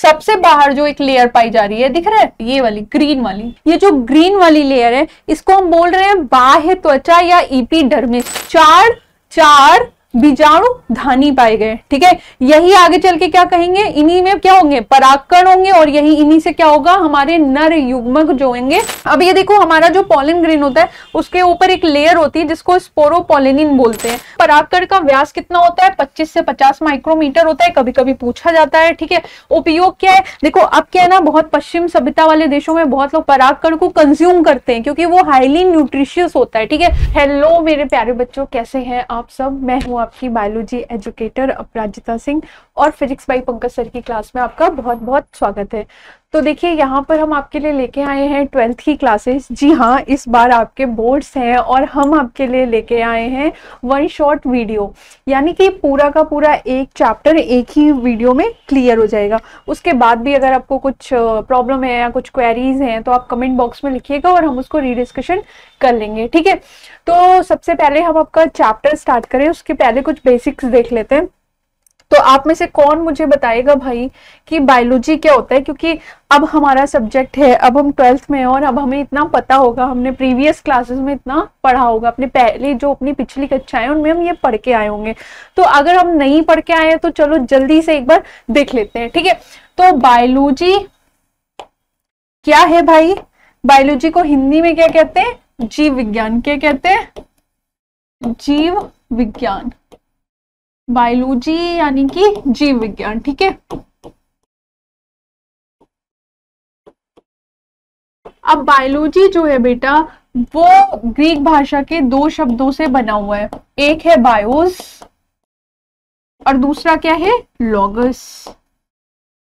सबसे बाहर जो एक लेयर पाई जा रही है, दिख रहा है, ये वाली ग्रीन वाली, ये जो ग्रीन वाली लेयर है इसको हम बोल रहे हैं बाह्य त्वचा या एपिडर्मिस। चार बीजाणु धानी पाए गए, ठीक है। यही आगे चल के क्या कहेंगे, इन्हीं में क्या होंगे, परागकण होंगे, और यही इन्हीं से क्या होगा, हमारे नर युग्मक जो होंगे। अब ये देखो, हमारा जो पॉलन ग्रेन होता है उसके ऊपर एक लेयर होती है जिसको स्पोरोपोलिनिन बोलते हैं। परागकण का व्यास कितना होता है, 25 से 50 माइक्रोमीटर होता है, कभी कभी पूछा जाता है, ठीक है। उपयोग क्या है, देखो अब क्या है ना, बहुत पश्चिम सभ्यता वाले देशों में बहुत लोग परागकण को कंज्यूम करते हैं क्योंकि वो हाईली न्यूट्रिशियस होता है, ठीक है। हेलो मेरे प्यारे बच्चों, कैसे हैं आप सब। मैं हूँ आपकी बायोलॉजी एजुकेटर अपराजिता सिंह, और फिजिक्स बाई पंकज सर की क्लास में आपका बहुत बहुत स्वागत है। तो देखिए, यहाँ पर हम आपके लिए लेके आए हैं 12th की क्लासेस। जी हाँ, इस बार आपके बोर्ड्स हैं और हम आपके लिए लेके आए हैं वन शॉट वीडियो, यानी कि पूरा का पूरा एक चैप्टर एक ही वीडियो में क्लियर हो जाएगा। उसके बाद भी अगर आपको कुछ प्रॉब्लम है या कुछ क्वेरीज हैं तो आप कमेंट बॉक्स में लिखिएगा और हम उसको रीडिस्कशन कर लेंगे, ठीक है। तो सबसे पहले हम आपका चैप्टर स्टार्ट करें, उसके पहले कुछ बेसिक्स देख लेते हैं। तो आप में से कौन मुझे बताएगा भाई कि बायोलॉजी क्या होता है, क्योंकि अब हमारा सब्जेक्ट है, अब हम 12th में हैं और अब हमें इतना पता होगा, हमने प्रीवियस क्लासेस में इतना पढ़ा होगा, अपने पहले जो अपनी पिछली कक्षाएं उनमें हम ये पढ़ के आए होंगे। तो अगर हम नहीं पढ़ के आए हैं तो चलो जल्दी से एक बार देख लेते हैं, ठीक है। तो बायोलॉजी क्या है भाई, बायोलॉजी को हिंदी में क्या कहते हैं, जीव विज्ञान। क्या कहते हैं, जीव विज्ञान। बायोलॉजी यानी कि जीव विज्ञान, ठीक है। अब बायोलॉजी जो है बेटा वो ग्रीक भाषा के दो शब्दों से बना हुआ है, एक है बायोस और दूसरा क्या है, लॉगस।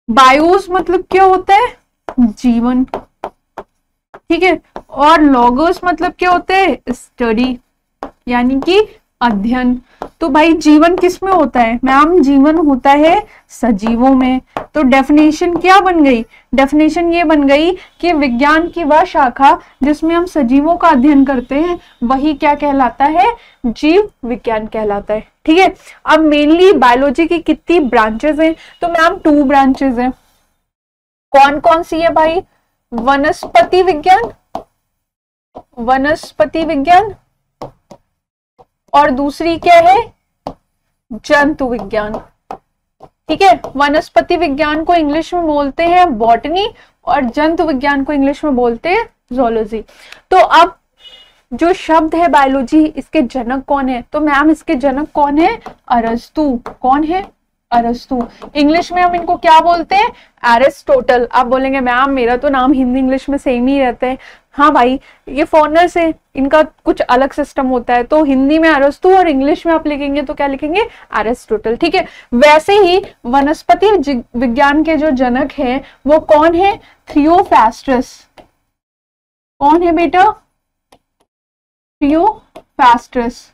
बायोस मतलब क्या होता है, जीवन, ठीक है, और लॉगस मतलब क्या होता है, स्टडी यानी कि अध्ययन। तो भाई जीवन किस में होता है मैम, जीवन होता है सजीवों में। तो डेफिनेशन क्या बन गई, डेफिनेशन ये बन गई कि विज्ञान की वह शाखा जिसमें हम सजीवों का अध्ययन करते हैं वही क्या कहलाता है, जीव विज्ञान कहलाता है, ठीक है। अब मेनली बायोलॉजी की कितनी ब्रांचेस हैं, तो मैम 2 ब्रांचेस हैं। कौन कौन सी है भाई, वनस्पति विज्ञान, वनस्पति विज्ञान, और दूसरी क्या है, जंतु विज्ञान, ठीक है। वनस्पति विज्ञान को इंग्लिश में बोलते हैं बॉटनी और जंतु विज्ञान को इंग्लिश में बोलते हैं जूलॉजी। तो अब जो शब्द है बायोलॉजी, इसके जनक कौन है, तो मैम इसके जनक कौन है, अरस्तु। कौन है, अरस्तु। इंग्लिश में हम इनको क्या बोलते हैं, एरिस्टोटल। आप बोलेंगे मैम मेरा तो नाम हिंदी इंग्लिश में सेम ही रहता है। हाँ भाई, ये फॉरनर्स है, इनका कुछ अलग सिस्टम होता है, तो हिंदी में अरस्तु और इंग्लिश में आप लिखेंगे तो क्या लिखेंगे, एरिस्टोटल, ठीक है। वैसे ही वनस्पति विज्ञान के जो जनक हैं वो कौन है, थियोफैस्टस। कौन है बेटा, थियोफैस्टस,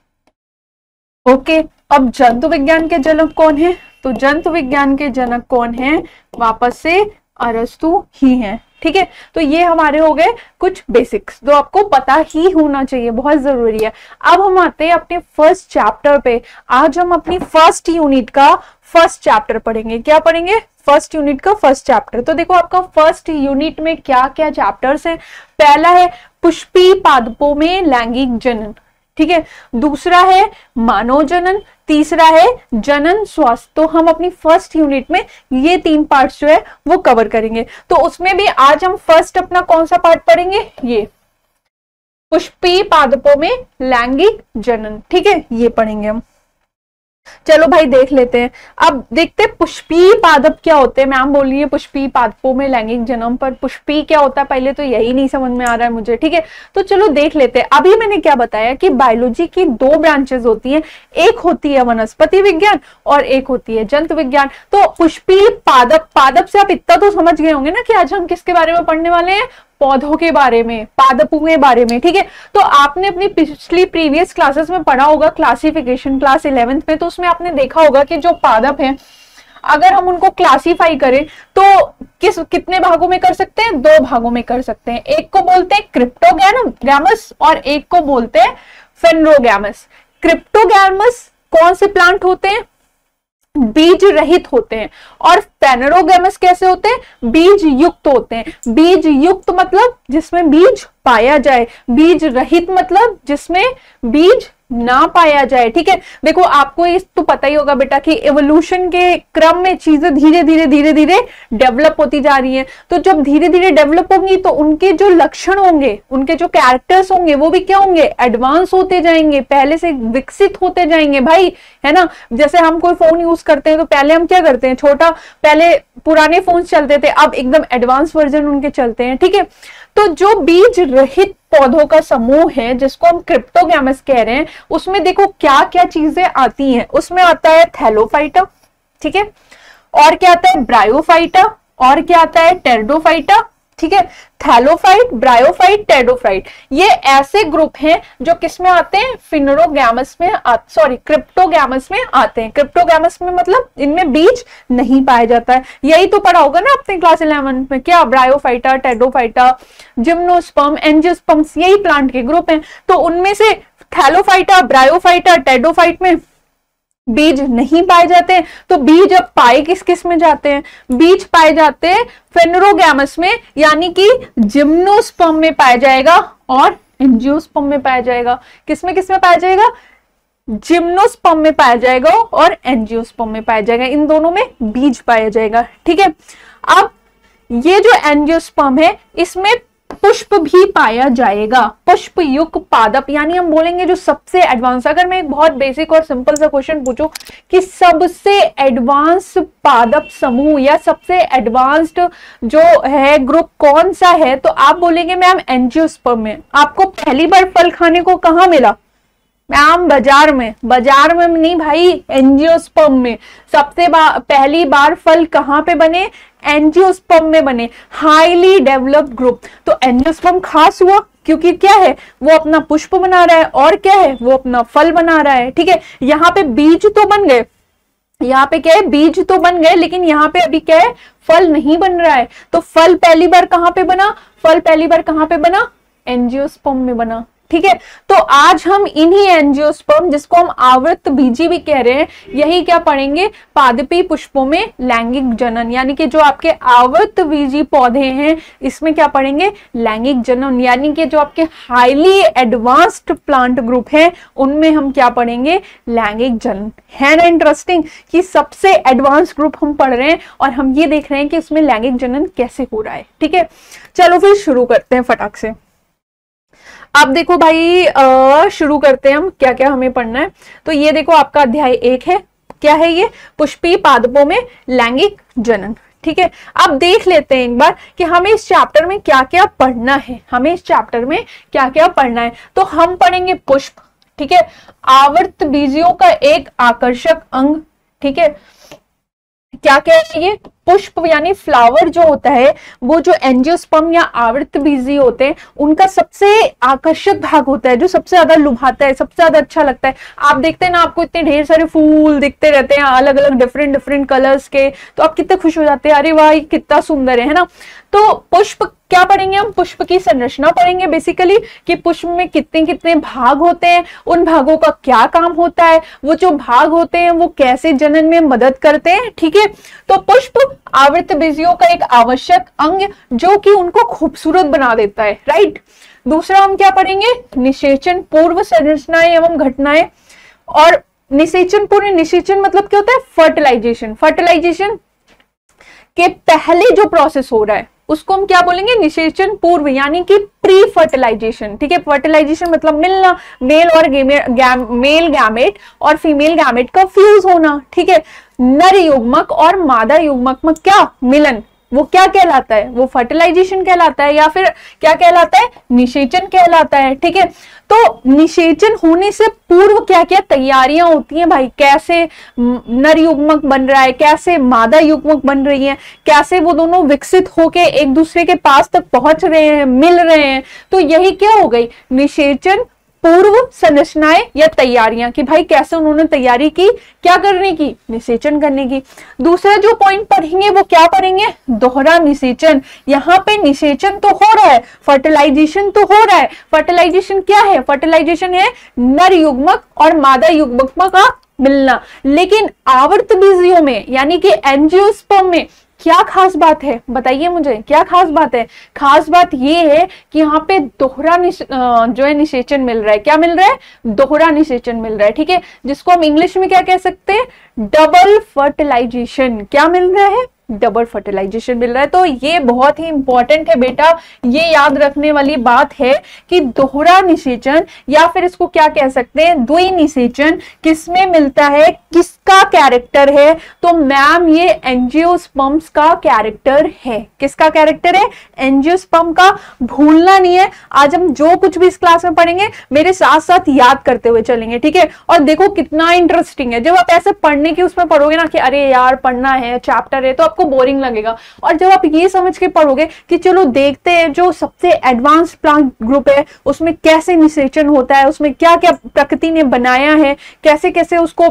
ओके। अब जंतु विज्ञान के जनक कौन है, तो जंतु विज्ञान के जनक कौन है, वापस से अरस्तु ही हैं, ठीक है। तो ये हमारे हो गए कुछ बेसिक्स जो आपको पता ही होना चाहिए, बहुत जरूरी है। अब हम आते हैं अपने फर्स्ट चैप्टर पे। आज हम अपनी फर्स्ट यूनिट का फर्स्ट चैप्टर पढ़ेंगे। क्या पढ़ेंगे, फर्स्ट यूनिट का फर्स्ट चैप्टर। तो देखो आपका फर्स्ट यूनिट में क्या क्या चैप्टर्स हैं। पहला है पुष्पी पादपों में लैंगिक जनन, ठीक है। दूसरा है मानव जनन, तीसरा है जनन स्वास्थ्य। तो हम अपनी फर्स्ट यूनिट में ये 3 पार्ट्स जो है वो कवर करेंगे। तो उसमें भी आज हम फर्स्ट अपना कौन सा पार्ट पढ़ेंगे, ये पुष्पी पादपों में लैंगिक जनन, ठीक है, ये पढ़ेंगे हम। चलो भाई देख लेते हैं। अब देखते हैं पुष्पी पादप क्या होते हैं। मैम बोल रही है पुष्पी पादपों में लैंगिक जन्म, पर पुष्पी क्या होता है पहले तो यही नहीं समझ में आ रहा है मुझे, ठीक है। तो चलो देख लेते हैं। अभी मैंने क्या बताया कि बायोलॉजी की 2 ब्रांचेस होती हैं, एक होती है वनस्पति विज्ञान और एक होती है जंतु विज्ञान। तो पुष्पी पादप, पादप से आप इतना तो समझ गए होंगे ना कि आज हम किसके बारे में पढ़ने वाले हैं, पौधों के बारे में, पादपों के बारे में, ठीक है। तो आपने अपनी पिछली प्रीवियस क्लासेस में पढ़ा होगा क्लासिफिकेशन, क्लास 11th में, तो उसमें आपने देखा होगा कि जो पादप हैं अगर हम उनको क्लासिफाई करें तो कितने भागों में कर सकते हैं, 2 भागों में कर सकते हैं। एक को बोलते हैं क्रिप्टोगैमस और एक को बोलते हैं फेनरोगैमस। क्रिप्टोगैमस कौन से प्लांट होते हैं, बीज रहित होते हैं। और फेनेरोगैमस कैसे होते हैं? बीज युक्त होते हैं। बीज युक्त मतलब जिसमें बीज पाया जाए, बीज रहित मतलब जिसमें बीज ना पाया जाए। ठीक है, देखो आपको इस तो पता ही होगा बेटा कि एवोल्यूशन के क्रम में चीजें धीरे धीरे डेवलप होती जा रही हैं। तो जब धीरे धीरे डेवलप होंगी तो उनके जो लक्षण होंगे, उनके जो कैरेक्टर्स होंगे वो भी क्या होंगे? एडवांस होते जाएंगे, पहले से विकसित होते जाएंगे भाई, है ना। जैसे हम कोई फोन यूज करते हैं तो पहले हम क्या करते हैं, छोटा, पहले पुराने फोन चलते थे, अब एकदम एडवांस वर्जन उनके चलते हैं। ठीक है, तो जो बीज रहित पौधों का समूह है जिसको हम क्रिप्टोगैमस कह रहे हैं, उसमें देखो क्या क्या चीजें आती हैं। उसमें आता है थैलोफाइटा, ठीक है, और क्या आता है? ब्रायोफाइटा, और क्या आता है? टेरिडोफाइटा। ठीक है, थैलोफाइट, ब्रायोफाइट, टेरिडोफाइट, ये ऐसे ग्रुप हैं जो किसमें आते हैं? फिनेरोगैमस में, सॉरी क्रिप्टोगैमस में आते हैं। क्रिप्टोगैमस में मतलब इनमें बीज नहीं पाया जाता है। यही तो पढ़ा होगा ना अपने क्लास 11 में, क्या? ब्रायोफाइटा, टेरिडोफाइटा, जिम्नोस्पर्म, एंजियोस्पर्म्स, यही प्लांट के ग्रुप हैं। तो उनमें से थैलोफाइटा, ब्रायोफाइटा, टेरिडोफाइट में बीज नहीं पाए जाते हैं। तो बीज अब पाए किस किस में जाते हैं? बीज पाए जाते हैं फेनेरोगैमस में, यानी कि जिम्नोस्पर्म में पाया जाएगा और एंजियोस्पर्म में पाया जाएगा। किसमें किसमें पाया जाएगा? जिम्नोस्पर्म में पाया जाएगा और एंजियोस्पर्म में पाया जाएगा। इन दोनों में बीज पाया जाएगा। ठीक है, अब ये जो एंजियोस्पर्म है इसमें पुष्प भी पाया जाएगा। पुष्प युक्त पादप, यानी हम बोलेंगे जो सबसे एडवांस, अगर मैं एक बहुत बेसिक और सिंपल सा क्वेश्चन पूछूं कि सबसे एडवांस पादप समूह या सबसे एडवांस्ड जो है ग्रुप कौन सा है, तो आप बोलेंगे मैम एंजियोस्पर्म में। आपको पहली बार फल खाने को कहाँ मिला? मैम बाजार में। बाजार में नहीं भाई, एंजियोस्पर्म में। सबसे पहली बार फल कहाँ पे बने? एंजियोस्पर्म में बने। Highly developed group. तो एंजियोस्पर्म खास हुआ क्योंकि क्या है? वो अपना पुष्प बना रहा है और क्या है? वो अपना फल बना रहा है। ठीक है, यहाँ पे बीज तो बन गए, यहाँ पे क्या है? बीज तो बन गए, लेकिन यहाँ पे अभी क्या है? फल नहीं बन रहा है। तो फल पहली बार कहाँ पे बना? फल पहली बार कहाँ पे बना? एंजियोस्पर्म में बना। ठीक है, तो आज हम इन्हीं एंजियोस्पर्म, जिसको हम आवृत बीजी भी कह रहे हैं, यही क्या पढ़ेंगे? पादपी पुष्पों में लैंगिक जनन, यानी कि जो आपके आवृत बीजी पौधे हैं इसमें क्या पढ़ेंगे? लैंगिक जनन, यानी कि जो आपके हाईली एडवांस्ड प्लांट ग्रुप हैं उनमें हम क्या पढ़ेंगे? लैंगिक जनन। है ना इंटरेस्टिंग कि सबसे एडवांस ग्रुप हम पढ़ रहे हैं और हम ये देख रहे हैं कि उसमें लैंगिक जनन कैसे हो रहा है। ठीक है, चलो फिर शुरू करते हैं फटाक से। अब देखो भाई, शुरू करते हैं हम क्या क्या हमें पढ़ना है। तो ये देखो आपका अध्याय 1 है। क्या है ये? पुष्पीय पादपों में लैंगिक जनन। ठीक है, अब देख लेते हैं एक बार कि हमें इस चैप्टर में क्या क्या पढ़ना है। हमें इस चैप्टर में क्या क्या पढ़ना है, तो हम पढ़ेंगे पुष्प। ठीक है, आवर्त बीजियों का एक आकर्षक अंग। ठीक है, क्या क्या है ये? पुष्प यानी फ्लावर जो होता है, वो जो एंजियोस्पर्म या आवृत बीजी होते हैं उनका सबसे आकर्षक भाग होता है, जो सबसे ज्यादा लुभाता है, सबसे ज्यादा अच्छा लगता है। आप देखते हैं ना, आपको इतने ढेर सारे फूल दिखते रहते हैं अलग अलग डिफरेंट कलर्स के, तो आप कितने खुश हो जाते हैं, अरे वाह कितना सुंदर है ना। तो पुष्प क्या पढ़ेंगे हम? पुष्प की संरचना पढ़ेंगे बेसिकली, कि पुष्प में कितने कितने भाग होते हैं, उन भागों का क्या काम होता है, वो जो भाग होते हैं वो कैसे जनन में मदद करते हैं। ठीक है, तो पुष्प आवृत बीजियों का एक आवश्यक अंग जो कि उनको खूबसूरत बना देता है। राइट, दूसरा हम क्या पढ़ेंगे? निषेचन पूर्व संरचनाएं एवं घटनाएं। और निषेचन पूर्व, निषेचन मतलब क्या होता है? फर्टिलाइजेशन। फर्टिलाइजेशन के पहले जो प्रोसेस हो रहा है उसको हम क्या बोलेंगे? निषेचन पूर्व, यानी कि प्री फर्टिलाइजेशन। ठीक है, फर्टिलाइजेशन मतलब मिलना, मेल गैमेट और फीमेल गैमेट का फ्यूज होना। ठीक है, नर युग्मक और मादा युग्मक में क्या मिलन, वो क्या कहलाता है? वो फर्टिलाइजेशन कहलाता है, या फिर क्या कहलाता है? निषेचन कहलाता है। ठीक है, तो निषेचन होने से पूर्व क्या क्या तैयारियां होती हैं भाई? कैसे नर युग्मक बन रहा है, कैसे मादा युग्मक बन रही है, कैसे वो दोनों विकसित होके एक दूसरे के पास तक पहुंच रहे हैं, मिल रहे हैं। तो यही क्या हो गई? निषेचन पूर्व संरचनाएं या तैयारियां, कि भाई कैसे उन्होंने तैयारी की, क्या करने की? निषेचन करने की। दूसरा जो पॉइंट पढ़ेंगे वो क्या पढ़ेंगे? दोहरा निषेचन। यहाँ पे निषेचन तो हो रहा है, फर्टिलाइजेशन तो हो रहा है। फर्टिलाइजेशन क्या है? फर्टिलाइजेशन है नर युग्मक और मादा युग्मक का मिलना। लेकिन आवर्त बीजियों में यानी कि एंजियोस्पर्म में क्या खास बात है, बताइए मुझे क्या खास बात है। खास बात ये है कि यहाँ पे दोहरा जो है निषेचन मिल रहा है। क्या मिल रहा है? दोहरा निषेचन मिल रहा है, ठीक है, जिसको हम इंग्लिश में क्या कह सकते हैं? Double fertilization. क्या मिल रहा है? डबल फर्टिलाइजेशन मिल रहा है। तो ये बहुत ही इंपॉर्टेंट है बेटा, ये याद रखने वाली बात है कि दोहरा निषेचन या फिर इसको क्या कह सकते हैं? द्विनिषेचन किसमें मिलता है, किसका कैरेक्टर है? तो मैम ये एंजियोस्पर्म्स का कैरेक्टर है। किसका कैरेक्टर है? एंजियोस्पर्म का। भूलना नहीं है, आज हम जो कुछ भी इस क्लास में पढ़ेंगे मेरे साथ साथ याद करते हुए चलेंगे, ठीक है। और देखो कितना इंटरेस्टिंग है, जब आप ऐसे पढ़ने की उसमें पढ़ोगे ना कि अरे यार पढ़ना है, चैप्टर है, तो आपको बोरिंग लगेगा। और जब आप ये समझ के पढ़ोगे कि चलो देखते हैं जो सबसे एडवांस प्लांट ग्रुप है उसमें कैसे निषेचन होता है, उसमें क्या क्या प्रकृति ने बनाया है, कैसे कैसे उसको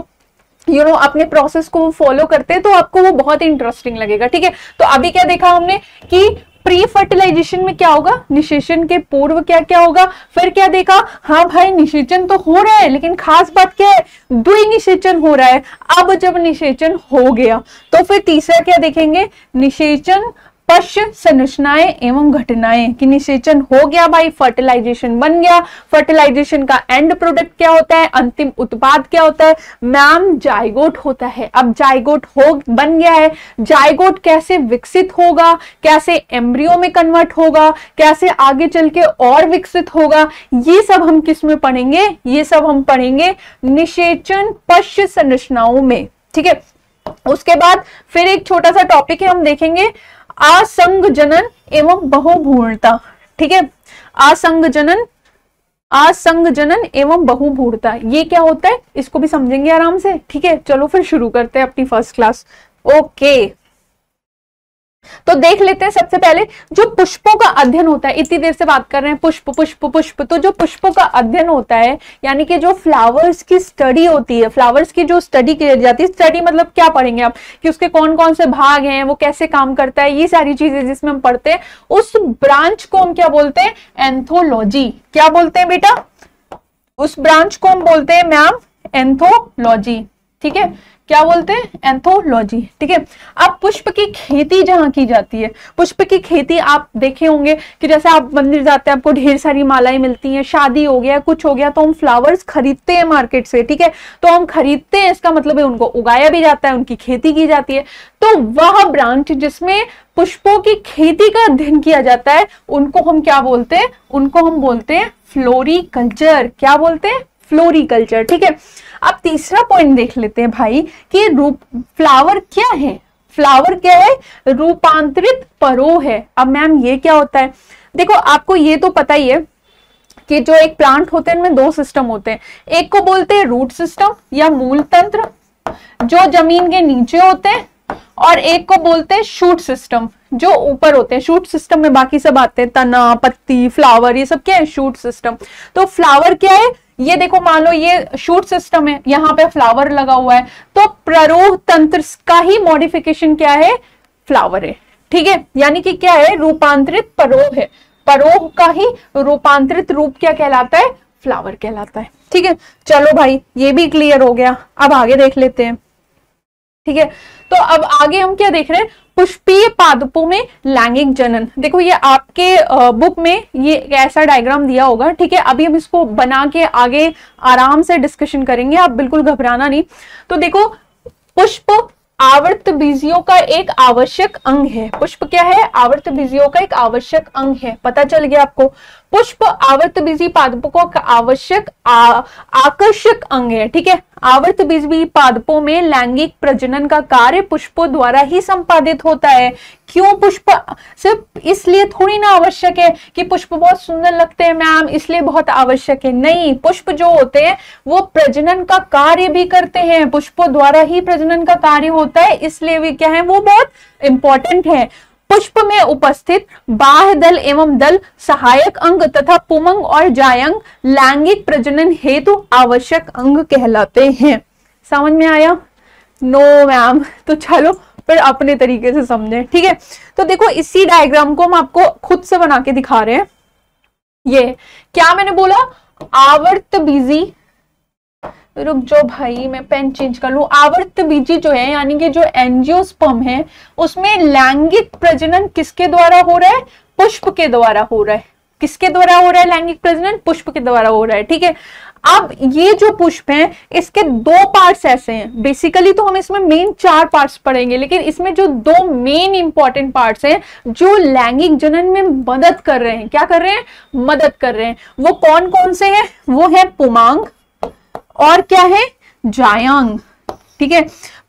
अपने प्रोसेस को फॉलो करते हैं, तो आपको वो बहुत इंटरेस्टिंग लगेगा, ठीक है। तो अभी क्या देखा हमने कि प्री फर्टिलाइजेशन में क्या होगा, निषेचन के पूर्व क्या क्या होगा। फिर क्या देखा, हाँ भाई निषेचन तो हो रहा है लेकिन खास बात क्या है? द्विनिषेचन हो रहा है। अब जब निषेचन हो गया तो फिर तीसरा क्या देखेंगे? निषेचन पश्च संरचनाएं एवं घटनाएं। कि निषेचन हो गया भाई, फर्टिलाइजेशन बन गया, फर्टिलाइजेशन का एंड प्रोडक्ट क्या होता है, अंतिम उत्पाद क्या होता है? मैम जाइगोट होता है। अब जाइगोट हो बन गया है, जाइगोट कैसे विकसित होगा, कैसे एम्ब्रियो में कन्वर्ट होगा, कैसे आगे चल के और विकसित होगा, ये सब हम किस में पढ़ेंगे? ये सब हम पढ़ेंगे निषेचन पश्च संरचनाओं में, ठीक है। उसके बाद फिर एक छोटा सा टॉपिक है, हम देखेंगे असंग जनन एवं बहुभ्रूणता, ठीक है। असंग जनन एवं बहुभ्रूणता, ये क्या होता है इसको भी समझेंगे आराम से, ठीक है। चलो फिर शुरू करते हैं अपनी फर्स्ट क्लास। ओके, तो देख लेते हैं सबसे पहले जो पुष्पों का अध्ययन होता है। इतनी देर से बात कर रहे हैं पुष्प पुष्प पुष्प, तो जो पुष्पों का अध्ययन होता है यानी कि जो फ्लावर्स की स्टडी होती है, फ्लावर्स की जो स्टडी की जाती है, स्टडी मतलब क्या पढ़ेंगे आप कि उसके कौन कौन से भाग हैं, वो कैसे काम करता है, ये सारी चीजें जिसमें हम पढ़ते हैं, उस ब्रांच को हम क्या बोलते हैं? एंथोलॉजी। क्या बोलते हैं बेटा? उस ब्रांच को हम बोलते हैं मैम एंथोलॉजी, ठीक है। क्या बोलते हैं? एंथोलॉजी, ठीक है। अब पुष्प की खेती जहां की जाती है, पुष्प की खेती आप देखे होंगे कि जैसे आप मंदिर जाते हैं आपको ढेर सारी मालाएं मिलती हैं, शादी हो गया, कुछ हो गया, तो हम फ्लावर्स खरीदते हैं मार्केट से, ठीक है। तो हम खरीदते हैं, इसका मतलब है उनको उगाया भी जाता है, उनकी खेती की जाती है। तो वह ब्रांच जिसमें पुष्पों की खेती का अध्ययन किया जाता है उनको हम क्या बोलते हैं? उनको हम बोलते हैं फ्लोरिकल्चर। क्या बोलते हैं? फ्लोरिकल्चर, ठीक है। अब तीसरा पॉइंट देख लेते हैं भाई कि फ्लावर क्या है? फ्लावर क्या है? रूपांतरित परोह है। अब मैम ये क्या होता है? देखो आपको ये तो पता ही है कि जो एक प्लांट होते हैं उनमें दो सिस्टम होते हैं, एक को बोलते हैं रूट सिस्टम या मूल तंत्र जो जमीन के नीचे होते हैं, और एक को बोलते हैं शूट सिस्टम जो ऊपर होते हैं। शूट सिस्टम में बाकी सब आते हैं, तना, पत्ती, फ्लावर, ये सब क्या है? Shoot system. तो फ्लावर क्या है? ये देखो मान लो ये शूट सिस्टम है, यहाँ पे फ्लावर लगा हुआ है, तो प्ररोह तंत्र का ही मॉडिफिकेशन क्या है? फ्लावर है, ठीक है। यानी कि क्या है? रूपांतरित परोह है, परोह का ही रूपांतरित रूप क्या कहलाता है? फ्लावर कहलाता है, ठीक है। चलो भाई ये भी क्लियर हो गया, अब आगे देख लेते हैं, ठीक है। तो अब आगे हम क्या देख रहे हैं? पुष्पीय पादपों में लैंगिक जनन। देखो ये आपके बुक में ये ऐसा डायग्राम दिया होगा, ठीक है। अभी हम इसको बना के आगे आराम से डिस्कशन करेंगे, आप बिल्कुल घबराना नहीं। तो देखो पुष्प आवर्त बीजियों का एक आवश्यक अंग है। पुष्प क्या है? आवर्त बीजियों का एक आवश्यक अंग है, पता चल गया आपको। पुष्प आवर्त बीजी पादपों का आवश्यक आकर्षक अंग है, ठीक है। आवर्त बीजी पादपों में लैंगिक प्रजनन का कार्य पुष्पों द्वारा ही संपादित होता है। क्यों? पुष्प सिर्फ इसलिए थोड़ी ना आवश्यक है कि पुष्प बहुत सुंदर लगते हैं मैम इसलिए बहुत आवश्यक है, नहीं। पुष्प जो होते हैं वो प्रजनन का कार्य भी करते हैं, पुष्पों द्वारा ही प्रजनन का कार्य होता है, इसलिए भी क्या है? वो बहुत इंपॉर्टेंट है। पुष्प में उपस्थित बाह्य दल एवं दल सहायक अंग तथा पुमंग और जायंग लैंगिक प्रजनन हेतु आवश्यक अंग कहलाते हैं। समझ में आया? No ma'am. तो चलो फिर अपने तरीके से समझें, ठीक है। तो देखो इसी डायग्राम को हम आपको खुद से बना के दिखा रहे हैं। ये क्या मैंने बोला? आवर्त बीजी रुक जाओ भाई, मैं पेन चेंज कर लूं। आवर्त बीजी जो है यानी कि जो एंजियोस्पर्म है उसमें लैंगिक प्रजनन किसके द्वारा हो रहा है? पुष्प के द्वारा हो रहा है। किसके द्वारा हो रहा है लैंगिक प्रजनन? पुष्प के द्वारा हो रहा है। ठीक है, अब ये जो पुष्प हैं इसके दो पार्ट्स ऐसे हैं। बेसिकली तो हम इसमें मेन 4 पार्ट्स पढ़ेंगे, लेकिन इसमें जो 2 मेन इंपॉर्टेंट पार्ट्स हैं जो लैंगिक जनन में मदद कर रहे हैं, क्या कर रहे हैं? मदद कर रहे हैं। वो कौन कौन से हैं? वो है पुमांग और क्या है? जायांग। ठीक है,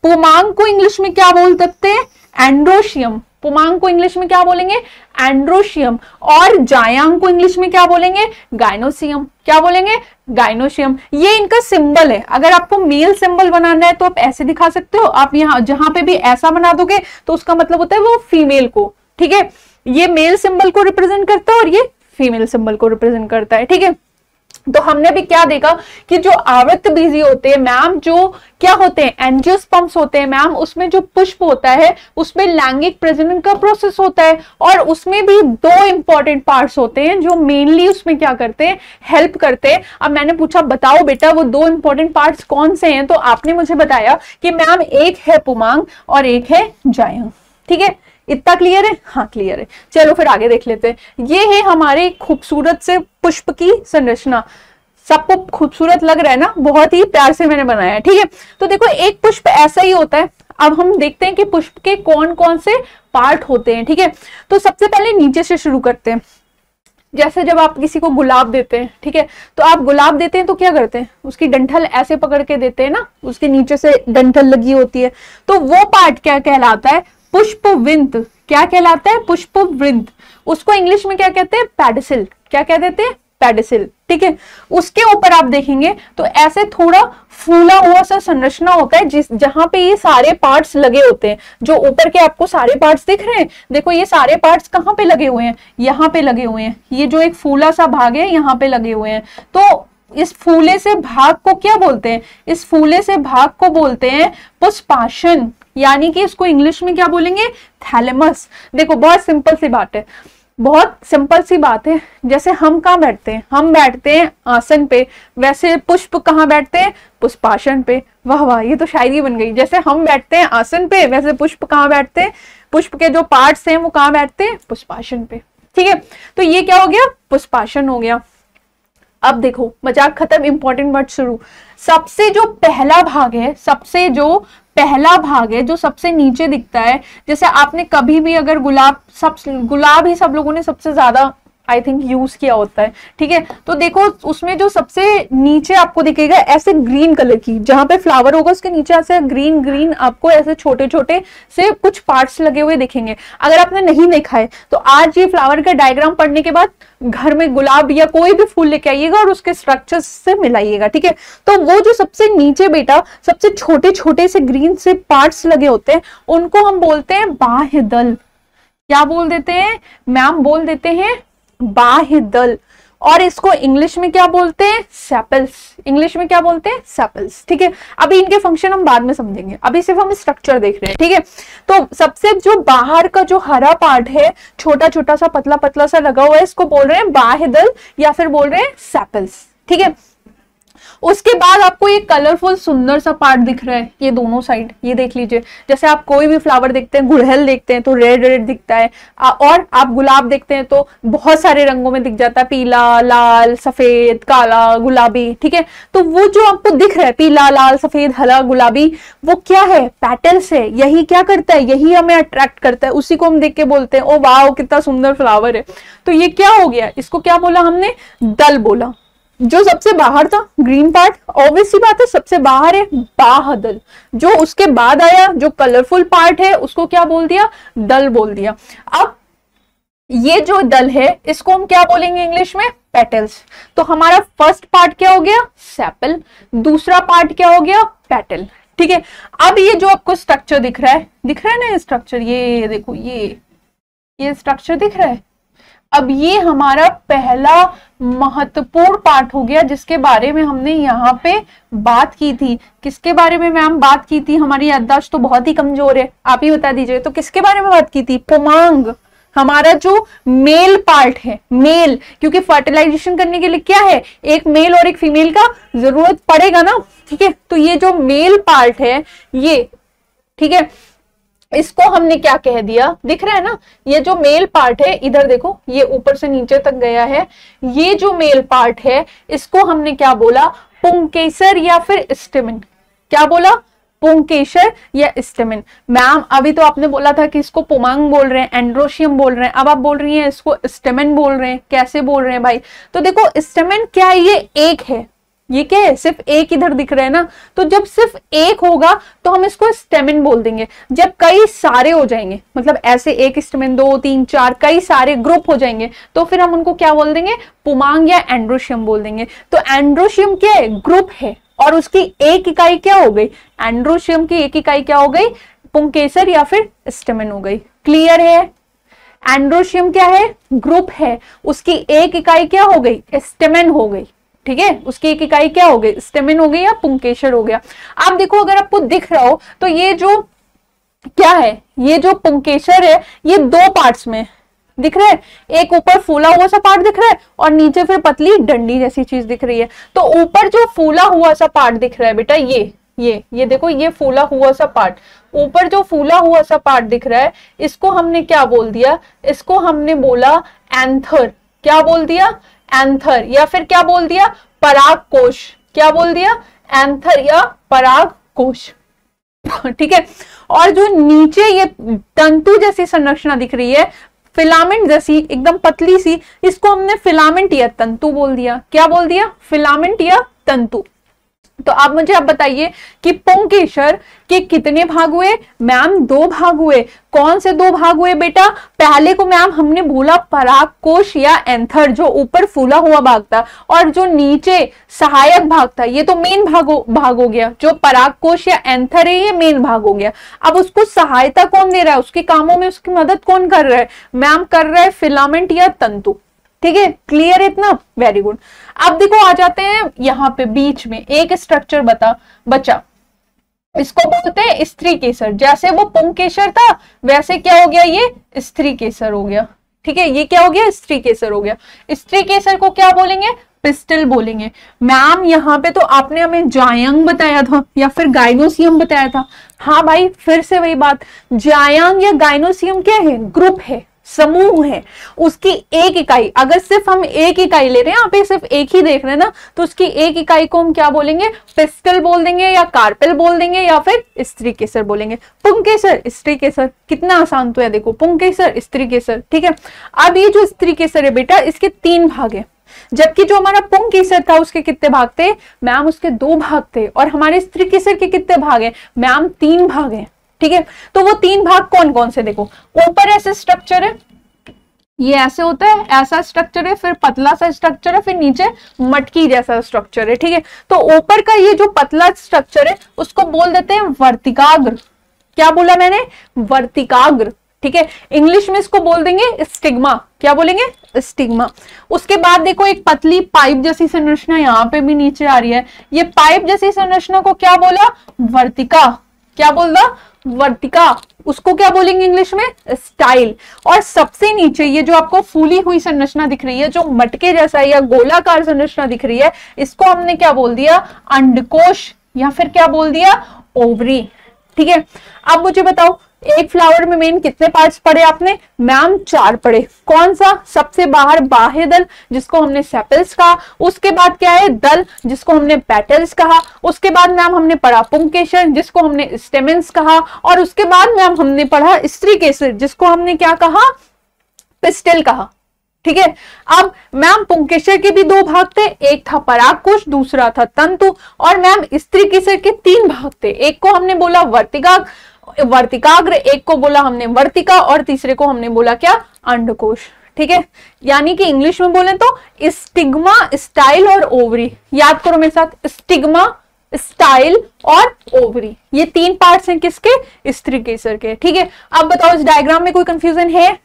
पुमांग को इंग्लिश में क्या बोल सकते हैं? एंड्रोशियम। पुमांग को इंग्लिश में क्या बोलेंगे? एंड्रोशियम। और जायांग को इंग्लिश में क्या बोलेंगे? गाइनोसियम। क्या बोलेंगे? गाइनोसियम। ये इनका सिंबल है। अगर आपको मेल सिंबल बनाना है तो आप ऐसे दिखा सकते हो। आप यहाँ जहां पे भी ऐसा बना दोगे तो उसका मतलब होता है वो फीमेल को। ठीक है, ये मेल सिंबल को रिप्रेजेंट करता है और ये फीमेल सिंबल को रिप्रेजेंट करता है। ठीक है, तो हमने भी क्या देखा कि जो आवर्त बीजी होते हैं मैम, जो क्या होते हैं? एंजियोस्पर्म्स होते हैं मैम, उसमें जो पुष्प होता है उसमें लैंगिक प्रजनन का प्रोसेस होता है और उसमें भी 2 इंपॉर्टेंट पार्ट्स होते हैं जो मेनली उसमें क्या करते हैं? हेल्प करते हैं। अब मैंने पूछा बताओ बेटा वो 2 इंपॉर्टेंट पार्ट्स कौन से हैं, तो आपने मुझे बताया कि मैम एक है पुमांग और एक है जायांग। ठीक है, इतना क्लियर है? हाँ क्लियर है। चलो फिर आगे देख लेते हैं। ये है हमारे खूबसूरत से पुष्प की संरचना। सबको खूबसूरत लग रहा है ना? बहुत ही प्यार से मैंने बनाया है। ठीक है, तो देखो एक पुष्प ऐसा ही होता है। अब हम देखते हैं कि पुष्प के कौन कौन से पार्ट होते हैं। ठीक है, तो सबसे पहले नीचे से शुरू करते हैं। जैसे जब आप किसी को गुलाब देते हैं, ठीक है, तो आप गुलाब देते हैं तो क्या करते हैं? उसकी डंठल ऐसे पकड़ के देते हैं ना, उसके नीचे से डंठल लगी होती है, तो वो पार्ट क्या कहलाता है? पुष्पवृंत। क्या कहलाता है? पुष्पवृंत। उसको इंग्लिश में क्या कहते हैं? पेडिसिल। क्या कह देते हैं? पेडिसिल। ठीक है, उसके ऊपर आप देखेंगे तो ऐसे थोड़ा फूला हुआ सा संरचना होता है जहां पे ये सारे पार्ट्स लगे होते हैं। जो ऊपर के आपको सारे पार्ट्स दिख रहे हैं, देखो ये सारे पार्ट्स कहाँ पे लगे हुए हैं? यहाँ पे लगे हुए हैं। ये जो एक फूला सा भाग है यहाँ पे लगे हुए हैं। तो इस फूले से भाग को क्या बोलते हैं? इस फूले से भाग को बोलते हैं पुष्पाशन, यानी कि इसको इंग्लिश में क्या बोलेंगे? थैलेमस। देखो बहुत सिंपल सी बात है, बहुत सिंपल सी बात है। जैसे हम कहाँ बैठते हैं? हम बैठते हैं आसन पे, वैसे पुष्प कहाँ बैठते हैं? पुष्पासन पे। वाह वाह, ये तो शायरी बन गई। जैसे हम बैठते हैं आसन पे, वैसे पुष्प कहाँ बैठते हैं? पुष्प के जो पार्ट्स हैं वो कहाँ बैठते हैं? पुष्पासन पे। ठीक है, तो ये क्या हो गया? पुष्पासन हो गया। अब देखो मजाक खत्म, इंपॉर्टेंट वर्ड शुरू। सबसे जो पहला भाग है, सबसे जो पहला भाग है जो सबसे नीचे दिखता है, जैसे आपने कभी भी अगर गुलाब ही सब लोगों ने सबसे ज्यादा आई थिंक यूज किया होता है। ठीक है, तो देखो उसमें जो सबसे नीचे आपको दिखेगा ऐसे ग्रीन कलर की, जहां पे फ्लावर होगा उसके नीचे ऐसे ग्रीन ग्रीन आपको ऐसे छोटे छोटे से कुछ पार्ट्स लगे हुए दिखेंगे। अगर आपने नहीं देखा है तो आज ये फ्लावर का डायग्राम पढ़ने के बाद घर में गुलाब या कोई भी फूल लेके आइएगा और उसके स्ट्रक्चर से मिलाइएगा। ठीक है, तो वो जो सबसे नीचे बेटा सबसे छोटे छोटे से ग्रीन से पार्ट्स लगे होते हैं उनको हम बोलते हैं बाह्य दल। क्या बोल देते हैं मैम? बोल देते हैं बाह्य दल। और इसको इंग्लिश में क्या बोलते हैं? सेपल्स। इंग्लिश में क्या बोलते हैं? सेपल्स। ठीक है, अभी इनके फंक्शन हम बाद में समझेंगे, अभी सिर्फ हम स्ट्रक्चर देख रहे हैं। ठीक है, तो सबसे जो बाहर का जो हरा पार्ट है, छोटा छोटा सा पतला पतला सा लगा हुआ है, इसको बोल रहे हैं बाह्य दल या फिर बोल रहे हैं सेपल्स। ठीक है, उसके बाद आपको ये कलरफुल सुंदर सा पार्ट दिख रहा है, ये दोनों साइड, ये देख लीजिए। जैसे आप कोई भी फ्लावर देखते हैं, गुड़हल देखते हैं तो रेड रेड दिखता है, और आप गुलाब देखते हैं तो बहुत सारे रंगों में दिख जाता है, पीला, लाल, सफेद, काला, गुलाबी। ठीक है, तो वो जो आपको दिख रहा है पीला, लाल, सफेद, हरा, गुलाबी, वो क्या है? पेटल्स है। यही क्या करता है? यही हमें अट्रैक्ट करता है, उसी को हम देख के बोलते हैं ओ वाह कितना सुंदर फ्लावर है। तो ये क्या हो गया? इसको क्या बोला हमने? दल बोला। जो सबसे बाहर था ग्रीन पार्ट, ऑब्वियस सी बात है सबसे बाहर है बाह्यदल। जो उसके बाद आया जो कलरफुल पार्ट है उसको क्या बोल दिया? दल बोल दिया। अब ये जो दल है इसको हम क्या बोलेंगे इंग्लिश में? पेटल्स। तो हमारा फर्स्ट पार्ट क्या हो गया? सेपल। दूसरा पार्ट क्या हो गया? पेटल। ठीक है, अब ये जो आपको स्ट्रक्चर दिख रहा है ना, ये स्ट्रक्चर, ये देखो ये स्ट्रक्चर दिख रहा है। अब ये हमारा पहला महत्वपूर्ण पार्ट हो गया जिसके बारे में हमने यहाँ पे बात की थी। किसके बारे में मैम बात की थी? हमारी याददाश्त तो बहुत ही कमजोर है, आप ही बता दीजिए। तो किसके बारे में बात की थी? पुमांग। हमारा जो मेल पार्ट है, मेल, क्योंकि फर्टिलाइजेशन करने के लिए क्या है, एक मेल और एक फीमेल का जरूरत पड़ेगा ना, ठीक है। तो ये जो मेल पार्ट है ये, ठीक है, इसको हमने क्या कह दिया, दिख रहा है ना, ये जो मेल पार्ट है, इधर देखो ये ऊपर से नीचे तक गया है, ये जो मेल पार्ट है इसको हमने क्या बोला, पुंकेसर या फिर स्टेमेन। क्या बोला, पुंकेसर या स्टेमेन। मैम अभी तो आपने बोला था कि इसको पुमांग बोल रहे हैं, एंड्रोशियम बोल रहे हैं, अब आप बोल रही हैं इसको स्टेमेन बोल रहे हैं, कैसे बोल रहे हैं भाई। तो देखो स्टेमेन क्या है, ये एक है, ये क्या है, सिर्फ एक इधर दिख रहा है ना, तो जब सिर्फ एक होगा तो हम इसको स्टेमेन बोल देंगे। जब कई सारे हो जाएंगे, मतलब ऐसे एक स्टेमेन, 2 3 4 कई सारे ग्रुप हो जाएंगे, तो फिर हम उनको क्या बोल देंगे, पुमांग या एंड्रोशियम बोल देंगे। तो एंड्रोशियम क्या है, ग्रुप है, और उसकी एक इकाई क्या हो गई, एंड्रोशियम की एक इकाई क्या हो गई, पुंकेसर या फिर स्टेमेन हो गई। क्लियर है, एंड्रोशियम क्या है, ग्रुप है, उसकी एक इकाई क्या हो गई, स्टेमेन हो गई, ठीक है, उसकी एक इकाई क्या हो गई, स्टेमेन हो गई या पुंकेसर हो गया। आप देखो अगर आपको दिख रहा हो तो ये जो क्या है, ये जो पुंकेसर है ये 2 पार्ट्स में दिख रहा है, एक ऊपर फूला हुआ सा पार्ट दिख रहा है और नीचे फिर पतली डंडी जैसी चीज दिख रही है। तो ऊपर जो फूला हुआ सा पार्ट दिख रहा है बेटा, ये देखो, ये फूला हुआ सा पार्ट, ऊपर जो फूला हुआ सा पार्ट दिख रहा है इसको हमने क्या बोल दिया, इसको हमने बोला एंथर। क्या बोल दिया, एंथर, या फिर क्या बोल दिया, परागकोश। क्या बोल दिया, एंथर या परागकोश, ठीक है। और जो नीचे ये तंतु जैसी संरचना दिख रही है, फिलामेंट जैसी एकदम पतली सी, इसको हमने फिलामेंट या तंतु बोल दिया। क्या बोल दिया, फिलामेंट या तंतु। तो आप मुझे आप बताइए कि पुंकेसर के कितने भाग हुए, मैम 2 भाग हुए। कौन से 2 भाग हुए बेटा, पहले को मैम हमने बोला परागकोश या एंथर, जो ऊपर फूला हुआ भाग था, और जो नीचे सहायक भाग था ये तो मेन भाग हो गया, जो परागकोश या एंथर है ये मेन भाग हो गया। अब उसको सहायता कौन दे रहा है, उसके कामों में उसकी मदद कौन कर रहा है, मैम कर रहा है फिलामेंट या तंतु, ठीक है। क्लियर है इतना, वेरी गुड। अब देखो आ जाते हैं यहाँ पे बीच में एक स्ट्रक्चर बचा, इसको बोलते हैं स्त्री केसर। जैसे वो पुंकेसर था वैसे क्या हो गया, ये स्त्री केसर हो गया, ठीक है। ये क्या हो गया, स्त्री केसर हो गया। स्त्री केसर को क्या बोलेंगे, पिस्टल बोलेंगे। मैम यहाँ पे तो आपने हमें जायंग बताया था या फिर गाइनोसियम बताया था। हाँ भाई, फिर से वही बात, जायंग या गाइनोसियम क्या है, ग्रुप है, समूह है, उसकी एक इकाई। अगर सिर्फ हम एक इकाई ले रहे हैं, यहाँ पे सिर्फ एक ही देख रहे हैं ना, तो उसकी एक इकाई को हम क्या बोलेंगे, पिस्टल बोल देंगे या कार्पेल बोल देंगे या फिर स्त्री केसर बोलेंगे। पुंकेसर, स्त्री केसर, कितना आसान तो है, देखो पुंकेसर, स्त्री केसर, ठीक है। अब ये जो स्त्री केसर है बेटा, इसके 3 भाग है, जबकि जो हमारा पुंकेसर था उसके कितने भाग थे, मैम उसके 2 भाग थे। और हमारे स्त्री केसर के कितने भाग है, मैम 3 भाग है, ठीक है। तो वो 3 भाग कौन कौन से, देखो ऊपर ऐसे स्ट्रक्चर है, ये ऐसे होता है, ऐसा स्ट्रक्चर है, फिर पतला सा स्ट्रक्चर है, फिर नीचे मटकी जैसा स्ट्रक्चर है, ठीक है। तो ऊपर का ये जो पतला स्ट्रक्चर है उसको बोल देते हैं वर्तिकाग्र। क्या बोला मैंने, वर्तिकाग्र, ठीक है। इंग्लिश में इसको बोल देंगे स्टिग्मा। क्या बोलेंगे, स्टिग्मा। उसके बाद देखो एक पतली पाइप जैसी संरचना यहाँ पे भी नीचे आ रही है, ये पाइप जैसी संरचना को क्या बोला, वर्तिका। क्या बोल रहा, वर्तिका। उसको क्या बोलेंगे इंग्लिश में, स्टाइल। और सबसे नीचे ये जो आपको फूली हुई संरचना दिख रही है, जो मटके जैसा या गोलाकार संरचना दिख रही है, इसको हमने क्या बोल दिया, अंडकोश या फिर क्या बोल दिया, ओवरी, ठीक है। अब मुझे बताओ एक फ्लावर में मेन कितने पार्ट्स पढ़े आपने, मैम 4 पढ़े। कौन सा, सबसे बाहर बाह्य दल जिसको हमने सेपल्स कहा, उसके बाद क्या है दल जिसको हमने पेटल्स कहा, उसके बाद मैम हमने पढ़ा पुंकेसर जिसको हमने स्टेमेंस कहा, और उसके बाद मैम हमने पढ़ा स्त्री केसर जिसको हमने क्या कहा, पिस्टल कहा, ठीक है। अब मैम पुंकेसर के भी 2 भाग थे, एक था परागकोश, दूसरा था तंतु। और मैम स्त्री केसर के 3 भाग थे, एक को हमने बोला वर्तिकाग्र, एक को बोला हमने वर्तिका, और तीसरे को हमने बोला क्या, अंडकोश, ठीक है। यानी कि इंग्लिश में बोले तो स्टिग्मा, स्टाइल और ओवरी। याद करो मेरे साथ, स्टिग्मा, स्टाइल और ओवरी, ये 3 पार्ट्स हैं किसके, स्त्री केसर के, ठीक है। अब बताओ इस डायग्राम में कोई कंफ्यूजन है,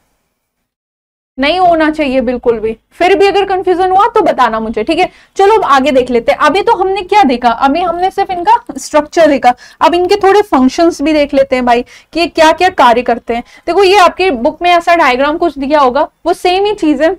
नहीं होना चाहिए बिल्कुल भी। फिर भी अगर कंफ्यूजन हुआ तो बताना मुझे, ठीक है। चलो अब आगे देख लेते हैं। अभी तो हमने क्या देखा, अभी हमने सिर्फ इनका स्ट्रक्चर देखा, अब इनके थोड़े फंक्शंस भी देख लेते हैं भाई कि ये क्या क्या कार्य करते हैं। देखो ये आपकी बुक में ऐसा डायग्राम कुछ दिया होगा, वो सेम ही चीज है।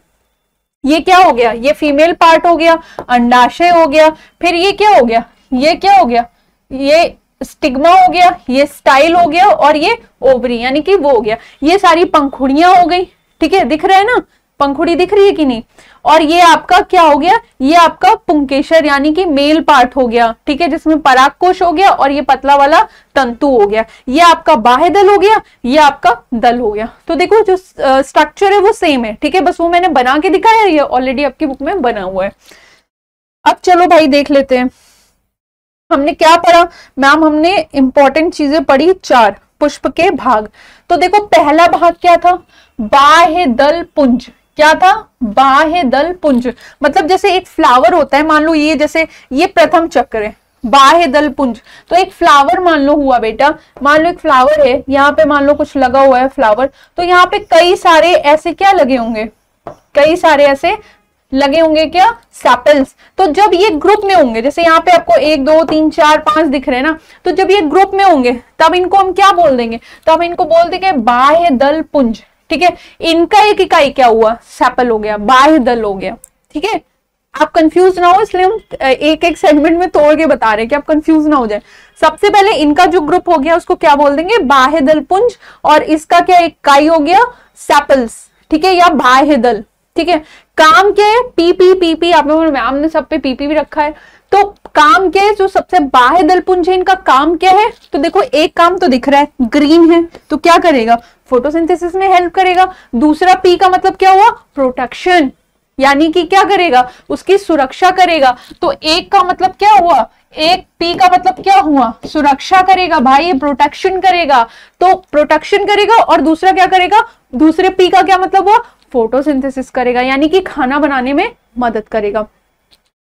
ये क्या हो गया, ये फीमेल पार्ट हो गया, अंडाशय हो गया, फिर ये क्या हो गया, ये क्या हो गया, ये स्टिग्मा हो गया, ये स्टाइल हो गया, और ये ओवरी यानी कि वो हो गया। ये सारी पंखुड़ियां हो गई, ठीक है, दिख रहा है ना, पंखुड़ी दिख रही है कि नहीं। और ये आपका क्या हो गया, ये आपका पुंकेसर यानी कि मेल पार्ट हो गया, ठीक है, जिसमें परागकोश हो गया और ये पतला वाला तंतु हो गया। ये आपका बाह्य दल हो गया, ये आपका दल हो गया। तो देखो जो स्ट्रक्चर है वो सेम है, ठीक है, बस वो मैंने बना के दिखाया, ये ऑलरेडी आपकी बुक में बना हुआ है। अब चलो भाई देख लेते हैं हमने क्या पढ़ा। मैम हमने इंपॉर्टेंट चीजें पढ़ी, 4 पुष्प के भाग। तो देखो पहला भाग क्या था, बाह्य दल पुंज। क्या था, बाह्य दल पुंज। मतलब जैसे एक फ्लावर होता है, मान लो ये जैसे ये प्रथम चक्र है, बाह्य दल पुंज। तो एक फ्लावर मान लो हुआ बेटा, मान लो एक फ्लावर है, यहाँ पे मान लो कुछ लगा हुआ है फ्लावर, तो यहाँ पे कई सारे ऐसे क्या लगे होंगे, कई सारे ऐसे लगे होंगे क्या, सेपल्स। तो जब ये ग्रुप में होंगे, जैसे यहाँ पे आपको 1 2 3 4 5 दिख रहे हैं ना, तो जब ये ग्रुप में होंगे तब इनको हम क्या बोल देंगे, तब इनको बोल देंगे बाह्य दल पुंज, ठीक है। इनका एक इकाई क्या हुआ, सेपल हो गया, बाह्य दल हो गया, ठीक है। आप कंफ्यूज ना हो इसलिए हम एक एक सेगमेंट में तोड़ के बता रहे हैं कि आप कंफ्यूज ना हो जाए। सबसे पहले इनका जो ग्रुप हो गया उसको क्या बोल देंगे, बाह्य दल पुंज, और इसका क्या इकाई हो गया, सेपल्स, ठीक है, या बाह्य दल, ठीक है। काम क्या है, पीपी पीपी, आप लोगों ने मैम ने सब पे पीपी भी रखा है। तो काम क्या है, जो सबसे बाह्य दल पुंज है इनका काम क्या है, तो देखो एक काम तो दिख रहा है, ग्रीन है, तो क्या करेगा, फोटोसिंथेसिस में हेल्प करेगा। दूसरा पी का मतलब क्या हुआ, प्रोटेक्शन, यानी कि क्या करेगा, उसकी सुरक्षा करेगा। तो एक का मतलब क्या हुआ, एक पी का मतलब क्या हुआ, सुरक्षा करेगा भाई, प्रोटेक्शन करेगा। तो प्रोटेक्शन करेगा, और दूसरा क्या करेगा, दूसरे पी का क्या मतलब हुआ, फोटोसिंथेसिस करेगा, यानी कि खाना बनाने में मदद करेगा।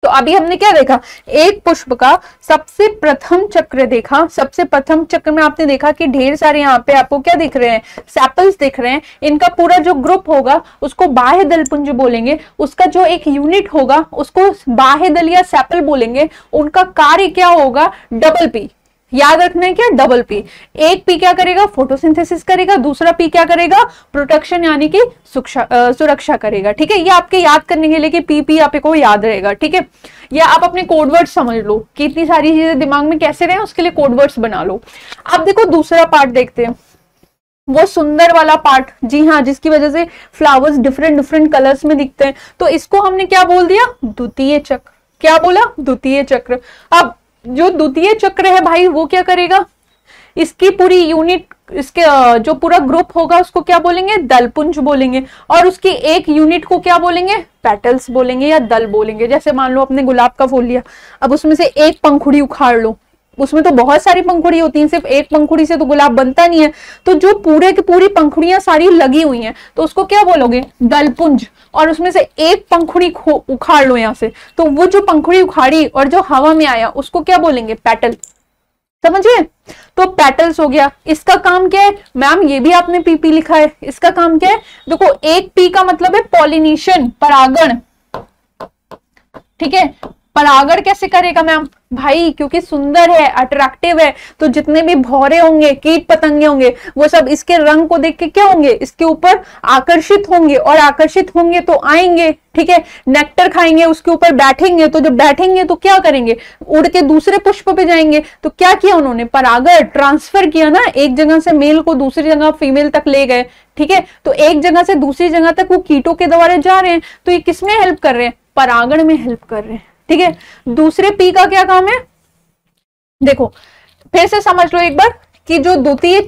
तो अभी हमने क्या देखा, एक पुष्प का सबसे प्रथम चक्र देखा। सबसे प्रथम चक्र में आपने देखा कि ढेर सारे यहाँ पे आपको क्या दिख रहे हैं, सेपल्स दिख रहे हैं। इनका पूरा जो ग्रुप होगा उसको बाह्य दल पुंज बोलेंगे, उसका जो एक यूनिट होगा उसको बाह्य दल या सेपल बोलेंगे। उनका कार्य क्या होगा, डबल पी, याद रखना है क्या, डबल पी। एक पी क्या करेगा, फोटोसिंथेसिस करेगा, दूसरा पी क्या करेगा, प्रोटेक्शन यानी कि सुरक्षा करेगा, ठीक है। ये आपके याद करने के लिए कि पी आपको याद रहेगा, ठीक है। या आप अपने कोडवर्ड समझ लो कि इतनी सारी चीजें दिमाग में कैसे रहे, उसके लिए कोडवर्ड्स बना लो। अब देखो दूसरा पार्ट देखते हैं, वो सुंदर वाला पार्ट, जी हाँ, जिसकी वजह से फ्लावर्स डिफरेंट डिफरेंट कलर्स में दिखते हैं। तो इसको हमने क्या बोल दिया, द्वितीय चक्र। क्या बोला, द्वितीय चक्र। अब जो द्वितीय चक्र है भाई वो क्या करेगा, इसकी पूरी यूनिट, इसके जो पूरा ग्रुप होगा उसको क्या बोलेंगे, दलपुंज बोलेंगे, और उसकी एक यूनिट को क्या बोलेंगे, पेटल्स बोलेंगे या दल बोलेंगे। जैसे मान लो अपने गुलाब का फूल लिया, अब उसमें से एक पंखुड़ी उखाड़ लो, उसमें तो बहुत सारी पंखुड़ी होती हैं, सिर्फ एक पंखुड़ी से तो गुलाब बनता नहीं है। तो जो पूरे की पूरी पंखुड़ियां सारी लगी हुई हैं तो उसको क्या बोलोगे, दलपुंज। और उसमें से एक पंखुड़ी उखाड़ लो यहाँ से, तो वो जो पंखुड़ी उखाड़ी और जो हवा में आया उसको क्या बोलेंगे, पेटल। समझिए, तो पेटल्स हो गया। इसका काम क्या है मैम, ये भी आपने पीपी लिखा है, इसका काम क्या है, देखो एक पी का मतलब है पॉलिनेशन, परागण, ठीक है। परागण कैसे करेगा मैम, भाई क्योंकि सुंदर है, अट्रैक्टिव है, तो जितने भी भौरे होंगे, कीट पतंगे होंगे, वो सब इसके रंग को देख के क्या होंगे, इसके ऊपर आकर्षित होंगे, और आकर्षित होंगे तो आएंगे, ठीक है, नेक्टर खाएंगे, उसके ऊपर बैठेंगे, तो जब बैठेंगे तो क्या करेंगे, उड़ के दूसरे पुष्प पे जाएंगे। तो क्या किया उन्होंने, परागण ट्रांसफर किया ना, एक जगह से मेल को दूसरी जगह फीमेल तक ले गए, ठीक है। तो एक जगह से दूसरी जगह तक वो कीटों के द्वारा जा रहे हैं, तो ये किसमें हेल्प कर रहे हैं, परागण में हेल्प कर रहे हैं, ठीक है। दूसरे पी का क्या काम है, देखो फिर से समझ लो एक बार कि जो द्वितीय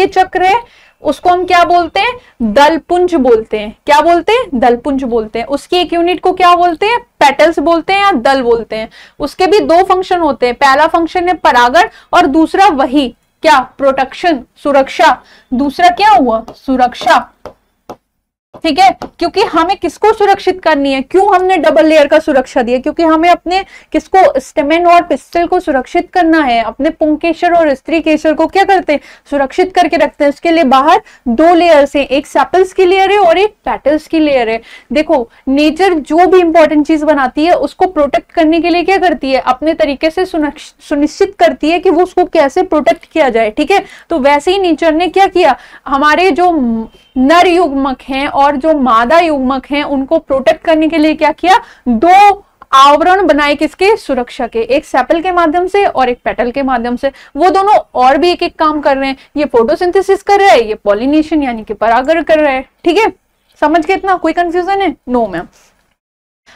चक्र है उसको हम क्या बोलते हैं, दलपुंज बोलते हैं। क्या बोलते हैं, दलपुंज बोलते हैं। उसकी एक यूनिट को क्या बोलते हैं, पेटल्स बोलते हैं या दल बोलते हैं। उसके भी 2 फंक्शन होते हैं, पहला फंक्शन है परागण और दूसरा वही क्या, प्रोटेक्शन, सुरक्षा। दूसरा क्या हुआ, सुरक्षा, ठीक है, क्योंकि हमें किसको सुरक्षित करनी है, क्यों हमने डबल लेयर का सुरक्षा दिया, क्योंकि हमें अपने किसको, स्टेमेन और पिस्टल को सुरक्षित करना है। अपने पुंकेसर और स्त्री केसर को क्या करते हैं, सुरक्षित करके रखते हैं। उसके लिए बाहर दो लेयर्स हैं, एक सेपल्स की लेयर है और एक पेटल्स की लेयर है। देखो नेचर जो भी इंपॉर्टेंट चीज बनाती है उसको प्रोटेक्ट करने के लिए क्या करती है, अपने तरीके से सुनिश्चित करती है कि वो उसको कैसे प्रोटेक्ट किया जाए। ठीक है, तो वैसे ही नेचर ने क्या किया, हमारे जो नर युग्मक हैं और जो मादा युग्मक हैं उनको प्रोटेक्ट करने के लिए क्या किया, दो आवरण बनाए, किसके, सुरक्षा के, एक सेपल के माध्यम से और एक पेटल के माध्यम से। वो दोनों और भी एक एक काम कर रहे हैं, ये फोटोसिंथेसिस कर रहा है, ये पॉलिनेशन यानी कि परागण कर रहा है। ठीक है, समझ के इतना, कोई कंफ्यूजन है? No ma'am.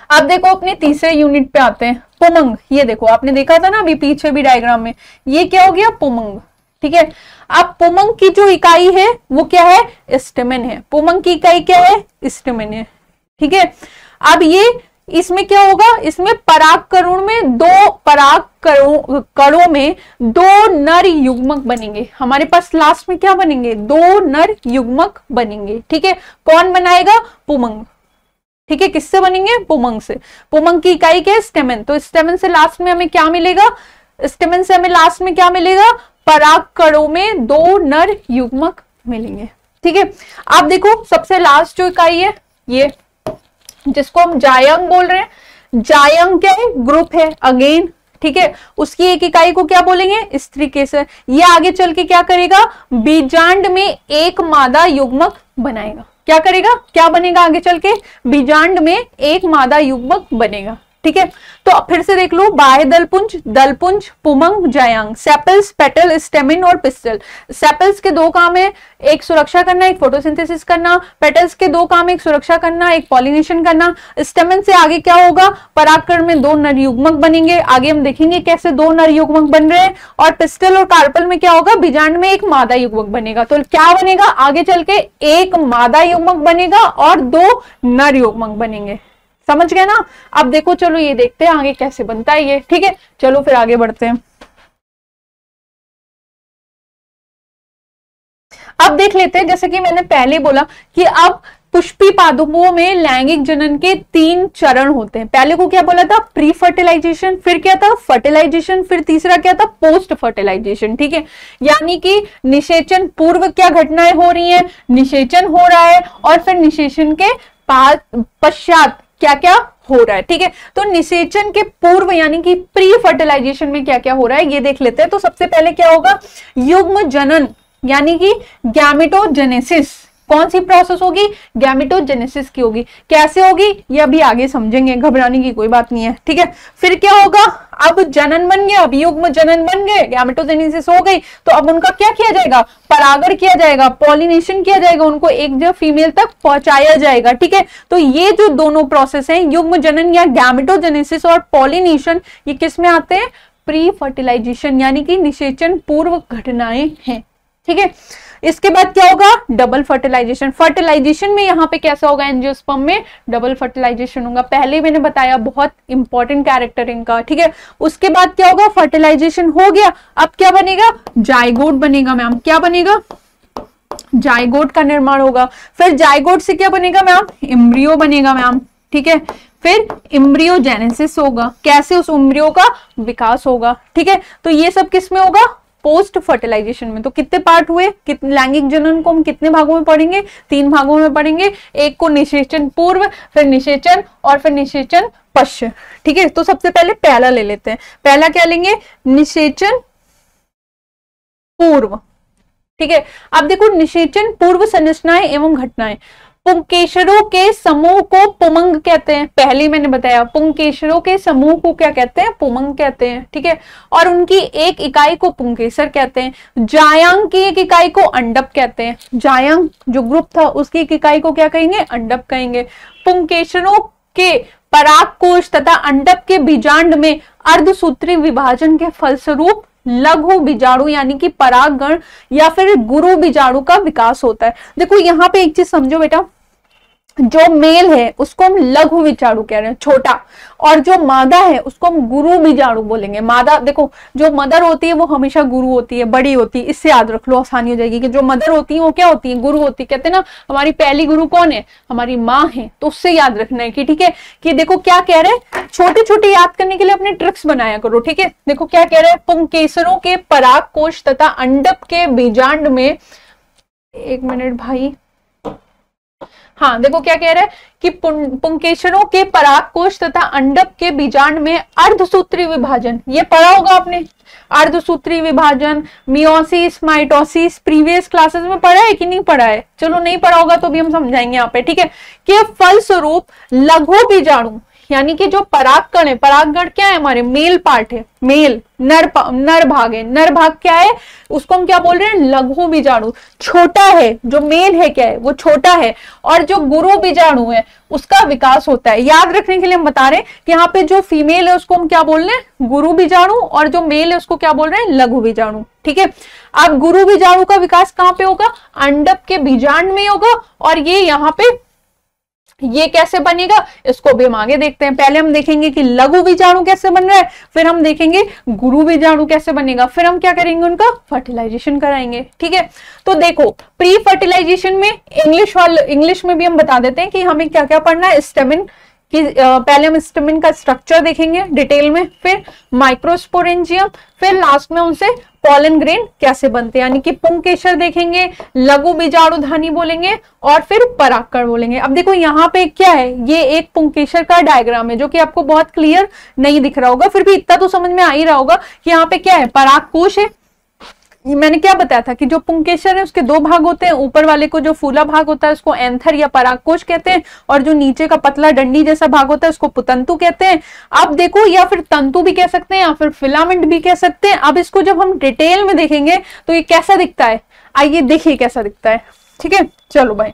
अब देखो अपने तीसरे यूनिट पे आते हैं, पुमंग। ये देखो आपने देखा था ना अभी पीछे भी डायग्राम में, ये क्या हो गया, पुमंग। ठीक है, अब पुमंग की जो इकाई है वो क्या है, स्टेमेन है। पुमंग की इकाई क्या है, स्टेमेन है। ठीक है, अब ये इसमें क्या होगा, इसमें परागकण में दो कणों में दो नर युग्मक बनेंगे। हमारे पास लास्ट में क्या बनेंगे, दो नर युग्मक बनेंगे। ठीक है, कौन बनाएगा, पुमंग। ठीक है, किससे बनेंगे, पुमंग से। पुमंग की इकाई क्या है, स्टेमेन। तो स्टेमेन से लास्ट में हमें क्या मिलेगा, स्टेमेन से हमें लास्ट में क्या मिलेगा, परागकणों में दो नर युग्मक मिलेंगे। ठीक है, आप देखो सबसे लास्ट जो इकाई है ये, जिसको हम जायंग बोल रहे हैं। जायंग क्या है, ग्रुप है अगेन। ठीक है, उसकी एक इकाई को क्या बोलेंगे, स्त्री केसर। ये आगे चल के क्या करेगा, बीजांड में एक मादा युग्मक बनाएगा। क्या करेगा, क्या बनेगा आगे चल के, बीजांड में एक मादा युग्मक बनेगा। ठीक है, तो फिर से देख लो, बाह्य दलपुंज, दलपुंज, पुमंग, जायांग, सेपल्स, पेटल, स्टेमिन और पिस्टल। सेपल्स के दो काम है, एक सुरक्षा करना, एक फोटोसिंथेसिस करना। पेटल्स के दो काम, एक सुरक्षा करना, एक पॉलिनेशन करना। स्टेमिन से आगे क्या होगा, परागकण में दो नर युग्मक बनेंगे, आगे हम देखेंगे कैसे दो नर युग्मक बन रहे हैं। और पिस्टल और कार्पल में क्या होगा, बीजांड में एक मादा युग्मक बनेगा। तो क्या बनेगा आगे चल के, एक मादा युग्मक बनेगा और दो नर युग्मक बनेंगे। समझ गए ना? अब देखो चलो ये देखते हैं आगे कैसे बनता है ये। ठीक है, चलो फिर आगे बढ़ते हैं। अब देख लेते हैं, जैसे कि मैंने पहले बोला कि अब पुष्पी पादपों में लैंगिक जनन के 3 चरण होते हैं। पहले को क्या बोला था, प्री फर्टिलाइजेशन, फिर क्या था, फर्टिलाइजेशन, फिर तीसरा क्या था, पोस्ट फर्टिलाइजेशन। ठीक है, यानी कि निषेचन पूर्व क्या घटनाएं हो रही हैं, निषेचन हो रहा है और फिर निषेचन के पश्चात क्या क्या हो रहा है। ठीक है, तो निषेचन के पूर्व यानी कि प्री फर्टिलाइजेशन में क्या क्या हो रहा है ये देख लेते हैं। तो सबसे पहले क्या होगा, युग्म जनन यानी कि गैमेटोजेनेसिस। कौन सी प्रोसेस होगी, गैमेटोजेनेसिस की होगी। कैसे होगी ये अभी आगे समझेंगे, घबराने की कोई बात नहीं है। ठीक है, फिर क्या होगा, अब जनन बन गया, अब युग्म जनन बन गए, गैमेटोजेनेसिस हो गई, तो अब उनका क्या किया जाएगा, परागण किया जाएगा, पॉलिनेशन किया जाएगा, उनको एक जो फीमेल तक पहुंचाया जाएगा। ठीक है, तो ये जो दोनों प्रोसेस हैं, युग्म जनन या गैमेटोजेनेसिस और पॉलिनेशन, ये किस में आते हैं, प्री फर्टिलाइजेशन यानी कि निषेचन पूर्व घटनाएं हैं। ठीक है, इसके बाद क्या होगा, डबल फर्टिलाइजेशन। फर्टिलाइजेशन में यहाँ पे कैसा होगा, एंजियोस्पर्म में डबल फर्टिलाइजेशन होगा। पहले मैंने बताया, बहुत इंपॉर्टेंट कैरेक्टर इनका। ठीक है, उसके बाद क्या होगा, फर्टिलाइजेशन हो गया, अब क्या बनेगा, जाइगोट बनेगा मैम। क्या बनेगा, जाइगोट का निर्माण होगा। फिर जाइगोट से क्या बनेगा मैम, एम्ब्रियो बनेगा मैम। ठीक है, फिर एम्ब्रियोजेनेसिस होगा, कैसे उस एम्ब्रियो का विकास होगा। ठीक है, तो ये सब किस में होगा, पोस्ट फर्टिलाइजेशन में। तो कितने पार्ट हुए, लैंगिक जनन को हम कितने भागों में पढ़ेंगे, 3 भागों में पढ़ेंगे। एक को निषेचन पूर्व, फिर निषेचन और फिर निषेचन पश्चात। ठीक है, तो सबसे पहले पहला ले लेते हैं। पहला क्या लेंगे, निषेचन पूर्व। ठीक है, अब देखो निषेचन पूर्व संरचनाएं एवं घटनाएं। पुंकेसरों के समूह को पुमंग कहते हैं। पहले मैंने बताया, पुंकेसरों के समूह को क्या कहते हैं, पुमंग कहते हैं। ठीक है, और उनकी एक इकाई को पुंकेसर कहते हैं। जायांग की एक इकाई को अंडप कहते हैं। जायांग जो ग्रुप था उसकी एक इकाई को क्या कहेंगे, अंडप कहेंगे। पुंकेसरों के परागकोश तथा अंडप के बीजांड में अर्धसूत्री विभाजन के फलस्वरूप लघु बीजाणु यानी कि परागगण या फिर गुरु बीजाणु का विकास होता है। देखो यहाँ पे एक चीज समझो बेटा, जो मेल है उसको हम लघु बीजाणु कह रहे हैं, छोटा, और जो मादा है उसको हम गुरु बीजाणु बोलेंगे। मादा, देखो जो मदर होती है वो हमेशा गुरु होती है, बड़ी होती है, इससे याद रख लो, आसानी हो जाएगी कि जो मदर होती है वो क्या होती है, गुरु होती है। कहते हैं ना हमारी पहली गुरु कौन है, हमारी माँ है, तो उससे याद रखना है कि ठीक है कि देखो क्या कह रहे हैं, छोटे छोटे याद करने के लिए अपने ट्रिक्स बनाया करो, ठीक है। देखो क्या कह रहे हैं, पुंकेसरों के पराग कोश तथा अंडक के बीजांड में, एक मिनट भाई, हाँ देखो क्या कह रहा है कि पुंकेसरों के परागकोश तथा अंडक के बीजांड में अर्धसूत्री विभाजन, ये पढ़ा होगा आपने, अर्धसूत्री विभाजन, मियोसिस, माइटोसिस, प्रीवियस क्लासेस में पढ़ा है कि नहीं पढ़ा है, चलो नहीं पढ़ा होगा तो भी हम समझाएंगे यहाँ पे, ठीक है। के फलस्वरूप लघु बीजाणु, यानी कि जो परागकण है, परागकण क्या है, हमारे मेल पार्ट है, मेल नर भाग है, नर भाग क्या है, उसको हम क्या बोल रहे हैं, लघु बीजाणु, छोटा है, जो मेल है क्या है वो छोटा है, और जो गुरु बीजाणु है उसका विकास होता है। याद रखने के लिए हम बता रहे हैं कि यहाँ पे जो फीमेल है उसको हम क्या बोल रहे हैं, गुरु बीजाणु, और जो मेल है उसको क्या बोल रहे हैं, लघु बीजाणु, ठीक है। अब गुरु बीजाणु का विकास कहाँ पे होगा, अंडक के बीजांड में होगा, और ये यहाँ पे ये कैसे बनेगा इसको भी हम आगे देखते हैं। पहले हम देखेंगे कि लघु बीजाणु कैसे बन रहा है, फिर हम देखेंगे गुरु बीजाणु कैसे बनेगा, फिर हम क्या करेंगे, उनका फर्टिलाइजेशन कराएंगे, ठीक है। तो देखो प्री फर्टिलाइजेशन में इंग्लिश में भी हम बता देते हैं कि हमें क्या क्या पढ़ना है, स्टेमिन कि पहले हम स्टेमिन का स्ट्रक्चर देखेंगे डिटेल में, फिर माइक्रोस्पोरेंजियम, फिर लास्ट में उनसे पॉलन ग्रेन कैसे बनते हैं, यानी कि पुंकेसर देखेंगे, लघु बीजाणुधानी बोलेंगे, और फिर परागकण बोलेंगे। अब देखो यहाँ पे क्या है, ये एक पुंकेसर का डायग्राम है जो कि आपको बहुत क्लियर नहीं दिख रहा होगा, फिर भी इतना तो समझ में आ ही रहा होगा कि यहाँ पे क्या है, परागकोश है। मैंने क्या बताया था कि जो पुंकेसर है उसके दो भाग होते हैं, ऊपर वाले को जो फूला भाग होता है उसको एंथर या परागकोश कहते हैं, और जो नीचे का पतला डंडी जैसा भाग होता है उसको पुतंतु कहते हैं। अब देखो, या फिर तंतु भी कह सकते हैं, या फिर फिलामेंट भी कह सकते हैं। अब इसको जब हम डिटेल में देखेंगे तो ये कैसा दिखता है, आइए देखिए कैसा दिखता है, ठीक है। चलो भाई,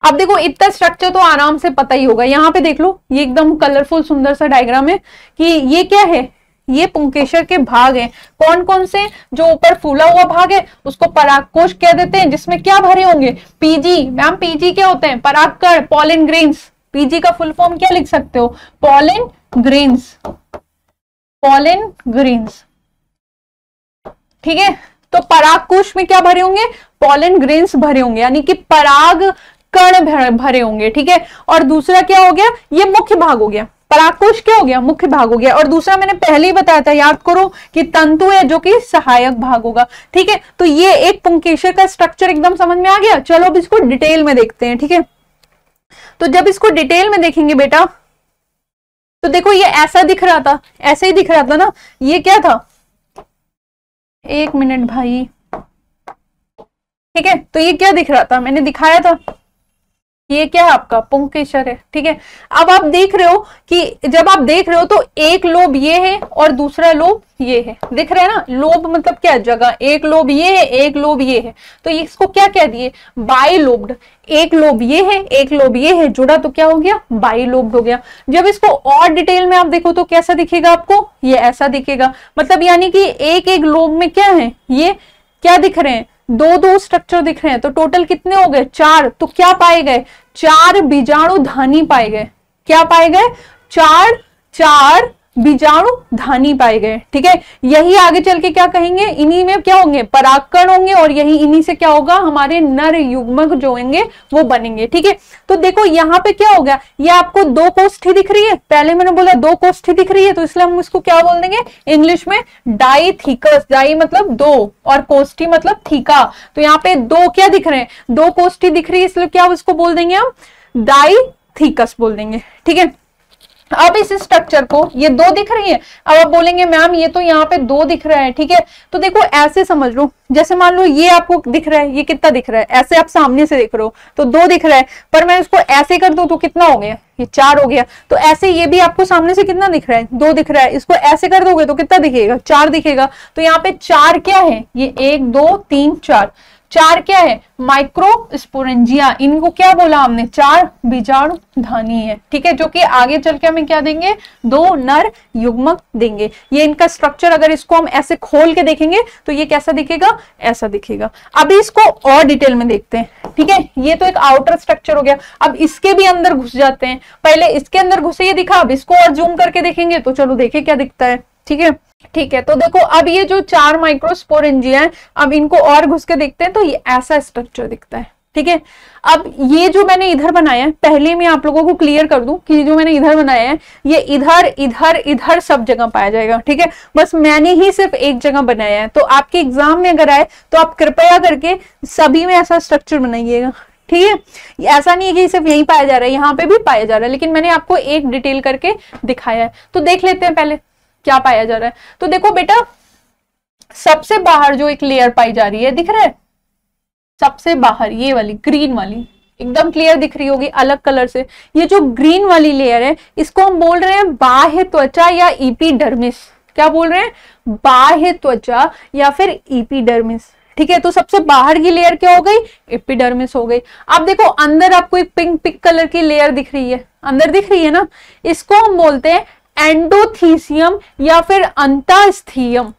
अब देखो इतना स्ट्रक्चर तो आराम से पता ही होगा, यहाँ पे देख लो, ये एकदम कलरफुल सुंदर सा डायग्राम है कि ये क्या है, ये पुंकेसर के भाग हैं। कौन कौन से, जो ऊपर फूला हुआ भाग है उसको परागकोश कह देते हैं, जिसमें क्या भरे होंगे, पीजी। मैम पीजी क्या होते हैं, परागकण, पॉलन ग्रेन्स। पीजी का फुल फॉर्म क्या लिख सकते हो, पॉलन ग्रेन्स, पॉलन ग्रेन्स, ठीक है। तो परागकोश में क्या भरे होंगे, पॉलन ग्रेन्स भरे होंगे, यानी कि पराग कण भरे होंगे, ठीक है। और दूसरा क्या हो गया, ये मुख्य भाग हो गया, परागकोश क्या हो गया, मुख्य भाग हो गया। और दूसरा मैंने पहले ही बताया था, याद करो, कि तंतु है जो कि सहायक भाग होगा, ठीक है। तो ये एक पुंकेसर का स्ट्रक्चर एकदम समझ में आ गया। चलो अब इसको डिटेल में देखते हैं, ठीक है। तो जब इसको डिटेल में देखेंगे बेटा, तो देखो ये ऐसा दिख रहा था, ऐसे ही दिख रहा था ना, ये क्या था, एक मिनट भाई, ठीक है। तो ये क्या दिख रहा था, मैंने दिखाया था, ये क्या है आपका पुंकेसर है, ठीक है। अब आप देख रहे हो कि जब आप देख रहे हो तो एक लोब ये है और दूसरा लोब ये है, दिख रहा है ना, लोब मतलब क्या जगह, एक लोब ये है, एक लोब ये है, तो इसको क्या कह दिए, बाइलोब्ड। एक लोब ये है, एक लोब ये है, जुड़ा तो क्या हो गया, बाइलोब्ड हो गया। जब इसको और डिटेल में आप देखो तो कैसा दिखेगा आपको, ये ऐसा दिखेगा, मतलब यानी कि एक एक लोब में क्या है, ये क्या दिख रहे हैं, दो दो स्ट्रक्चर दिख रहे हैं। तो टोटल कितने हो गए, 4। तो क्या पाए गए, 4 बीजाणुधानी पाए गए। क्या पाए गए, 4 बीजाणुधानी पाए गए, ठीक है। यही आगे चल के क्या कहेंगे, इन्हीं में क्या होंगे, परागकण होंगे, और यही इन्हीं से क्या होगा, हमारे नर युग्मक जो होंगे वो बनेंगे, ठीक है। तो देखो यहाँ पे क्या हो गया, ये आपको 2 कोष्ठी दिख रही है, पहले मैंने बोला 2 कोष्ठी दिख रही है, तो इसलिए हम इसको क्या बोल देंगे इंग्लिश में, डाइथीकस। डाई मतलब 2 और कोष्ठी मतलब थीका। तो यहाँ पे 2 क्या दिख रहे हैं, 2 कोष्ठी दिख रही है, इसलिए क्या इसको बोल देंगे हम, डाइथीकस बोल देंगे, ठीक है। अब इस स्ट्रक्चर को, ये 2 दिख रही है, अब आप बोलेंगे मैम ये तो यहाँ पे 2 दिख रहा है, ठीक है। तो देखो ऐसे समझ लो, जैसे मान लो ये आपको दिख रहा है, ये कितना दिख रहा है, ऐसे आप सामने से देख रहे हो तो 2 दिख रहा है, पर मैं इसको ऐसे कर दूं तो कितना हो गया, ये 4 हो गया। तो ऐसे ये भी आपको सामने से कितना दिख रहा है, 2 दिख रहा है, इसको ऐसे कर दोगे तो कितना दिखेगा, 4 दिखेगा। तो यहाँ पे 4 क्या है, ये 1 2 3 4, चार क्या है, माइक्रोस्पोरेंजिया, इनको क्या बोला हमने, चार बीजाणुधानी है, ठीक है, जो कि आगे चल के हमें क्या देंगे, दो नर युग्मक देंगे। ये इनका स्ट्रक्चर अगर इसको हम ऐसे खोल के देखेंगे तो ये कैसा दिखेगा, ऐसा दिखेगा। अभी इसको और डिटेल में देखते हैं, ठीक है। ये तो एक आउटर स्ट्रक्चर हो गया, अब इसके भी अंदर घुस जाते हैं। पहले इसके अंदर घुसे ये दिखा, अब इसको और जूम करके देखेंगे तो चलो देखे क्या दिखता है, ठीक है। ठीक है, तो देखो अब ये जो चार माइक्रोस्पोरेंजिया है, अब इनको और घुस के देखते हैं तो ये ऐसा स्ट्रक्चर दिखता है, ठीक है। अब ये जो मैंने इधर बनाया है, पहले मैं आप लोगों को क्लियर कर दूं कि जो मैंने इधर बनाया है ये इधर इधर इधर सब जगह पाया जाएगा, ठीक है। बस मैंने ही सिर्फ एक जगह बनाया है, तो आपके एग्जाम में अगर आए तो आप कृपया करके सभी में ऐसा स्ट्रक्चर बनाइएगा, ठीक है। ऐसा नहीं है कि सिर्फ यहीं पाया जा रहा है, यहाँ पे भी पाया जा रहा है, लेकिन मैंने आपको एक डिटेल करके दिखाया है। तो देख लेते हैं पहले क्या पाया जा रहा है। तो देखो बेटा, सबसे बाहर जो एक लेयर पाई जा रही है, दिख रहा है सबसे बाहर, ये वाली ग्रीन वाली, एकदम क्लियर दिख रही होगी अलग कलर से। ये जो ग्रीन वाली लेयर है इसको हम बोल रहे हैं बाह्य त्वचा या एपिडर्मिस। क्या बोल रहे हैं, बाह्य त्वचा या फिर एपिडर्मिस, ठीक है। तो सबसे बाहर की लेयर क्या हो गई, एपिडर्मिस हो गई। अब देखो अंदर आपको एक पिंक कलर की लेयर दिख रही है, अंदर दिख रही है ना, इसको हम बोलते हैं एंडोथीसियम या फिर अंतःस्थीयम।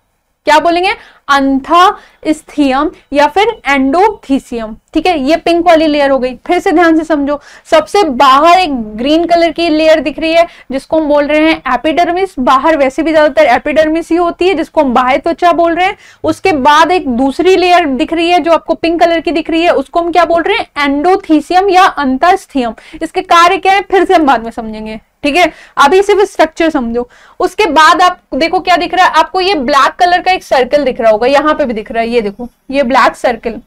क्या बोलेंगे, अंतःस्थीयम या फिर एंडोथीसियम, ठीक है। ये पिंक वाली लेयर हो गई। फिर से ध्यान से समझो, सबसे बाहर एक ग्रीन कलर की लेयर दिख रही है जिसको हम बोल रहे हैं एपिडर्मिस। बाहर वैसे भी ज्यादातर एपिडर्मिस ही होती है, जिसको हम बाह्य त्वचा बोल रहे हैं। उसके बाद एक दूसरी लेयर दिख रही है जो आपको पिंक कलर की दिख रही है, उसको हम क्या बोल रहे हैं, एंडोथीसियम या अंतःस्थीयम। इसके कार्य क्या है फिर से हम बाद में समझेंगे, ठीक है। अभी सिर्फ स्ट्रक्चर समझो। उसके बाद आप देखो क्या दिख रहा है आपको, ये ब्लैक कलर का एक सर्कल दिख रहा होगा, यहां पे भी दिख रहा है, ये देखो ये ब्लैक सर्कल,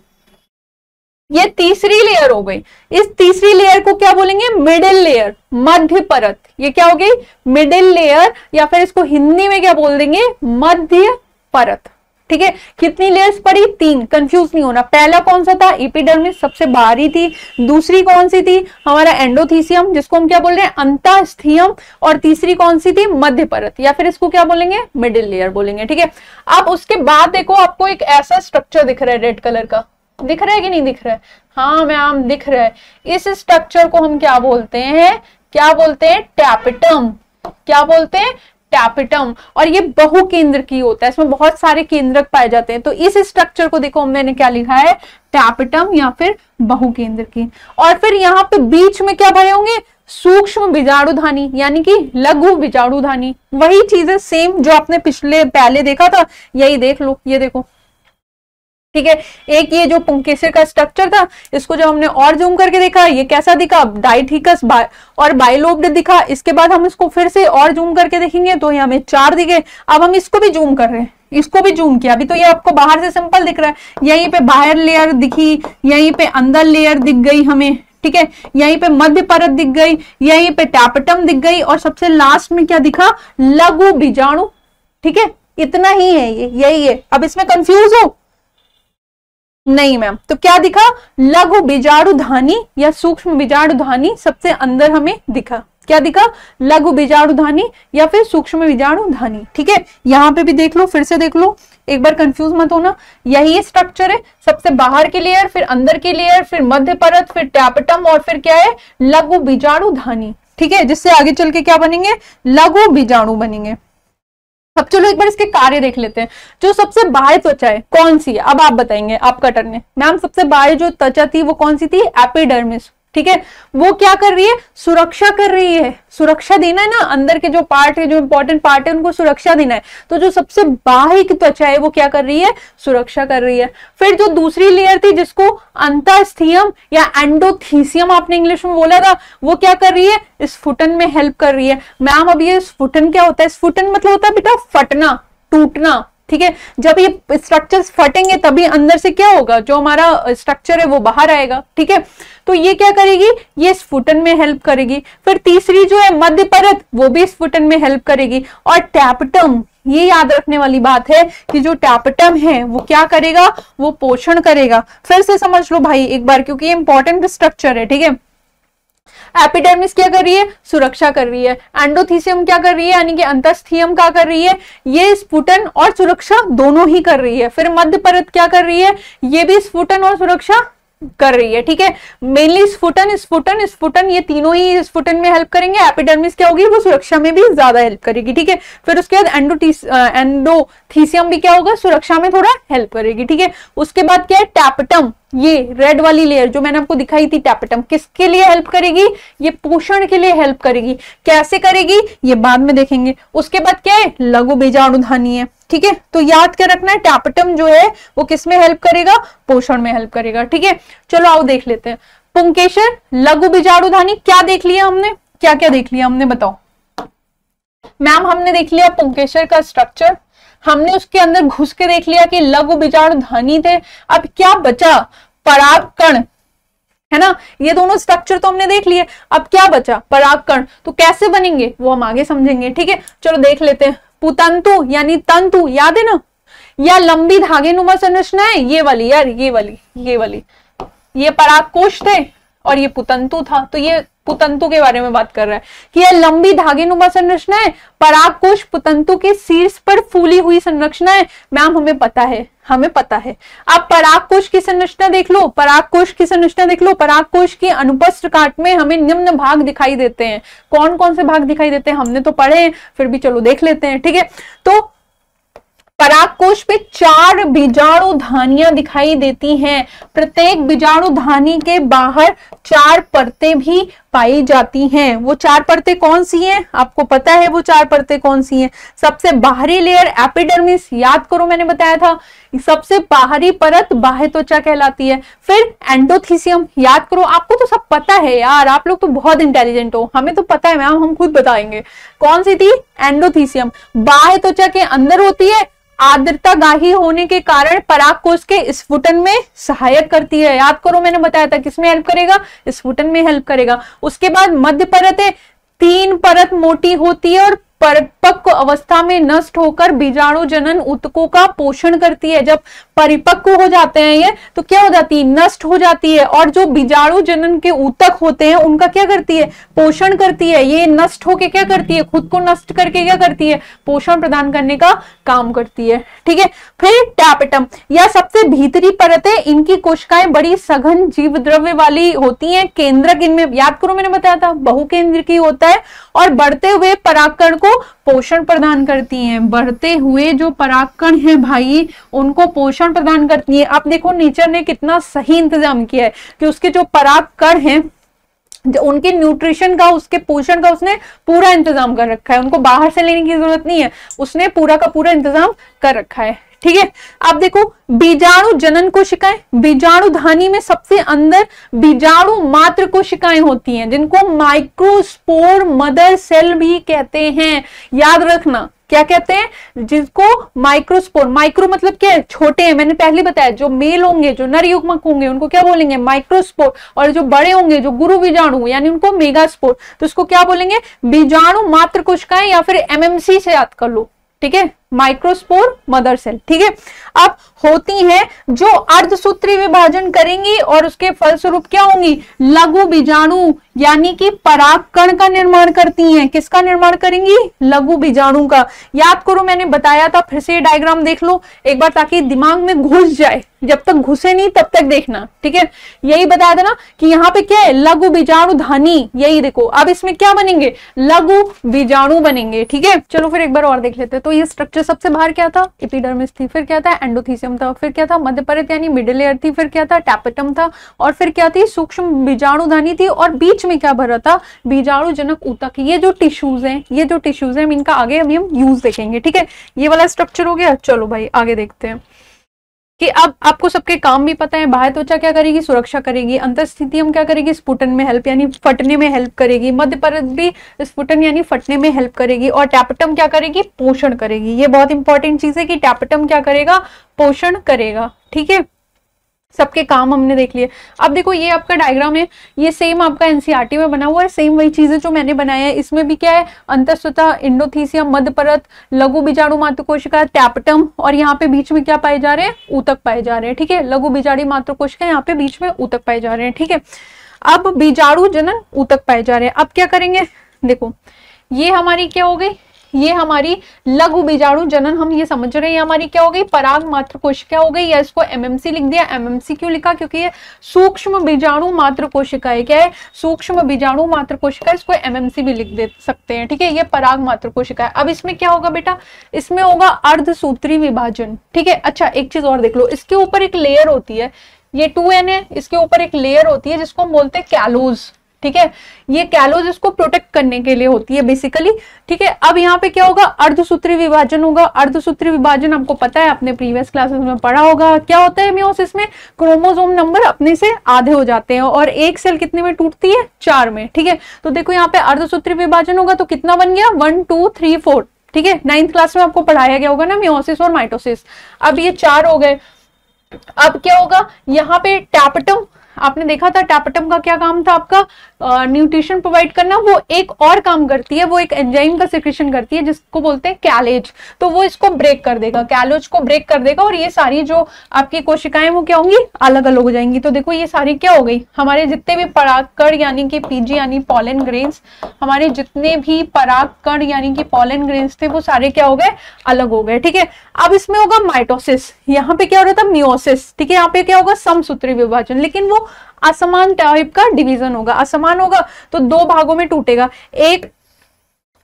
ये तीसरी लेयर हो गई। इस तीसरी लेयर को क्या बोलेंगे, मिडिल लेयर, मध्य परत। ये क्या हो गई, मिडिल लेयर, या फिर इसको हिंदी में क्या बोल देंगे, मध्य परत, ठीक है। कितनी लेयर्स पड़ी, तीन, कंफ्यूज नहीं होना। पहला कौन सा था, एपिडर्मिस, सबसे बाहरी थी। दूसरी कौन सी थी, हमारा एंडोथीसियम, जिसको हम क्या बोल रहे हैं, अंतःस्थीयम। और तीसरी कौन सी थी, मध्य परत, या फिर इसको क्या बोलेंगे, मिडिल लेयर बोलेंगे, ठीक है। अब उसके बाद देखो आपको एक ऐसा स्ट्रक्चर दिख रहा है रेड कलर का, दिख रहा है कि नहीं दिख रहा है, हाँ मैम दिख रहा है। इस स्ट्रक्चर को हम क्या बोलते हैं, क्या बोलते हैं, टैपेटम। क्या बोलते हैं, टैपेटम। और ये बहुकेंद्रकीय होता है, इसमें बहुत सारे केंद्रक पाए जाते हैं। तो इस स्ट्रक्चर को देखो मैंने क्या लिखा है, टैपेटम या फिर बहुकेंद्रकीय। और फिर यहाँ पे बीच में क्या भरे होंगे, सूक्ष्म बीजाणुधानी यानी कि लघु बीजाणुधानी। वही चीजें सेम जो आपने पहले देखा था, यही देख लो, ये देखो, ठीक है। एक ये जो पुंकेसर का स्ट्रक्चर था, इसको जब हमने और जूम करके देखा, ये कैसा दिखा, डाइथिकस और बाइलोब्ड दिखा। इसके बाद हम इसको फिर से और जूम करके देखेंगे तो ये हमें चार दिखे। अब हम इसको भी जूम कर रहे हैं, इसको भी जूम किया। अभी तो ये आपको बाहर से सिंपल दिख रहा है, यहीं पे बाहर लेयर दिखी, यहीं पे अंदर लेयर दिख गई हमें, ठीक है। यहीं पे मध्य परत दिख गई, यहीं पे टैपेटम दिख गई, और सबसे लास्ट में क्या दिखा, लघु बीजाणु, ठीक है। इतना ही है, ये यही है। अब इसमें कंफ्यूज हो नहीं मैम, तो क्या दिखा, लघु बीजाणुधानी या सूक्ष्म बीजाणुधानी सबसे अंदर हमें दिखा। क्या दिखा, लघु बीजाणुधानी या फिर सूक्ष्म बीजाणुधानी, ठीक है। यहाँ पे भी देख लो, फिर से देख लो, एक बार कंफ्यूज मत होना। यही स्ट्रक्चर है, सबसे बाहर की लेयर, फिर अंदर की लेयर, फिर मध्य परत, फिर टैपेटम, और फिर क्या है, लघु बीजाणुधानी, ठीक है। जिससे आगे चल के क्या बनेंगे, लघु बीजाणु बनेंगे। अब चलो एक बार इसके कार्य देख लेते हैं। जो सबसे बाह्य त्वचा है कौन सी है, अब आप बताएंगे, आपका टर्न है। मैम सबसे बाह्य जो त्वचा थी वो कौन सी थी, एपिडर्मिस, ठीक है। वो क्या कर रही है, सुरक्षा कर रही है, सुरक्षा देना है ना, अंदर के जो पार्ट है, जो इंपॉर्टेंट पार्ट है, उनको सुरक्षा देना है। तो जो सबसे बाह्य की त्वचा है वो क्या कर रही है, सुरक्षा कर रही है। फिर जो दूसरी लेयर थी जिसको अंतःस्थीयम या एंडोथीसियम आपने इंग्लिश में बोला था, वो क्या कर रही है, स्फुटन में हेल्प कर रही है। मैम अब ये स्फुटन क्या होता है, स्फुटन मतलब होता है बेटा फटना, टूटना, ठीक है। जब ये स्ट्रक्चर्स फटेंगे तभी अंदर से क्या होगा, जो हमारा स्ट्रक्चर है वो बाहर आएगा, ठीक है। तो ये क्या करेगी, ये स्फुटन में हेल्प करेगी। फिर तीसरी जो है मध्य परत, वो भी स्फुटन में हेल्प करेगी। और टैपेटम, ये याद रखने वाली बात है कि जो टैपेटम है वो क्या करेगा, वो पोषण करेगा। फिर से समझ लो भाई एक बार, क्योंकि ये इंपॉर्टेंट स्ट्रक्चर है, ठीक है। एपिडर्मिस क्या कर रही है, सुरक्षा कर रही है। एंडोथीसियम क्या कर रही है, यानी कि अंतःस्थीयम क्या कर रही है, ये स्फुटन और सुरक्षा दोनों ही कर रही है। फिर मध्य परत क्या कर रही है, ये भी स्फुटन और सुरक्षा कर रही है। ठीक है, मेनली स्फुटन स्फुटन स्फुटन, ये तीनों ही स्फुटन में हेल्प करेंगे। एपिडर्मिस क्या होगी, वो सुरक्षा में भी ज्यादा हेल्प करेगी। ठीक है, फिर उसके बाद एंडोथीसियम भी क्या होगा, सुरक्षा में थोड़ा हेल्प करेगी। ठीक है, उसके बाद क्या है, टैपेटम, ये रेड वाली लेयर जो मैंने आपको दिखाई थी, टैपेटम किसके लिए हेल्प करेगी, ये पोषण के लिए हेल्प करेगी। कैसे करेगी ये बाद में देखेंगे। उसके बाद क्या है, लघु बीजाणुधानी है। ठीक है, तो याद क्या रखना है, टैपेटम जो है वो किस में हेल्प करेगा, पोषण में हेल्प करेगा। ठीक है, चलो आओ देख लेते हैं। पुंकेसर, लघु बीजाणुधानी, क्या देख लिया हमने, क्या क्या देख लिया हमने, बताओ मैम। हमने देख लिया पुंकेसर का स्ट्रक्चर, हमने उसके अंदर घुस के देख लिया कि लघु बीजाणुधानी थे। अब क्या बचा, परागकण, है ना, ये दोनों स्ट्रक्चर तो हमने देख लिए। अब क्या बचा, परागकण, तो कैसे बनेंगे वो हम आगे समझेंगे। ठीक है, चलो देख लेते हैं। पुतंतु यानी तंतु, याद है ना, या लंबी धागेनुमा संरचना है, ये वाली यार, ये वाली, ये परागकोश थे और ये पुतंतु था। तो ये पुतंतु के बारे में बात कर रहा है कि यह लंबी धागेनुमा संरचना है, परागकोश पुतंतु के शीर्ष पर फूली हुई संरचना है। मैम हमें पता है, हमें पता है। आप परागकोश की संरचना देख लो, परागकोश की संरचना देख लो। परागकोश की अनुपस्थ काट में हमें निम्न भाग दिखाई देते हैं। कौन कौन से भाग दिखाई देते हैं हमने तो पढ़े हैं, फिर भी चलो देख लेते हैं। ठीक है, तो परागकोश पे 4 बीजाणुधानियां दिखाई देती हैं। प्रत्येक बीजाणुधानी के बाहर 4 परतें भी पाई जाती हैं। वो 4 परतें कौन सी हैं, आपको पता है वो 4 परतें कौन सी हैं। सबसे बाहरी लेयर एपिडर्मिस, याद करो मैंने बताया था, सबसे बाहरी परत बाह्य त्वचा कहलाती है। फिर एंडोथीसियम, याद करो, आपको तो सब पता है यार, आप लोग तो बहुत इंटेलिजेंट हो, हमें तो पता है मैम, हम खुद बताएंगे। कौन सी थी, एंडोथीसियम, बाह्य त्वचा के अंदर होती है, आर्द्रता गाढ़ी होने के कारण परागकोश के स्फुटन में सहायक करती है। याद करो मैंने बताया था किसमें हेल्प करेगा, स्फुटन में हेल्प करेगा। उसके बाद मध्य परत है, 3 परत मोटी होती है और परिपक्व अवस्था में नष्ट होकर बीजाणु जनन ऊतकों का पोषण करती है। जब परिपक्व हो जाते हैं ये तो क्या हो जाती है, नष्ट हो जाती है। और जो बीजाणु जनन के ऊतक होते हैं उनका क्या करती है, पोषण करती है। ये नष्ट होके क्या करती है, खुद को नष्ट करके क्या करती है, पोषण प्रदान करने का काम करती है। ठीक है, फिर टैपेटम, यह सबसे भीतरी परत है। इनकी कोशिकाएं बड़ी सघन जीव द्रव्य वाली होती हैं। केंद्रक इनमें, याद करो मैंने बताया था, बहुकेंद्रकी होता है और बढ़ते हुए परागकण को पोषण प्रदान करती हैं। बढ़ते हुए जो परागकण है भाई, उनको पोषण प्रदान करती है। आप देखो नेचर ने कितना सही इंतजाम किया है कि उसके जो परागकण हैं, उनके न्यूट्रिशन का, उसके पोषण का उसने पूरा इंतजाम कर रखा है। उनको बाहर से लेने की जरूरत नहीं है, उसने पूरा का पूरा इंतजाम कर रखा है। ठीक है, अब देखो बीजाणु जनन कोशिकाएं, बीजाणुधानी में सबसे अंदर बीजाणु मात्र कोशिकाएं होती हैं, जिनको माइक्रोस्पोर मदर सेल भी कहते हैं। याद रखना क्या कहते हैं, जिसको माइक्रोस्पोर, माइक्रो मतलब क्या है, छोटे हैं। मैंने पहले बताया जो मेल होंगे, जो नर युग्मक होंगे उनको क्या बोलेंगे, माइक्रोस्पोर। और जो बड़े होंगे, जो गुरु बीजाणु यानी उनको मेगास्पोर, तो उसको क्या बोलेंगे, बीजाणु मात्र कोशिकाएं, या फिर एमएमसी से याद कर लो। ठीक है, माइक्रोस्पोर मदर सेल। ठीक है, अब होती हैं जो अर्धसूत्री विभाजन करेंगी और उसके फलस्वरूप क्या होंगी, लघु बीजाणु यानी कि परागकण का निर्माण करती हैं। किसका निर्माण करेंगी, लघु बीजाणु का। याद करो मैंने बताया था, फिर से डायग्राम देख लो एक बार ताकि दिमाग में घुस जाए, जब तक घुसे नहीं तब तक देखना। ठीक है, यही बताया था ना कि यहाँ पे क्या है, लघु बीजाणुधानी, यही देखो। अब इसमें क्या बनेंगे, लघु बीजाणु बनेंगे। ठीक है, चलो फिर एक बार और देख लेते हैं। तो ये स्ट्रक्चर सबसे बाहर क्या था, एपिडर्मिस थी, फिर क्या था, एंडोथीसियम था, फिर क्या था, मध्य परत यानी मिडिल लेयर थी, फिर क्या था, टैपेटम था, और फिर क्या थी, सूक्ष्म बीजाणुधानी थी, और बीच में क्या भरा था, बीजाणु जनक ऊतक। ये जो टिश्यूज हैं, ये जो टिश्यूज हैं, इनका आगे हम यूज देखेंगे। ठीक है, ये वाला स्ट्रक्चर हो गया। चलो भाई आगे देखते हैं कि अब आपको सबके काम भी पता है। बाह्य त्वचा क्या करेगी, सुरक्षा करेगी। अंतःस्थितियम क्या करेगी, स्फुटन में हेल्प यानी फटने में हेल्प करेगी। मध्य परत भी स्फुटन यानी फटने में हेल्प करेगी। और टैपेटम क्या करेगी, पोषण करेगी। ये बहुत इंपॉर्टेंट चीज है कि टैपेटम क्या करेगा, पोषण करेगा। ठीक है, सबके काम हमने देख लिए। अब देखो ये आपका डायग्राम है, ये सेम आपका एनसीईआरटी में बना हुआ है, सेम वही चीजें जो मैंने बनाया है। इसमें भी क्या है, अंतःस्थिता, एंडोथीसियम, मध्य परत, लघु बीजाणु मात्र कोशिका, टैपेटम, और यहाँ पे बीच में क्या पाए जा रहे हैं, ऊतक पाए जा रहे हैं। ठीक है, लघु बीजाणु मात्र कोशिका, यहाँ पे बीच में ऊतक पाए जा रहे हैं। ठीक है, अब बीजाणु जनन ऊतक पाए जा रहे हैं। अब क्या करेंगे, देखो ये हमारी क्या हो गई, ये हमारी लघु बीजाणु जनन, हम ये समझ रहे हैं ये हमारी क्या हो गई, पराग मात्र कोशिका हो गई, या इसको एमएमसी लिख दिया। एमएमसी क्यों लिखा, क्योंकि ये सूक्ष्म बीजाणु मात्र कोशिका है। क्या है, सूक्ष्म बीजाणु मात्र कोशिका, इसको एमएमसी भी लिख दे सकते हैं, ठीक है। ये पराग मात्र कोशिका है। अब इसमें क्या होगा बेटा, इसमें होगा अर्धसूत्री विभाजन, ठीक है। अच्छा एक चीज और देख लो, इसके ऊपर एक लेयर होती है, ये 2n है, इसके ऊपर एक लेयर होती है जिसको हम बोलते हैं कैलोज, ठीक है। ये कैलोज इसको प्रोटेक्ट करने के लिए होती है बेसिकली, ठीक है। अब यहाँ पे क्या होगा, अर्धसूत्री विभाजन होगा। अर्धसूत्री विभाजन आपको पता है, अपने प्रीवियस क्लासेस में पढ़ा होगा। क्या होता है मियोसिस में, क्रोमोसोम नंबर अपने से आधे हो जाते हैं और एक सेल कितने में टूटती है, 4 में, ठीक है। तो देखो यहाँ पे अर्धसूत्री विभाजन होगा तो कितना बन गया, 1 2 3 4, ठीक है। 9th क्लास में आपको पढ़ाया गया होगा ना मियोसिस और माइटोसिस। अब ये 4 हो गए। अब क्या होगा, यहाँ पे टैपेटम, आपने देखा था टैपेटम का क्या काम था, आपका न्यूट्रिशन प्रोवाइड करना। वो एक और काम करती है, वो एक एंजाइम का सिक्रेशन करती है जिसको बोलते हैं कैलेज। तो वो इसको ब्रेक कर देगा, कैलोज को ब्रेक कर देगा और ये सारी जो आपकी कोशिकाएं वो क्या होंगी, अलग अलग हो जाएंगी। तो देखो ये सारी क्या हो गई, हमारे जितने भी परागकण यानी कि पीजी यानी पॉलन ग्रेन्स, हमारे जितने भी परागकण यानी कि पॉलन ग्रेन्स थे वो सारे क्या हो गए, अलग हो गए, ठीक है। अब इसमें होगा माइटोसिस, यहाँ पे क्या हो रहा था, मियोसिस, ठीक है। यहाँ पे क्या होगा, समसूत्री विभाजन, लेकिन वो असमान टाइप का डिवीजन होगा। असमान होगा तो 2 भागों में टूटेगा। एक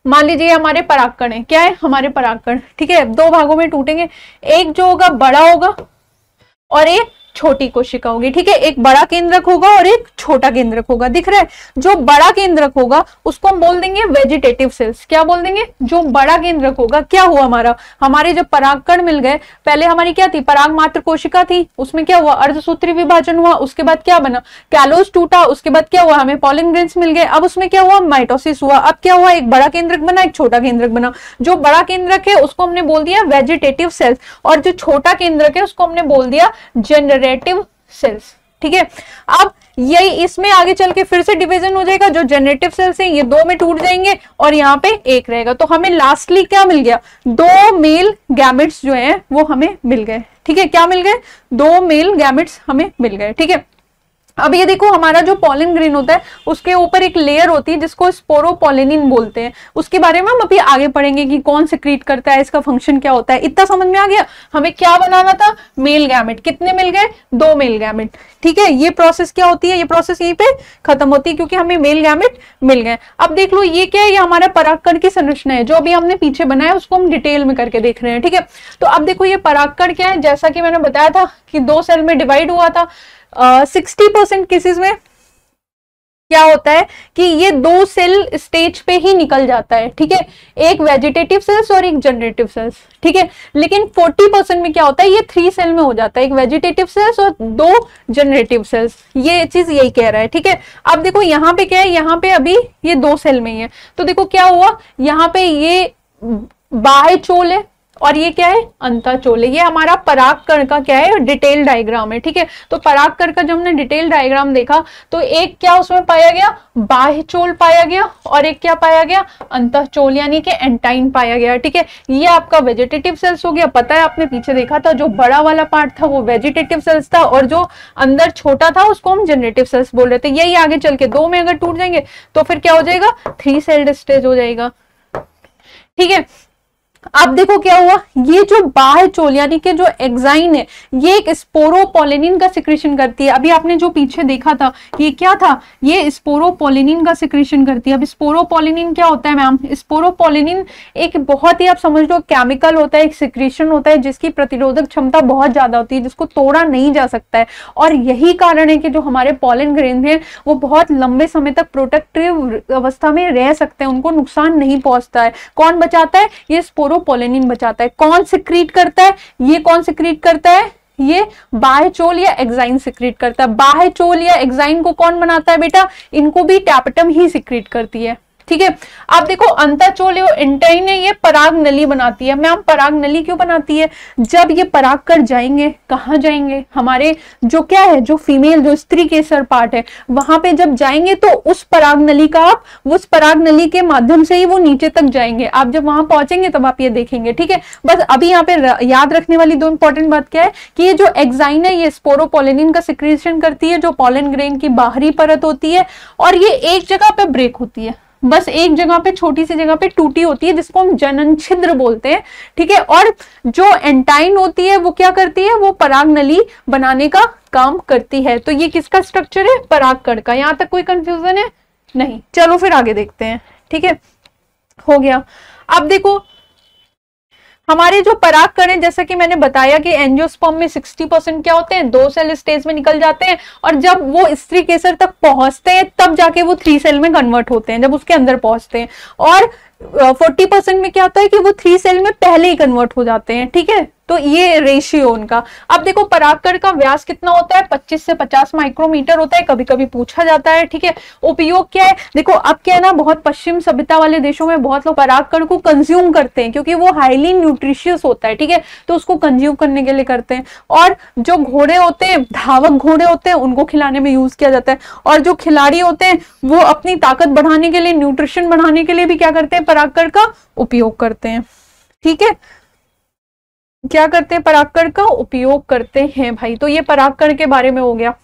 मान लीजिए हमारे परागकण है, क्या है, हमारे परागकण, ठीक है, 2 भागों में टूटेंगे। एक जो होगा बड़ा होगा और एक छोटी कोशिका होगी, ठीक है। एक बड़ा केंद्रक होगा और एक छोटा केंद्रक होगा, दिख रहा है। जो बड़ा केंद्रक होगा उसको हम बोल देंगे वेजिटेटिव सेल्स। क्या बोल देंगे, जो बड़ा केंद्रक होगा। क्या हुआ हमारा, हमारे जब परागकण मिल गए, पहले हमारी क्या थी, पराग मात्र कोशिका थी, उसमें क्या हुआ, अर्धसूत्री विभाजन हुआ, उसके बाद क्या बना, कैलोज टूटा, उसके बाद क्या हुआ, हमें पॉलन ग्रेन्स मिल गए। अब उसमें क्या हुआ, माइटोसिस हुआ। अब क्या हुआ, एक बड़ा केंद्रक बना, एक छोटा केंद्रक बना। जो बड़ा केंद्रक है उसको हमने बोल दिया वेजिटेटिव सेल्स और जो छोटा केंद्रक है उसको हमने बोल दिया जनरेटिव सेल्स, ठीक है। अब यही इसमें आगे चल के फिर से डिवीजन हो जाएगा। जो जनरेटिव सेल्स हैं ये 2 में टूट जाएंगे और यहाँ पे 1 रहेगा। तो हमें लास्टली क्या मिल गया, 2 मेल गैमेट्स जो हैं वो हमें मिल गए, ठीक है। क्या मिल गए, 2 मेल गैमेट्स हमें मिल गए, ठीक है। अब ये देखो हमारा जो पॉलन ग्रेन होता है उसके ऊपर एक लेयर होती है जिसको स्पोरोपोलिनिन बोलते हैं। उसके बारे में हम अभी आगे पढ़ेंगे कि कौन सिक्रीट करता है, इसका फंक्शन क्या होता है। इतना समझ में आ गया। हमें क्या बनाना था, मेल गैमेट। कितने मिल गए, 2 मेल गैमेट, ठीक है। ये प्रोसेस क्या होती है, ये प्रोसेस यहीं पे खत्म होती है क्योंकि हमें मेल गैमेट मिल गए। अब देख लो ये क्या है, ये हमारा परागकण की संरचना है। जो अभी हमने पीछे बनाया उसको हम डिटेल में करके देख रहे हैं, ठीक है। तो अब देखो ये परागकण क्या है, जैसा कि मैंने बताया था कि 2 सेल में डिवाइड हुआ था। 60% केसेस में क्या होता है कि ये 2 सेल स्टेज पे ही निकल जाता है, ठीक है। एक वेजिटेटिव सेल्स और एक जनरेटिव सेल्स, ठीक है। लेकिन 40% में क्या होता है, ये 3 सेल में हो जाता है, एक वेजिटेटिव सेल्स और 2 जनरेटिव सेल्स। ये चीज यही कह रहा है, ठीक है। अब देखो यहाँ पे क्या है, यहाँ पे अभी ये 2 सेल में ही है। तो देखो क्या हुआ, यहाँ पे ये बाह्य चोल है और ये क्या है, अंतःचोल है। ये हमारा परागकण का क्या है, डिटेल डायग्राम है, ठीक है। तो परागकण का जब हमने डिटेल डायग्राम देखा तो एक क्या उसमें पाया गया, बाह्य चोल पाया गया और एक क्या पाया गया, अंतःचोल यानी कि एंटाइन पाया गया, ठीक है। ये आपका वेजिटेटिव सेल्स हो गया। पता है आपने पीछे देखा था, जो बड़ा वाला पार्ट था वो वेजिटेटिव सेल्स था और जो अंदर छोटा था उसको हम जनरेटिव सेल्स बोल रहे थे। यही आगे चल के 2 में अगर टूट जाएंगे तो फिर क्या हो जाएगा, 3 सेल्ड स्टेज हो जाएगा, ठीक है। अब देखो क्या हुआ, ये जो बाह्य चोल यानी कि जो एक्साइन है ये एक स्पोरोपोलिनिन का सिक्रीशन करती है। अभी आपने जो पीछे देखा था ये क्या था, ये स्पोरोपोलिनिन का सिक्रीशन करती है। अब स्पोरोपोलिनिन क्या होता है मैम, स्पोरोपोलिनिन एक बहुत ही आप समझ लो केमिकल होता है, एक सिक्रीशन होता है जिसकी प्रतिरोधक क्षमता बहुत ज्यादा होती है, जिसको तोड़ा नहीं जा सकता है। और यही कारण है कि जो हमारे पॉलन ग्रेन है वो बहुत लंबे समय तक प्रोटेक्टिव अवस्था में रह सकते हैं, उनको नुकसान नहीं पहुंचता है। कौन बचाता है, ये स्पोरोपोलिनिन बचाता है। कौन सिक्रीट करता है, ये कौन सिक्रीट करता है, ये बाह्य चोल या एक्साइन सिक्रीट करता है। बाह्य चोल या एक्साइन को कौन बनाता है बेटा, इनको भी टैपेटम ही सिक्रीट करती है, ठीक है। आप देखो अंतःचोल इंटाइन है, ये पराग नली बनाती है। मैम पराग नली क्यों बनाती है? जब ये परागकण जाएंगे, कहाँ जाएंगे, हमारे जो क्या है, जो फीमेल जो स्त्री केसर पार्ट है वहां पे जब जाएंगे तो उस पराग नली का आप उस पराग नली के माध्यम से ही वो नीचे तक जाएंगे। आप जब वहां पहुंचेंगे तब आप ये देखेंगे। ठीक है, बस अभी यहाँ पे याद रखने वाली दो इंपॉर्टेंट बात क्या है कि ये जो एक्साइन है ये स्पोरोपोलिनिन का सिक्रीशन करती है, जो पॉलन ग्रेन की बाहरी परत होती है, और ये एक जगह पे ब्रेक होती है, बस एक जगह पे, छोटी सी जगह पे टूटी होती है, जिसको हम जनन छिद्र बोलते हैं। ठीक है, और जो एंटाइन होती है वो क्या करती है, वो पराग नली बनाने का काम करती है। तो ये किसका स्ट्रक्चर है? परागकण का। यहां तक कोई कंफ्यूजन है? नहीं। चलो फिर आगे देखते हैं। ठीक है, हो गया। अब देखो हमारे जो परागकण है, जैसा कि मैंने बताया कि एंजियोस्पर्म में 60% क्या होते हैं, 2 सेल स्टेज में निकल जाते हैं, और जब वो स्त्री केसर तक पहुंचते हैं तब जाके वो 3 सेल में कन्वर्ट होते हैं, जब उसके अंदर पहुंचते हैं। और 40% में क्या होता है कि वो 3 सेल में पहले ही कन्वर्ट हो जाते हैं। ठीक है, तो ये रेशियो उनका। अब देखो परागकण का व्यास कितना होता है? 25 से 50 माइक्रोमीटर होता है, कभी कभी पूछा जाता है। ठीक है, उपयोग क्या है? देखो अब क्या है ना, बहुत पश्चिम सभ्यता वाले देशों में बहुत लोग परागकण को कंज्यूम करते हैं क्योंकि वो हाईली न्यूट्रिशियस होता है। ठीक है, तो उसको कंज्यूम करने के लिए करते हैं। और जो घोड़े होते हैं, धावक घोड़े होते हैं, उनको खिलाने में यूज किया जाता है। और जो खिलाड़ी होते हैं वो अपनी ताकत बढ़ाने के लिए, न्यूट्रिशन बढ़ाने के लिए भी क्या करते हैं? परागकण का उपयोग करते हैं। ठीक है, क्या करते हैं? परागकण का उपयोग करते हैं भाई। तो ये परागकण के बारे में हो गया।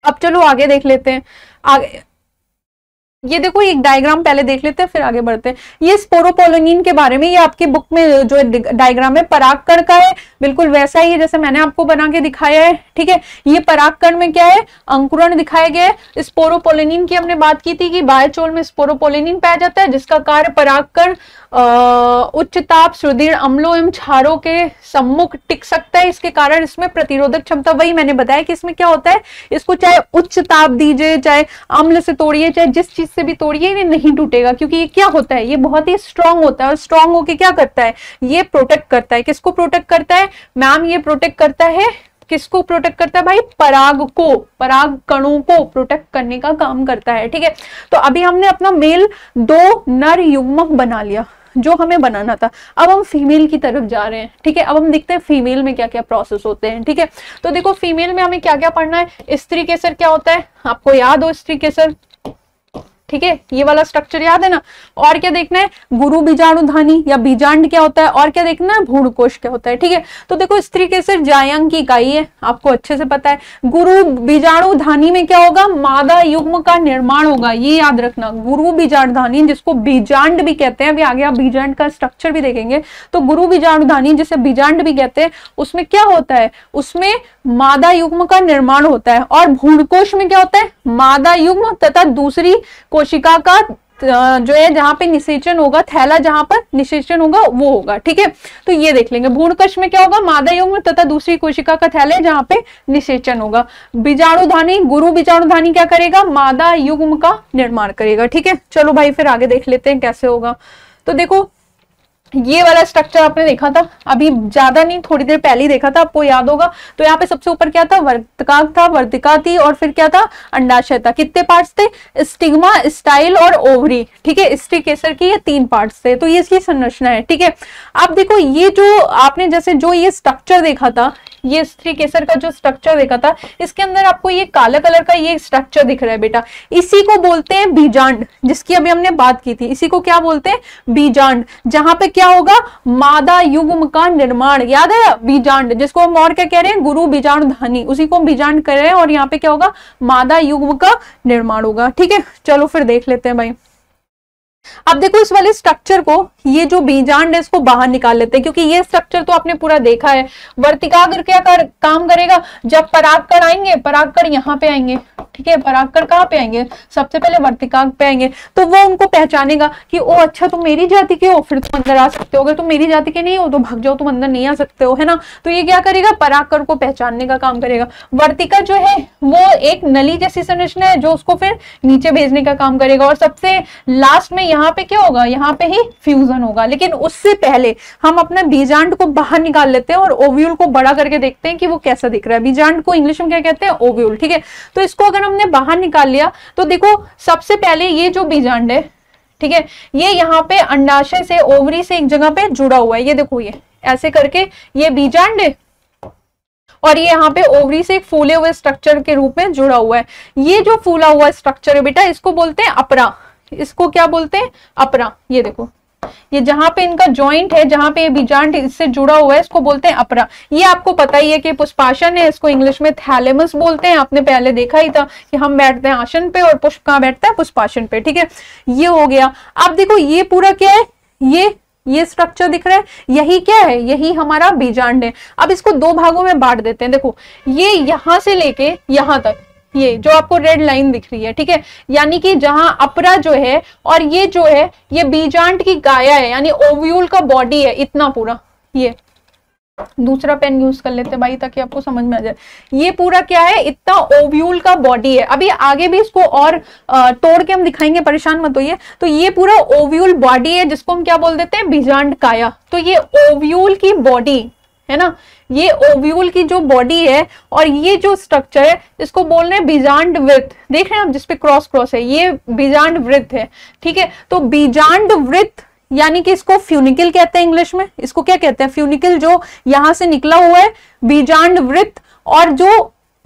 अब चलो आगे देख लेते हैं। आगे ये देखो एक डायग्राम पहले देख लेते हैं फिर आगे बढ़ते हैं। ये स्पोरोपोलिनिन के बारे में, ये आपकी बुक में जो डायग्राम है परागकण का है, बिल्कुल वैसा ही है जैसे मैंने आपको बना के दिखाया है। ठीक है, ये परागकण में क्या है? अंकुरण दिखाया गया है। स्पोरोपोलिनिन की हमने बात की थी कि बायोचोल में स्पोरोपोलिनिन पाया जाता है, जिसका कार्य परागकण उच्च ताप, सुदृढ़ अम्लों एवं क्षारों के सम्मुख टिक सकता है। इसके कारण इसमें प्रतिरोधक क्षमता, वही मैंने बताया कि इसमें क्या होता है, इसको चाहे उच्च ताप दीजिए, चाहे अम्ल से तोड़िए, चाहे जिस चीज से भी तोड़िए, ये नहीं टूटेगा क्योंकि ये क्या होता है, ये बहुत ही स्ट्रांग होता है। और स्ट्रांग होके क्या करता है? ये प्रोटेक्ट करता है। किसको प्रोटेक्ट करता है मैम? ये प्रोटेक्ट करता है, किसको प्रोटेक्ट करता है भाई? पराग को, पराग कणों को प्रोटेक्ट करने का काम करता है। ठीक है, तो अभी हमने अपना मेल 2 नर युग्मक बना लिया जो हमें बनाना था। अब हम फीमेल की तरफ जा रहे हैं। ठीक है, अब हम देखते हैं फीमेल में क्या क्या प्रोसेस होते हैं। ठीक है, तो देखो फीमेल में हमें क्या क्या पढ़ना है। स्त्री केसर क्या होता है, आपको याद हो स्त्री केसर? ठीक है, ये वाला स्ट्रक्चर याद है ना। और क्या देखना है? गुरु बीजाणुधानी या बीजांड क्या होता है, और क्या देखना है? भ्रूणकोश क्या होता है। ठीक है, तो देखो स्त्री केसर जायंग की इकाई है, आपको अच्छे से पता है। गुरु बीजाणुधानी में क्या होगा? मादा युग्म का निर्माण होगा, ये याद रखना। गुरु बीजाणुधानी जिसको बीजांड भी कहते हैं, अभी आगे आप बीजांड का स्ट्रक्चर भी देखेंगे। तो गुरु बीजाणुधानी जिसे बीजांड भी कहते हैं, उसमें क्या होता है? उसमें मादा युग्म का निर्माण होता है। और भ्रूणकोश में क्या होता है? मादा युग्म तथा दूसरी कोशिका का जो है जहां पे निषेचन होगा, थैला जहां पर निषेचन होगा वो होगा। ठीक है, तो ये देख लेंगे। भ्रूणकोश में क्या होगा? मादा युग्म तथा दूसरी कोशिका का थैला जहां पे निषेचन होगा। बीजाणुधानी, गुरु बीजाणुधानी क्या करेगा? मादा युग्म का निर्माण करेगा। ठीक है, चलो भाई फिर आगे देख लेते हैं कैसे होगा। तो देखो ये वाला स्ट्रक्चर आपने देखा था, अभी ज्यादा नहीं, थोड़ी देर पहले ही देखा था, आपको याद होगा। तो यहाँ पे सबसे ऊपर क्या था? वर्तिकाक था, वर्तिका थी, और फिर क्या था? अंडाशय था। कितने पार्ट्स थे? स्टिग्मा, स्टाइल और ओवरी। ठीक है, स्त्री केसर की ये 3 पार्ट्स थे। तो ये इसकी संरचना है। ठीक है, अब देखो ये जो आपने जैसे जो ये स्ट्रक्चर देखा था, ये स्त्री केसर का जो स्ट्रक्चर देखा था, इसके अंदर आपको ये काला कलर का ये स्ट्रक्चर दिख रहा है बेटा, इसी को बोलते हैं बीजांड, जिसकी अभी हमने बात की थी। इसी को क्या बोलते हैं? बीजांड। जहां पे क्या होगा? मादा युग्म का निर्माण, याद है? बीजांड, जिसको हम और क्या कह रहे हैं? गुरु बीजाणुधानी, उसी को हम बीजांड कह रहे हैं। और यहाँ पे क्या होगा? मादा युग्म का निर्माण होगा। ठीक है, चलो फिर देख लेते हैं भाई। अब देखो इस वाले स्ट्रक्चर को, ये जो बीजांड है इसको बाहर निकाल लेते हैं, क्योंकि ये स्ट्रक्चर तो आपने पूरा देखा है। वर्तिकाग्र क्या काम करेगा? जब परागकण आएंगे, परागकण यहाँ पे आएंगे। ठीक है, परागकण कहाँ पे आएंगे? सबसे पहले वर्तिकाग्र पे आएंगे। तो वो उनको पहचानेगा कि ओ अच्छा तुम मेरी जाति के हो, फिर तुम अंदर आ सकते हो। अगर तुम मेरी जाति के नहीं हो तो भाग जाओ, तुम अंदर नहीं आ सकते हो, है ना। तो ये क्या करेगा? परागकण को पहचानने का काम करेगा। वर्तिका जो है वो एक नली जैसी संरचना है जो उसको फिर नीचे भेजने का काम करेगा। और सबसे लास्ट में यहाँ पे क्या होगा? यहाँ पे ही फ्यूजन होगा। लेकिन उससे पहले हम अपना बीजांड को बाहर निकाल लेते हैं और ओव्यूल को बड़ा करके देखते हैं कि वो कैसा दिख रहा है। बीजांड को इंग्लिश में क्या कहते हैं? ओव्यूल। ठीक है, तो इसको अगर हमने बाहर निकाल लिया तो देखो सबसे पहले ये जो बीजांड है, ठीक है। ये यहाँ पे अंडाशय से, ओवरी से एक जगह पे जुड़ा हुआ है, ये देखो ये ऐसे करके ये बीजांड है और ये यहाँ पे ओवरी से एक फूले हुए स्ट्रक्चर के रूप में जुड़ा हुआ है। ये जो फूला हुआ स्ट्रक्चर है बेटा, इसको बोलते हैं अपरा। इसको क्या बोलते हैं? अपरा। ये देखो, ये जहां पे इनका जॉइंट है, जहां पे ये बीजांड इससे जुड़ा हुआ है, इसको बोलते हैं अपरा। ये आपको पता ही है कि पुष्पासन है, इसको इंग्लिश में थैलेमस बोलते हैं। आपने पहले देखा ही था कि हम बैठते हैं आसन पे और पुष्प कहाँ बैठता है? पुष्पासन पे, ठीक है। ये हो गया। अब देखो ये पूरा क्या है? ये स्ट्रक्चर दिख रहा है, यही क्या है? यही हमारा बीजांड है। अब इसको दो भागों में बांट देते हैं। देखो ये यहां से लेके यहां तक, ये जो आपको रेड लाइन दिख रही है, ठीक है, यानी कि जहां अपरा जो है और ये जो है ये बीजांड की काया है, यानी ओव्यूल का बॉडी है, इतना पूरा। ये दूसरा पेन यूज कर लेते हैं भाई ताकि आपको समझ में आ जाए। ये पूरा क्या है? इतना ओव्यूल का बॉडी है। अभी आगे भी इसको और तोड़ के हम दिखाएंगे, परेशान मत होइए। तो ये पूरा ओव्यूल बॉडी है जिसको हम क्या बोल देते हैं? बीजांड काया। तो ये ओव्यूल की बॉडी है ना, ये ओव्यूल की जो बॉडी है और ये जो स्ट्रक्चर है इसको बोल रहे हैं बीजांड वृत्त। देख रहे हैं आप जिसपे क्रॉस क्रॉस है, ये बीजांड वृत्त है, ठीक है। तो बीजांड वृत्त यानी कि इसको फ्यूनिकल कहते हैं इंग्लिश में। इसको क्या कहते हैं? फ्यूनिकल। जो यहां से निकला हुआ है बीजांड वृत्त और जो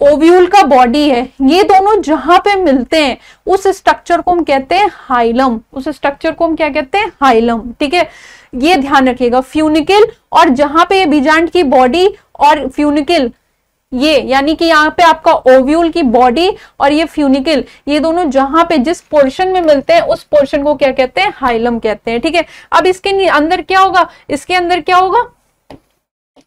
ओव्यूल का बॉडी है, ये दोनों जहां पे मिलते हैं उस स्ट्रक्चर को हम कहते हैं हाइलम। उस स्ट्रक्चर को हम क्या कहते हैं? हाइलम, ठीक है। ये ध्यान रखिएगा, फ्यूनिकल और जहां पे ये बीजांड की बॉडी और फ्यूनिकल, ये यानी कि यहाँ पे आपका ओव्यूल की बॉडी और ये फ्यूनिकल, ये दोनों जहां पे जिस पोर्शन में मिलते हैं उस पोर्शन को क्या कहते हैं? हाइलम कहते हैं, ठीक है। अब इसके अंदर क्या होगा? इसके अंदर क्या होगा?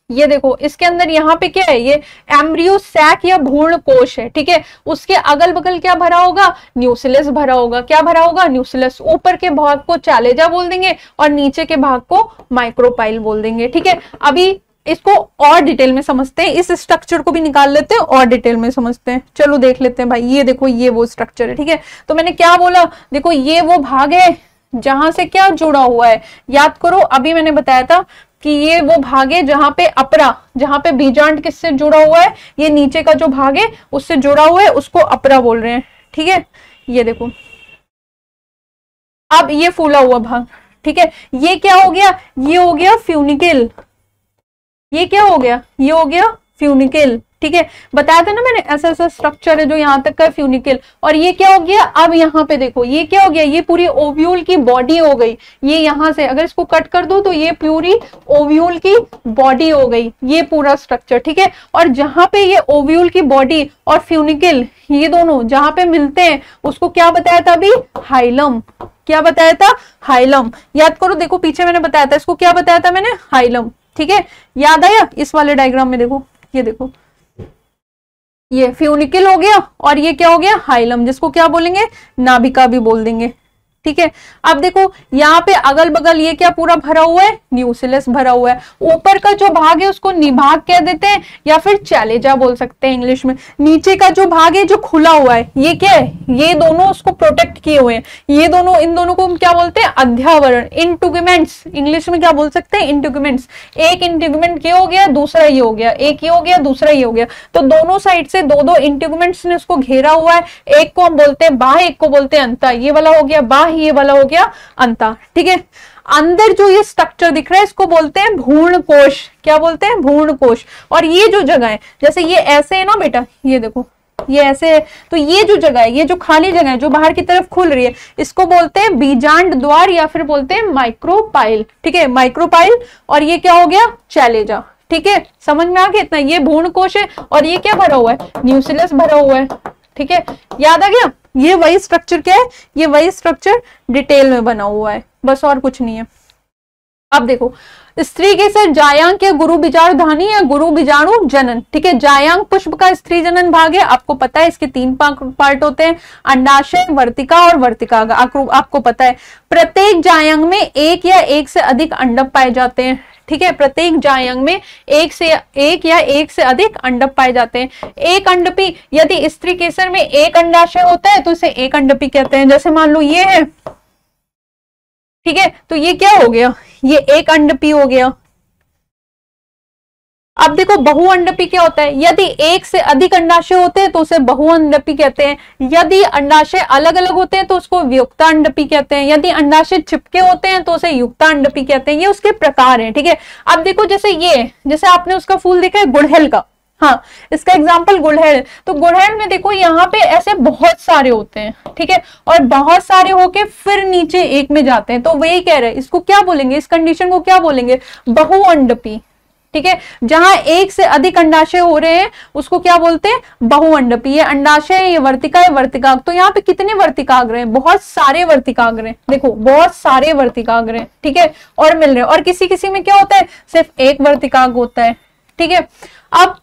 ये देखो, इसके अंदर यहाँ पे क्या है? ये एम्ब्रियो सैक या भ्रूण कोश है, ठीक है। उसके अगल बगल क्या भरा होगा? न्यूक्लियस भरा होगा। क्या भरा होगा? न्यूक्लियस। ऊपर के भाग को चालेजा बोल देंगे और नीचे के भाग को माइक्रोपाइल बोल देंगे, ठीक है। अभी इसको और डिटेल में समझते हैं, इस स्ट्रक्चर को भी निकाल लेते हैं और डिटेल में समझते हैं। चलो देख लेते हैं भाई। ये देखो, ये वो स्ट्रक्चर है, ठीक है। तो मैंने क्या बोला? देखो ये वो भाग है जहां से क्या जुड़ा हुआ है, याद करो। अभी मैंने बताया था कि ये वो भाग है जहां पे अपरा, जहां पे बीजांड किससे जुड़ा हुआ है, ये नीचे का जो भाग है उससे जुड़ा हुआ है, उसको अपरा बोल रहे हैं, ठीक है। ये देखो, अब ये फूला हुआ भाग, ठीक है, ये क्या हो गया? ये हो गया फ्यूनिकल। ये क्या हो गया? ये हो गया फ्यूनिकल, ठीक है। बताया था ना मैंने, ऐसा ऐसा स्ट्रक्चर है जो यहां तक का फ्यूनिकल। और ये क्या हो गया? अब यहाँ पे देखो, ये क्या हो गया? ये पूरी ओव्यूल की बॉडी हो गई। ये यहां से अगर इसको कट कर दो तो ये पूरी ओव्यूल की बॉडी हो गई, ये पूरा स्ट्रक्चर, ठीक है। और जहां पे ये ओव्यूल की बॉडी और फ्यूनिकल, ये दोनों जहां पे मिलते हैं उसको क्या बताया था अभी? हाइलम। क्या बताया था? हाइलम। याद करो, देखो पीछे मैंने बताया था, इसको क्या बताया था मैंने? हाइलम, ठीक है। याद आया? इस वाले डायग्राम में देखो, ये देखो, ये फ्यूनिकल हो गया और ये क्या हो गया? हाइलम, जिसको क्या बोलेंगे? नाभिका भी बोल देंगे, ठीक है। अब देखो यहाँ पे अगल बगल ये क्या पूरा भरा हुआ है? न्यूक्लियस भरा हुआ है। ऊपर का जो भाग है उसको निभाग कह देते हैं या फिर चैलेजा बोल सकते हैं इंग्लिश में। नीचे का जो भाग है जो खुला हुआ है, ये क्या है? ये दोनों उसको प्रोटेक्ट किए हुए हैं। ये दोनों, इन दोनों को हम क्या बोलते हैं? अध्यावरण, इंटुगमेंट्स। इंग्लिश में क्या बोल सकते हैं? इंटुगमेंट्स। एक इंटुगमेंट ये हो गया, दूसरा ये हो गया, एक ये हो गया, दूसरा ये हो गया। तो दोनों साइड से दो दो इंटुगमेंट्स ने उसको घेरा हुआ है। एक को हम बोलते हैं बाह्य, एक को बोलते हैं अंतः। ये वाला हो गया बाह्य, ये वाला हो गया अंतः, ठीक है। अंदर जो ये स्ट्रक्चर दिख रहा है इसको बोलते हैं भ्रूण कोश। क्या बोलते हैं? भ्रूण कोश। और ये जो जगह है, जैसे ये ऐसे है ना बेटा, ये देखो ये ऐसे है, तो ये जो जगह है, ये जो खाली जगह है जो बाहर की तरफ खुल रही है, इसको बोलते हैं बीजांड द्वार या फिर बोलते हैं माइक्रोपाइल, ठीक है, माइक्रोपाइल। और ये क्या हो गया? चैलेजा, ठीक है। समझ में आ गया इतना? ये भ्रूण कोश है और ये क्या भरा हुआ है? न्यूक्लियस भरा हुआ है, ठीक है। याद आ गया? ये वही स्ट्रक्चर क्या है? ये वही स्ट्रक्चर डिटेल में बना हुआ है, बस और कुछ नहीं है। अब देखो, स्त्री के सर जायांक या गुरु बीजाणु धानी या गुरु बीजाणु जनन, ठीक है। जायांक पुष्प का स्त्री जनन भाग है, आपको पता है इसके 3 पार्ट होते हैं, अंडाशय, वर्तिका और वर्तिका। आपको पता है प्रत्येक जायांग में एक या एक से अधिक अंडक पाए जाते हैं, ठीक है। प्रत्येक जायंग में एक या एक से अधिक अंडक पाए जाते हैं। एक अंडपी, यदि स्त्री केसर में एक अंडाशय होता है तो इसे एक अंडपी कहते हैं। जैसे मान लो ये है, ठीक है, तो ये क्या हो गया? ये एक अंडपी हो गया। अब देखो बहुअंडपी क्या होता है, यदि एक से अधिक अंडाशय होते हैं तो उसे बहुअंडपी कहते हैं, यदि अंडाशय अलग अलग होते हैं तो उसको वियुक्तांडपी कहते हैं, यदि अंडाशय चिपके होते हैं तो उसे युक्तांडपी कहते हैं। ये उसके प्रकार हैं, ठीक है। अब देखो जैसे आपने उसका फूल देखा है गुड़हल का, हाँ इसका एग्जाम्पल गुड़हल, तो गुड़हल में देखो यहाँ पे ऐसे बहुत सारे होते हैं, ठीक है, और बहुत सारे होके फिर नीचे एक में जाते हैं, तो वही कह रहे हैं इसको क्या बोलेंगे, इस कंडीशन को क्या बोलेंगे, बहुअंडपी, ठीक है। जहां एक से अधिक अंडाशय हो रहे हैं उसको क्या बोलते हैं, बहुअंडपी। ये अंडाशय, ये वर्तिका है, वर्तिकाग्र, तो यहाँ पे कितने वर्तिकाग्र हैं, बहुत सारे वर्तिकाग्र हैं, देखो बहुत सारे वर्तिकाग्र हैं, ठीक है, और मिल रहे हैं। और किसी किसी में क्या होता है, सिर्फ एक वर्तिकाग्र होता है, ठीक है। अब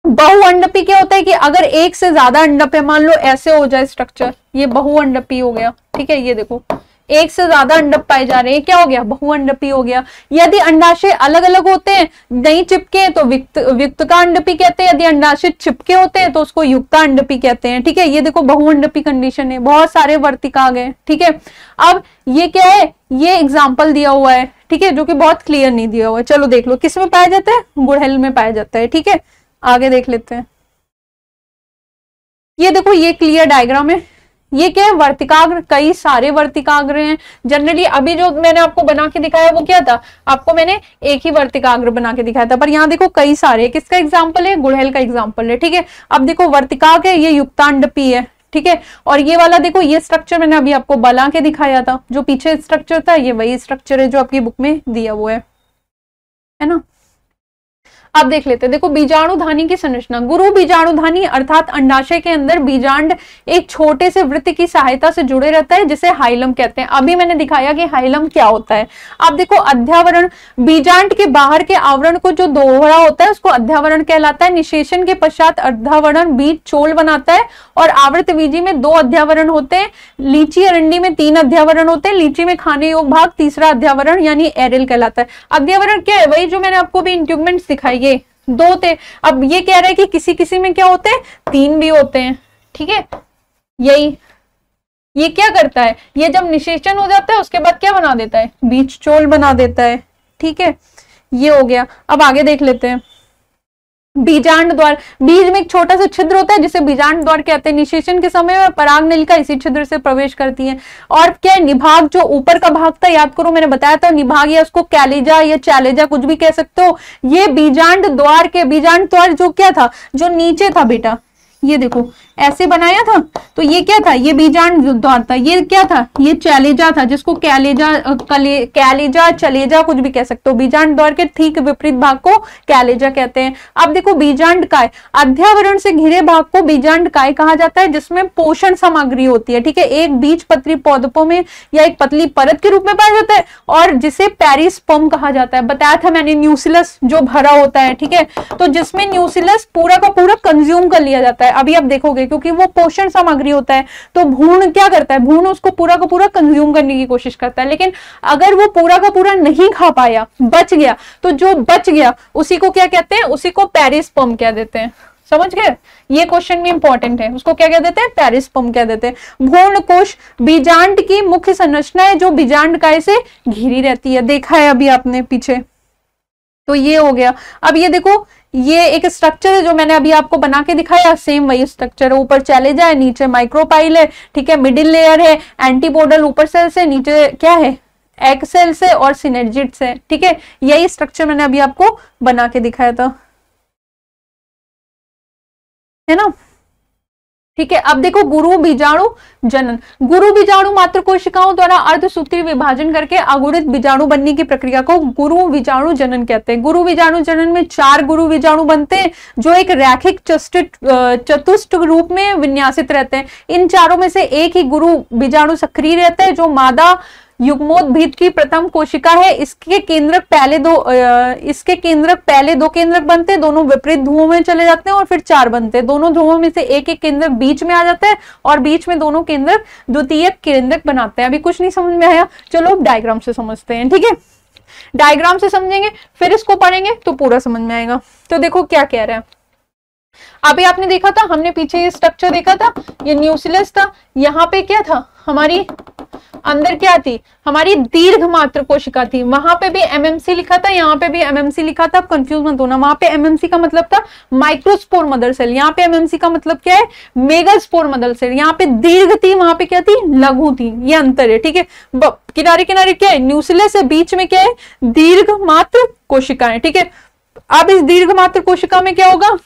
बहुअंडपी क्या होता है कि अगर एक से ज्यादा अंडप है, मान लो ऐसे हो जाए स्ट्रक्चर, ये बहुअंडपी हो गया, ठीक है, ये देखो एक से ज्यादा अंडप पाए जा रहे हैं, क्या हो गया, बहुअंडपी हो गया। यदि अंडाशय अलग अलग होते हैं, नहीं चिपके तो वियुक्तांडपी कहते हैं, यदि अंडाशय चिपके होते हैं तो उसको युक्तांडपी कहते हैं, ठीक है। ये देखो बहुअंडपी कंडीशन है, बहुत सारे वर्तिकाग्र हैं, ठीक है। अब ये क्या है, ये एग्जाम्पल दिया हुआ है, ठीक है, जो कि बहुत क्लियर नहीं दिया हुआ है। चलो देख लो किस में पाया जाता है, गुड़हल में पाया जाता है, ठीक है। आगे देख लेते हैं, ये देखो ये क्लियर डायग्राम है, ये क्या है, वर्तिकाग्र, कई सारे वर्तिकाग्र हैं। जनरली अभी जो मैंने आपको बना के दिखाया वो क्या था, आपको मैंने एक ही वर्तिकाग्र बना के दिखाया था, पर यहाँ देखो कई सारे, किसका एग्जाम्पल है, गुड़हल का एग्जाम्पल है, ठीक है। अब देखो वर्तिकाग्र है, ये युक्तांडपी है, ठीक है, और ये वाला देखो ये स्ट्रक्चर मैंने अभी आपको बना के दिखाया था, जो पीछे स्ट्रक्चर था ये वही स्ट्रक्चर है जो आपकी बुक में दिया हुआ है ना। अब देख लेते हैं, देखो बीजाणुधानी की संरचना, गुरु बीजाणुधानी अर्थात अंडाशय के अंदर बीजांड एक छोटे से वृत्त की सहायता से जुड़े रहता है जिसे हाइलम कहते हैं। अभी मैंने दिखाया कि हाइलम क्या होता है। अब देखो अध्यावरण, बीजांड के बाहर के आवरण को जो दोहरा होता है उसको अध्यावरण कहलाता है। निषेचन के पश्चात अध्यावरण बीज चोल बनाता है और आवृत बीजी में 2 अध्यावरण होते हैं, लीची अरंडी में 3 अध्यावरण होते हैं, लीची में खाने योग्य भाग तीसरा अध्यावरण यानी एरिल कहलाता है। अध्यावरण क्या है, वही जो मैंने आपको भी इंट्यूबमेंट्स दिखाई, ये 2 थे। अब ये कह रहा है कि किसी किसी में क्या होते हैं, 3 भी होते हैं, ठीक है। यही ये क्या करता है, ये जब निषेचन हो जाता है उसके बाद क्या बना देता है, बीज चोल बना देता है, ठीक है। ये हो गया। अब आगे देख लेते हैं, बीजांड द्वार, बीज में एक छोटा सा छिद्र होता है जिसे बीजांड द्वार कहते हैं। निषेचन के समय में पराग नलिका इसी छिद्र से प्रवेश करती है। और क्या है, निभाग जो ऊपर का भाग था, याद करो मैंने बताया था, निभाग या उसको कैलिजा या चैलेजा कुछ भी कह सकते हो। ये बीजांड द्वार के, बीजांड द्वार जो क्या था, जो नीचे था बेटा, ये देखो ऐसे बनाया था, तो ये क्या था, ये बीजांड द्वार था। ये क्या था, ये चैलेजा था, जिसको कैलेजा चलेजा कुछ भी कह सकते हो। बीजांड द्वार के ठीक विपरीत भाग को कैलेजा कहते हैं। अब देखो बीजांड काय, अध्यावरण से घिरे भाग को बीजांड काय कहा जाता है जिसमें पोषण सामग्री होती है, ठीक है। एक बीज पत्री पौधों में या एक पतली परत के रूप में पाया जाता है और जिसे पेरिस्पर्म कहा जाता है। बताया था मैंने, न्यूसिलस जो भरा होता है, ठीक है, तो जिसमें न्यूसिलस पूरा का पूरा कंज्यूम कर लिया जाता है। अभी आप देखोगे क्योंकि वो पोषण सामग्री होता है, तो भ्रूण क्या करता है, भ्रूण उसको पूरा का पूरा कंज्यूम करने की कोशिश करता है। लेकिन अगर वो पूरा का पूरा नहीं खा पाया, बच गया, तो जो बच गया उसी को क्या कहते हैं, उसी को पेरिस्पर्म कह देते हैं। समझ गए, ये क्वेश्चन भी इंपॉर्टेंट है। उसको क्या कह देते हैं, पेरिस्पर्म कह देते हैं। भ्रूण कोश बीजांड की मुख्य संरचना है जो बीजांड काय से घिरी रहती है, देखा है अभी आपने पीछे। तो ये हो गया। अब ये देखो, ये एक स्ट्रक्चर है जो मैंने अभी आपको बना के दिखाया, सेम वही स्ट्रक्चर है। ऊपर चले जाए, नीचे माइक्रोपाइल है, ठीक है, मिडिल लेयर है एंटीपोडल ऊपर सेल से, नीचे क्या है, एग सेल से और सिनर्जिड से, ठीक है। यही स्ट्रक्चर मैंने अभी आपको बना के दिखाया था, है ना, ठीक है। अब देखो गुरु बीजाणु जनन, गुरु बीजाणु मात्र कोशिकाओं द्वारा अर्धसूत्री विभाजन करके अगुणित बीजाणु बनने की प्रक्रिया को गुरु बीजाणु जनन कहते हैं। गुरु बीजाणु जनन में 4 गुरु बीजाणु बनते हैं जो एक रैखिक चतुष्ट रूप में विन्यासित रहते हैं। इन चारों में से एक ही गुरु बीजाणु सक्रिय रहता है जो मादा युग्मोद्भिद की प्रथम कोशिका है। इसके केंद्रक पहले 2 केंद्रक बनते हैं, दोनों विपरीत ध्रुवों में चले जाते हैं और फिर 4 बनते हैं। दोनों ध्रुवों में से एक केंद्रक बीच में आ जाता है और बीच में दोनों केंद्रक द्वितीयक केंद्रक बनाते हैं। अभी कुछ नहीं समझ में आया, चलो डायग्राम से समझते हैं, ठीक है। डायग्राम से समझेंगे फिर इसको पढ़ेंगे तो पूरा समझ में आएगा। तो देखो क्या कह रहा है, अभी आपने देखा था, हमने पीछे ये स्ट्रक्चर देखा था, ये न्यूसिलस था, यहाँ पे क्या था, हमारी अंदर क्या थी, हमारी दीर्घ मात्र कोशिका थी। वहां पे भी एमएमसी लिखा था, यहाँ पे भी एमएमसी लिखा था, अब कंफ्यूज मत होना। वहां पे एमएमसी का मतलब था माइक्रोस्पोर मदर सेल, यहाँ पे एमएमसी का मतलब क्या है, मेगास्पोर मदर सेल। यहाँ पे दीर्घ थी, वहां पे क्या थी, लघु थी। ये अंतर है, ठीक है। किनारे किनारे क्या है, न्यूक्लियस है, बीच में क्या है, दीर्घ मात्र कोशिकाएं, ठीक है। अब इस दीर्घ मात्र कोशिका में क्या होगा,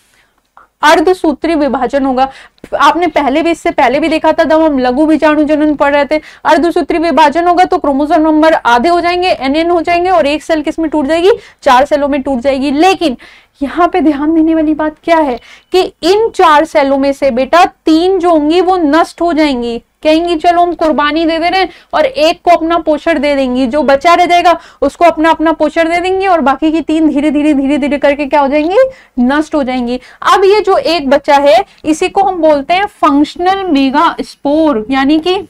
अर्धसूत्री विभाजन होगा। आपने पहले भी, इससे पहले भी देखा था जब हम लघु बीजाणु जनन पढ़ रहे थे। अर्धसूत्री विभाजन होगा तो क्रोमोसोम नंबर आधे हो जाएंगे, एन हो जाएंगे, और एक सेल किस में टूट जाएगी, 4 सेलों में टूट जाएगी। लेकिन यहाँ पे ध्यान देने वाली बात क्या है कि इन 4 सेलों में से बेटा 3 जो होंगी वो नष्ट हो जाएंगी, कहेंगी चलो हम कुर्बानी दे दे रहे हैं, और एक को अपना पोषण दे देंगी, जो बचा रह जाएगा उसको अपना अपना पोषण दे देंगी, और बाकी की 3 धीरे धीरे करके क्या हो जाएंगी, नष्ट हो जाएंगी। अब ये जो एक बचा है इसी को हम बोलते हैं फंक्शनल मेगास्पोर, यानी कि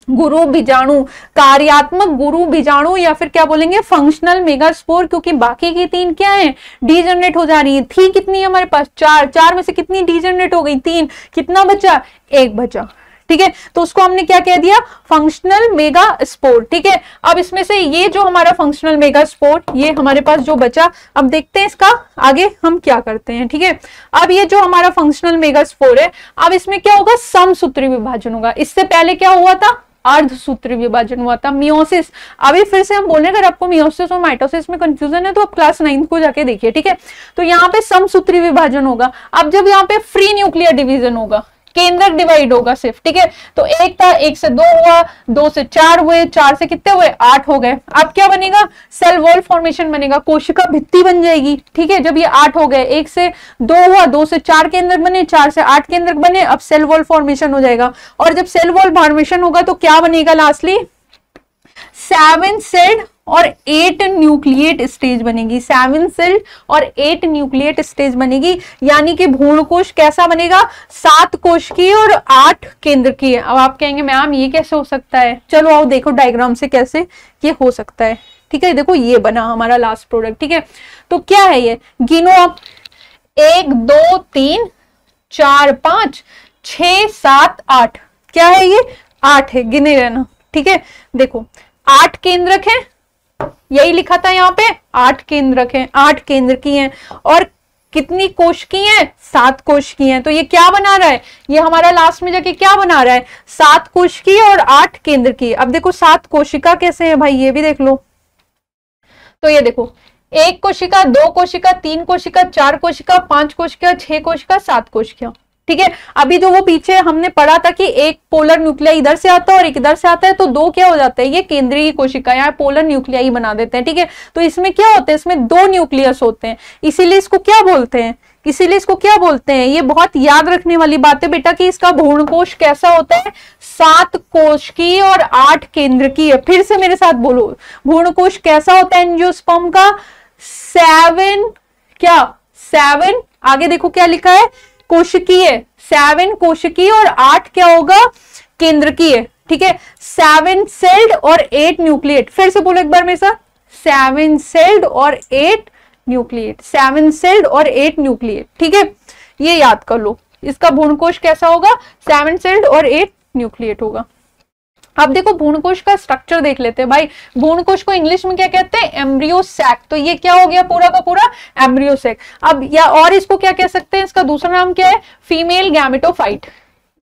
गुरु बीजाणु, कार्यात्मक गुरु बीजाणु, या फिर क्या बोलेंगे, फंक्शनल मेगास्पोर, क्योंकि बाकी की 3 क्या है, डीजनरेट हो जा रही है। थी कितनी है हमारे पास, 4 में से कितनी डीजनरेट हो गई, 3, कितना बचा, 1 बचा, ठीक है। तो उसको हमने क्या कह दिया, फंक्शनल मेगास्पोर, ठीक है। अब इसमें से ये जो हमारा फंक्शनल मेगास्पोर, ये हमारे पास जो बचा, अब देखते हैं इसका आगे हम क्या करते हैं, ठीक है। अब ये जो हमारा फंक्शनल मेगास्पोर है, अब इसमें क्या होगा, समसूत्री विभाजन होगा। इससे पहले क्या हुआ था, अर्धसूत्री विभाजन हुआ था, मियोसिस। अभी फिर से हम बोले, अगर आपको मियोसिस और माइटोसिस में कंफ्यूजन है तो आप क्लास 9 को जाके देखिए, ठीक है। तो यहाँ पे समसूत्री विभाजन होगा। अब जब यहाँ पे फ्री न्यूक्लियर डिवीजन होगा, केंद्रक डिवाइड होगा सिर्फ, ठीक है। तो 1 था, 1 से 2 हुआ, 2 से 4 हुए, 4 से कितने हुए, 8 हो गए। अब क्या बनेगा, सेल वॉल फॉर्मेशन बनेगा, कोशिका भित्ति बन जाएगी, ठीक है। जब ये 8 हो गए, 1 से 2 हुआ, 2 से 4 केंद्रक बने, 4 से 8 केंद्रक बने, अब सेल वॉल फॉर्मेशन हो जाएगा। और जब सेल वॉल फॉर्मेशन होगा तो क्या बनेगा, लास्टली 7 सेल्ड और 8 न्यूक्लिएट स्टेज बनेगी। 7 सेल्ड और 8 न्यूक्लिएट स्टेज बनेगी, यानी कि भ्रूण कोश कैसा बनेगा, 7 कोश की और 8 केंद्र की है। अब आप कहेंगे मैम ये कैसे हो सकता है, चलो आओ देखो डायग्राम से कैसे ये हो सकता है, ठीक है। देखो ये बना हमारा लास्ट प्रोडक्ट, ठीक है। तो क्या है ये, गिनो आप, 1 2 3 4 5 6 7 8, क्या है ये, 8 है, गिने रहना, ठीक है। देखो 8 केंद्रक है, यही लिखा था यहाँ पे, 8 केंद्रक हैं, 8 केंद्र की हैं, और कितनी कोश की हैं, 7 कोश की हैं। तो ये क्या बना रहा है, ये हमारा लास्ट में जाके क्या बना रहा है, 7 कोश की और 8 केंद्र की। अब देखो 7 कोशिका कैसे है भाई, ये भी देख लो। तो ये देखो 1 कोशिका, 2 कोशिका, 3 कोशिका, 4 कोशिका, 5 कोशिका, 6 कोशिका, 7 कोशिका, ठीक है। अभी जो वो पीछे हमने पढ़ा था कि एक पोलर न्यूक्लियाई इधर से आता है और एक इधर से आता है, तो 2 क्या हो जाता है, ये केंद्रीय कोशिका या पोलर न्यूक्लियाई बना देते हैं, ठीक है। तो इसमें क्या होता है, इसमें 2 न्यूक्लियस होते हैं, इसीलिए इसको क्या बोलते हैं, ये बहुत याद रखने वाली बात है बेटा कि इसका भ्रूणकोश कैसा होता है, 7 कोश की और 8 केंद्र की है। फिर से मेरे साथ बोलो, भ्रूणकोश कैसा होता है एंजियोस्पर्म का, 7 आगे देखो क्या लिखा है, कोशिकीय, 7 कोशिकीय और 8 क्या होगा, केंद्रकीय, ठीक है। 7 सेल्ड और 8 न्यूक्लिएट, फिर से बोलो एक बार मेरे साथ, 7 सेल्ड और 8 न्यूक्लिएट, 7 सेल्ड और 8 न्यूक्लिएट, ठीक है। ये याद कर लो, इसका भ्रूणकोश कैसा होगा, 7 सेल्ड और 8 न्यूक्लिएट होगा। अब देखो भ्रूणकोश का स्ट्रक्चर देख लेते हैं भाई। भ्रूणकोश को इंग्लिश में क्या कहते हैं, एम्ब्रियो सैक। तो ये क्या हो गया, पूरा का पूरा एम्ब्रियो सैक। अब या और इसको क्या कह सकते हैं, इसका दूसरा नाम क्या है, फीमेल गैमेटोफाइट।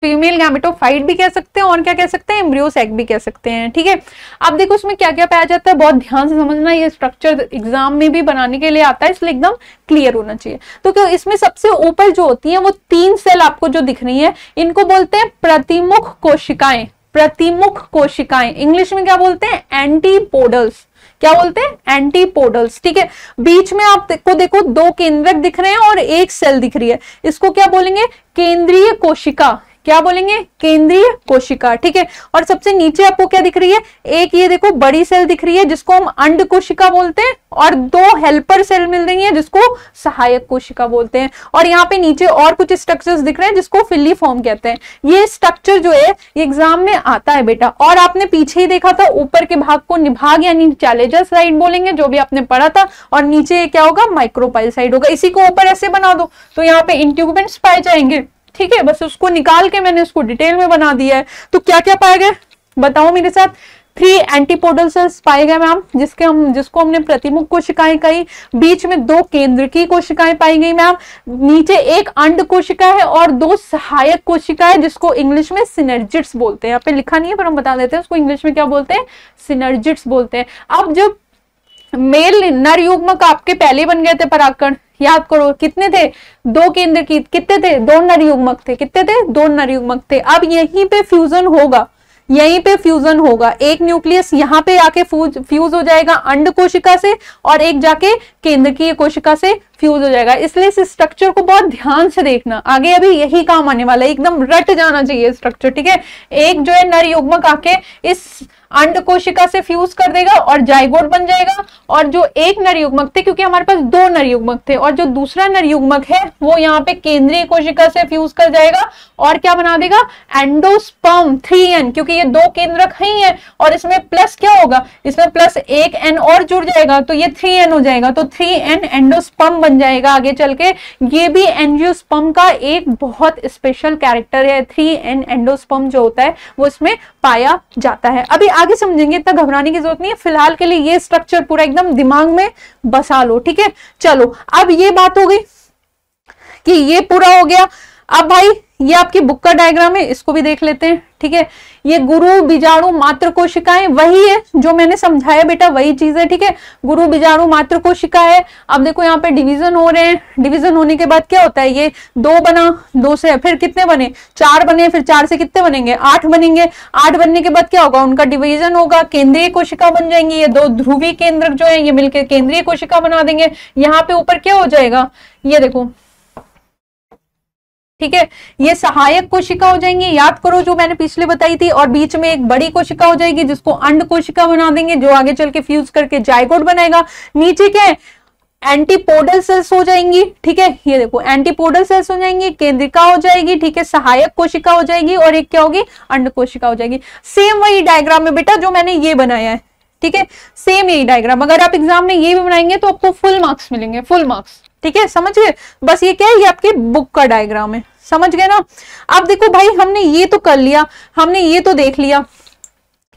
फीमेल गैमेटोफाइट भी कह सकते हैं और क्या कह सकते हैं, एम्ब्रियो सैक भी कह सकते हैं, ठीक है। अब देखो उसमें क्या क्या पाया जाता है, बहुत ध्यान से समझना, ये स्ट्रक्चर एग्जाम में भी बनाने के लिए आता है, इसलिए एकदम क्लियर होना चाहिए। तो क्या इसमें सबसे ऊपर जो होती है वो 3 सेल आपको जो दिख रही है, इनको बोलते हैं प्रतिमुख कोशिकाएं। प्रतिमुख कोशिकाएं इंग्लिश में क्या बोलते हैं, एंटीपोडल्स। क्या बोलते हैं, एंटीपोडल्स, ठीक है। बीच में आपको देखो 2 केंद्रक दिख रहे हैं और 1 सेल दिख रही है, इसको क्या बोलेंगे, केंद्रीय कोशिका। क्या बोलेंगे, केंद्रीय कोशिका, ठीक है। और सबसे नीचे आपको क्या दिख रही है, एक ये देखो बड़ी सेल दिख रही है जिसको हम अंड कोशिका बोलते हैं, और 2 हेल्पर सेल मिल रही है जिसको सहायक कोशिका बोलते हैं। और यहाँ पे नीचे और कुछ स्ट्रक्चर्स दिख रहे हैं जिसको फिलिफॉर्म कहते हैं। ये स्ट्रक्चर जो है ये एग्जाम में आता है बेटा। और आपने पीछे ही देखा था, ऊपर के भाग को निभाग यानी चैलेंजर साइड बोलेंगे, जो भी आपने पढ़ा था, और नीचे क्या होगा, माइक्रोपाइल साइड होगा। इसी को ऊपर ऐसे बना दो तो यहाँ पे इंट्यूबेंट्स पाए जाएंगे, ठीक है। बस उसको निकाल के मैंने उसको डिटेल में बना दिया है। तो क्या क्या पाया गया, बताओ मेरे साथ। 3 एंटीपोडल सेल्स पाए गए मैम, जिसको हमने प्रतिमुख कोशिकाएं कही। बीच में 2 केंद्रकीय कोशिकाएं पाई गई मैम। नीचे एक अंड कोशिका है और 2 सहायक कोशिकाएं, जिसको इंग्लिश में सिनर्जिड्स बोलते हैं। यहाँ पे लिखा नहीं है पर हम बता देते हैं उसको इंग्लिश में क्या बोलते हैं, सिनर्जिड्स बोलते हैं। अब जब मेल नर युग्मक आपके पहले बन गए थे परागकण, याद करो कितने थे, 2 केंद्र की, कितने थे, 2 नर युग्मक थे, कितने थे, 2 नर युग्मक थे। अब यहीं पे फ्यूजन होगा, यहीं पे फ्यूजन होगा, एक न्यूक्लियस यहाँ पे आके फ्यूज हो जाएगा अंड कोशिका से और एक जाके केंद्रकीय कोशिका से फ्यूज हो जाएगा। इसलिए इस स्ट्रक्चर को बहुत ध्यान से देखना, आगे अभी यही काम आने वाला है, एकदम रट जाना चाहिए स्ट्रक्चर, ठीक है। एक जो है नर युग्मक आके इस अंड कोशिका से फ्यूज कर देगा और जाइगोट बन जाएगा, और जो एक नर युग्मक थे, क्योंकि हमारे पास 2 नर युग्मक थे, और जो दूसरा नर युग्मक है वो यहाँ पे केंद्रीय कोशिका से फ्यूज कर जाएगा और क्या बना देगा, एंडोस्पर्म 3n, क्योंकि ये 2 केंद्रक ही है और इसमें प्लस क्या होगा, इसमें प्लस एक n और जुड़ जाएगा तो ये 3n हो जाएगा, तो 3n एंडोस्पर्म बन जाएगा आगे चल के। ये भी एंजियोस्पर्म का एक बहुत स्पेशल कैरेक्टर है, 3n एंडोस्पर्म जो होता है वो इसमें पाया जाता है। अभी आगे समझेंगे, इतना घबराने की जरूरत नहीं है, फिलहाल के लिए ये स्ट्रक्चर पूरा एकदम दिमाग में बसा लो, ठीक है। चलो अब ये बात हो गई कि ये पूरा हो गया। अब भाई ये आपकी बुक का डायग्राम है, इसको भी देख लेते हैं, ठीक है। ये गुरु बीजाणु मात्र कोशिकाएं वही है जो मैंने समझाया बेटा, वही चीज है, ठीक है। गुरु बीजाणु मात्र कोशिका है। अब देखो यहाँ पे डिवीजन हो रहे हैं, डिवीजन होने के बाद क्या होता है, ये 2 बना, 2 से फिर कितने बने, 4 बने, फिर 4 से कितने बनेंगे, 8 बनेंगे। 8 बनने के बाद क्या होगा, उनका डिवीजन होगा, केंद्रीय कोशिका बन जाएंगी। ये 2 ध्रुवीय केंद्रक जो है ये मिलकर केंद्रीय कोशिका बना देंगे। यहाँ पे ऊपर क्या हो जाएगा, ये देखो, ठीक है, ये सहायक कोशिका हो जाएंगी, याद करो जो मैंने पिछले बताई थी। और बीच में एक बड़ी कोशिका हो जाएगी जिसको अंड कोशिका बना देंगे, जो आगे चल के फ्यूज करके जाइगोट बनाएगा। नीचे क्या है, एंटीपोडल सेल्स हो जाएंगी, ठीक है। ये देखो एंटीपोडल सेल्स हो जाएंगी, केंद्रिका हो जाएगी, ठीक है, सहायक कोशिका हो जाएगी और एक क्या होगी, अंड कोशिका हो जाएगी। सेम वही डायग्राम है बेटा जो मैंने ये बनाया है, ठीक है, सेम यही डायग्राम। अगर आप एग्जाम में ये भी बनाएंगे तो आपको फुल मार्क्स मिलेंगे, फुल मार्क्स, ठीक है, समझ गए। बस ये क्या है, ये आपकी बुक का डायग्राम है, समझ गए ना। अब देखो भाई हमने ये तो कर लिया, हमने ये तो देख लिया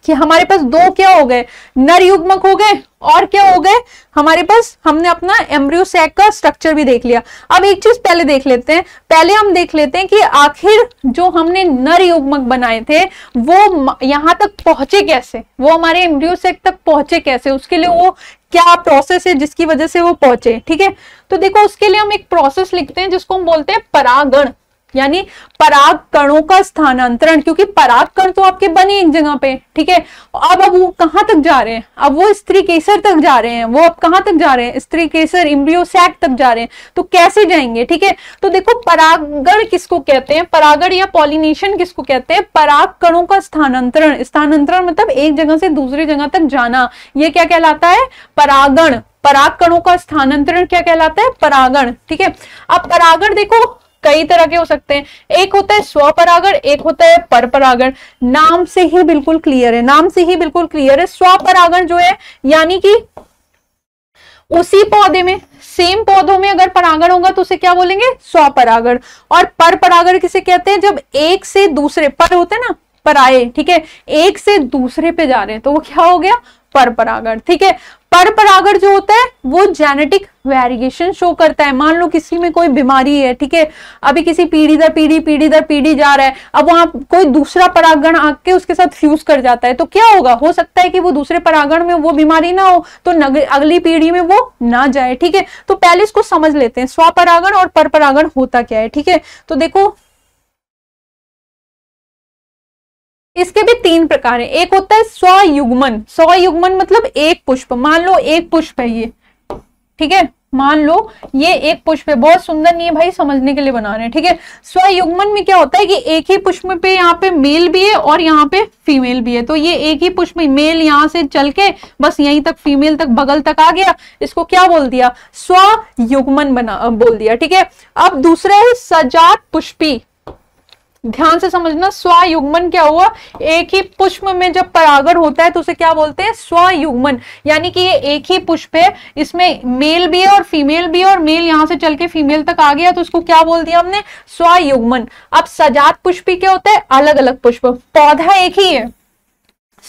कि हमारे पास 2 क्या हो गए, नर युग्मक हो गए, और क्या हो गए हमारे पास, हमने अपना एम्ब्रियो सैक का स्ट्रक्चर भी देख लिया। अब एक चीज पहले देख लेते हैं, पहले हम देख लेते हैं कि आखिर जो हमने नर युग्मक बनाए थे वो यहां तक पहुंचे कैसे, वो हमारे एम्ब्रियो सैक तक पहुंचे कैसे, उसके लिए वो क्या प्रोसेस है जिसकी वजह से वो पहुंचे, ठीक है। तो देखो उसके लिए हम एक प्रोसेस लिखते हैं जिसको हम बोलते हैं परागण, यानी पराग कणों का स्थानांतरण, क्योंकि पराग कण तो आपके बने एक जगह पे, ठीक है। अब वो कहां तक जा रहे हैं, अब वो स्त्री केसर तक जा रहे हैं, वो अब कहां तक जा रहे हैं, स्त्री केसर एम्ब्रियो सैक तक जा रहे हैं, तो कैसे जाएंगे, ठीक है। तो देखो परागण किसको कहते हैं, परागण या पॉलिनेशन किसको कहते हैं, पराग कणों का स्थानांतरण। स्थानांतरण मतलब एक जगह से दूसरी जगह तक जाना, ये क्या कहलाता है, परागण। पराग कणों का स्थानांतरण क्या कहलाता है, परागण, ठीक है। अब परागण देखो कई तरह के हो सकते हैं, एक होता है स्वपरागण, एक होता है परपरागण। नाम से ही बिल्कुल क्लियर है, नाम से ही बिल्कुल क्लियर है। स्वपरागण जो है यानी कि उसी पौधे में, सेम पौधों में अगर परागण होगा तो उसे क्या बोलेंगे, स्वपरागण। और परपरागण किसे कहते हैं, जब एक से दूसरे, पर होते हैं ना, पराये, ठीक है, एक से दूसरे पे जा रहे हैं तो वो क्या हो गया, परपरागण, ठीक है। परपरागण जो होता है वो जेनेटिक वेरिएशन शो करता है। मान लो किसी में कोई बीमारी है, ठीक है, अभी किसी पीढ़ी दर पीढ़ी जा रहा है, अब वहां कोई दूसरा परागण आके उसके साथ फ्यूज कर जाता है तो क्या होगा, हो सकता है कि वो दूसरे परागण में वो बीमारी ना हो तो अगली पीढ़ी में वो ना जाए, ठीक है। तो पहले इसको समझ लेते हैं, स्वपरागण और परपरागण होता क्या है, ठीक है। तो देखो इसके भी 3 प्रकार है। एक होता है स्वयुग्मन, स्वयुग्मन मतलब एक पुष्प, मान लो एक पुष्प है ये, ठीक है, मान लो ये एक पुष्प है, बहुत सुंदर नहीं है भाई, समझने के लिए बना रहे हैं, ठीक है। स्वयुग्मन में क्या होता है कि एक ही पुष्प पे यहाँ पे मेल भी है और यहाँ पे फीमेल भी है, तो ये एक ही पुष्प में मेल यहाँ से चल के बस यहीं तक फीमेल तक बगल तक आ गया, इसको क्या बोल दिया, स्वयुग्मन बोल दिया, ठीक है। अब दूसरा है सजात पुष्पी, ध्यान से समझना, स्वयुग्मन क्या हुआ, एक ही पुष्प में जब परागण होता है तो उसे क्या बोलते हैं, स्वयुग्मन, यानी कि ये एक ही पुष्प है, इसमें मेल भी है और फीमेल भी है और मेल यहां से चल के फीमेल तक आ गया तो इसको क्या बोल दिया हमने, स्वयुग्मन। अब सजात पुष्पी क्या होता है, अलग अलग पुष्प, पौधा एक ही है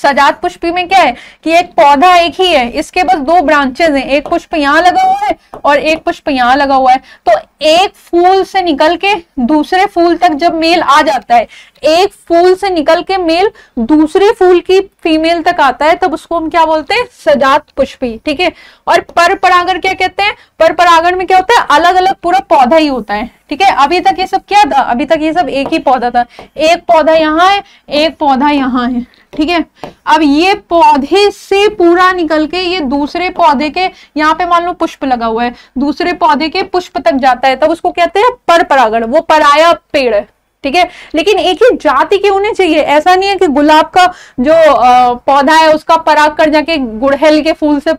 सजात पुष्पी में क्या है कि एक पौधा एक ही है, इसके बस दो ब्रांचेस हैं, एक पुष्प यहाँ लगा हुआ है और एक पुष्प यहाँ लगा हुआ है। तो एक फूल से निकल के दूसरे फूल तक जब मेल आ जाता है, एक फूल से निकल के मेल दूसरे फूल की फीमेल तक आता है, तब उसको हम क्या बोलते हैं, सजात पुष्पी। ठीक है। और पर परागण क्या कहते हैं, पर परागण में क्या होता है, अलग अलग पूरा पौधा ही होता है। ठीक है। अभी तक ये सब क्या था, अभी तक ये सब एक ही पौधा था, एक पौधा यहाँ है एक पौधा यहाँ है। ठीक है। अब ये पौधे से पूरा निकल के ये दूसरे पौधे के, यहाँ पे मान लो पुष्प लगा हुआ है, दूसरे पौधे के पुष्प तक जाता है, तब उसको कहते हैं पर परागण, वो पराया पेड़ है। ठीक है। लेकिन एक ही जाति के होने चाहिए, ऐसा नहीं है कि गुलाब का जो पौधा है उसका पराग कर जाके गुड़हल के फूल से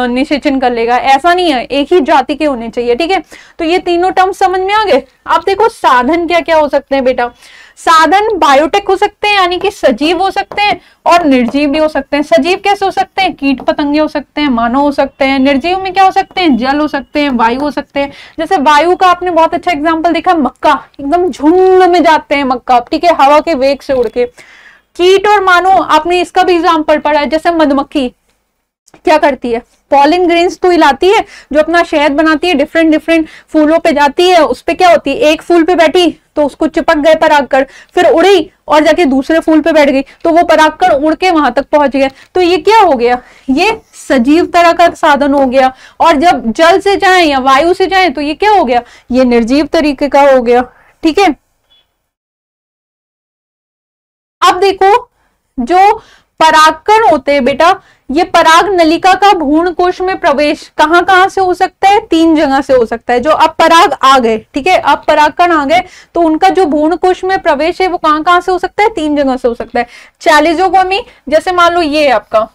निषेचन कर लेगा, ऐसा नहीं है, एक ही जाति के होने चाहिए। ठीक है। तो ये तीनों टर्म समझ में आ गए। आप देखो साधन क्या क्या हो सकते हैं बेटा, साधन बायोटेक हो सकते हैं यानी कि सजीव हो सकते हैं और निर्जीव भी हो सकते हैं। सजीव कैसे हो सकते हैं, कीट पतंगे हो सकते हैं, मानव हो सकते हैं। निर्जीव में क्या हो सकते हैं, जल हो सकते हैं, वायु हो सकते हैं। जैसे वायु का आपने बहुत अच्छा एग्जांपल देखा, मक्का, एकदम झुंड में जाते हैं मक्का, ठीक है, हवा के वेग से उड़ के। कीट और मानव आपने इसका भी एग्जाम्पल पढ़ा है, जैसे मधुमक्खी क्या करती है, पॉलिन ग्रेन्स तो हिलाती है, जो अपना शहद बनाती है, डिफरेंट डिफरेंट फूलों पे जाती है, उस पे क्या होती है, एक फूल पे बैठी तो उसको चिपक गए परागकण, फिर उड़ी और जाके दूसरे फूल पे बैठ गई तो वो परागकण उड़ के वहां तक पहुंच गया। तो ये क्या हो गया, ये सजीव तरह का साधन हो गया। और जब जल से जाए या वायु से जाए तो ये क्या हो गया, ये निर्जीव तरीके का हो गया। ठीक है। अब देखो जो परागकण होते हैं बेटा, ये पराग नलिका का भ्रूण कोश में प्रवेश कहां कहां से हो सकता है, 3 जगह से हो सकता है। जो अब पराग आ गए, ठीक है, अब परागकण आ गए तो उनका जो भ्रूण कोश में प्रवेश है वो कहां कहां से हो सकता है, 3 जगह से हो सकता है। चैलिजोगोमी, जैसे मान लो ये आपका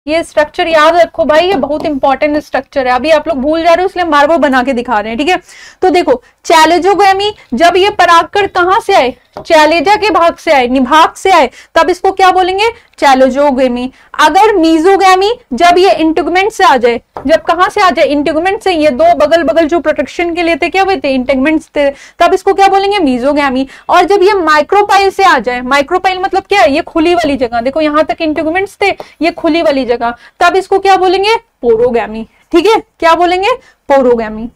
ये स्ट्रक्चर याद रखो भाई, ये बहुत इंपॉर्टेंट स्ट्रक्चर है, अभी आप लोग भूल जा रहे हो इसलिए मार्बल बना के दिखा रहे हैं। ठीक है। तो देखो चैलेजोगैमी, जब ये परागकण कहां से आए, चैलेजा के भाग से आए, निभाग से आए, तब इसको क्या बोलेंगे, चैलेजोगैमी। अगर मीजोगैमी, जब ये इंटेगुमेंट से आ जाए, जब कहां से आ जाए, इंटेगुमेंट से, ये दो बगल बगल जो प्रोटेक्शन के लिए थे क्या हुए थे, इंटेगुमेंट्स थे, तब इसको क्या बोलेंगे, मीजोगैमी। और जब ये माइक्रोपाइल से आ जाए, माइक्रोपाइल मतलब क्या है, ये खुली वाली जगह, देखो यहां तक इंटेगुमेंट्स थे, ये खुली वाली जगह, तब इसको क्या बोलेंगे, पोरोगैमी। ठीक है, क्या बोलेंगे, पोरोगैमी।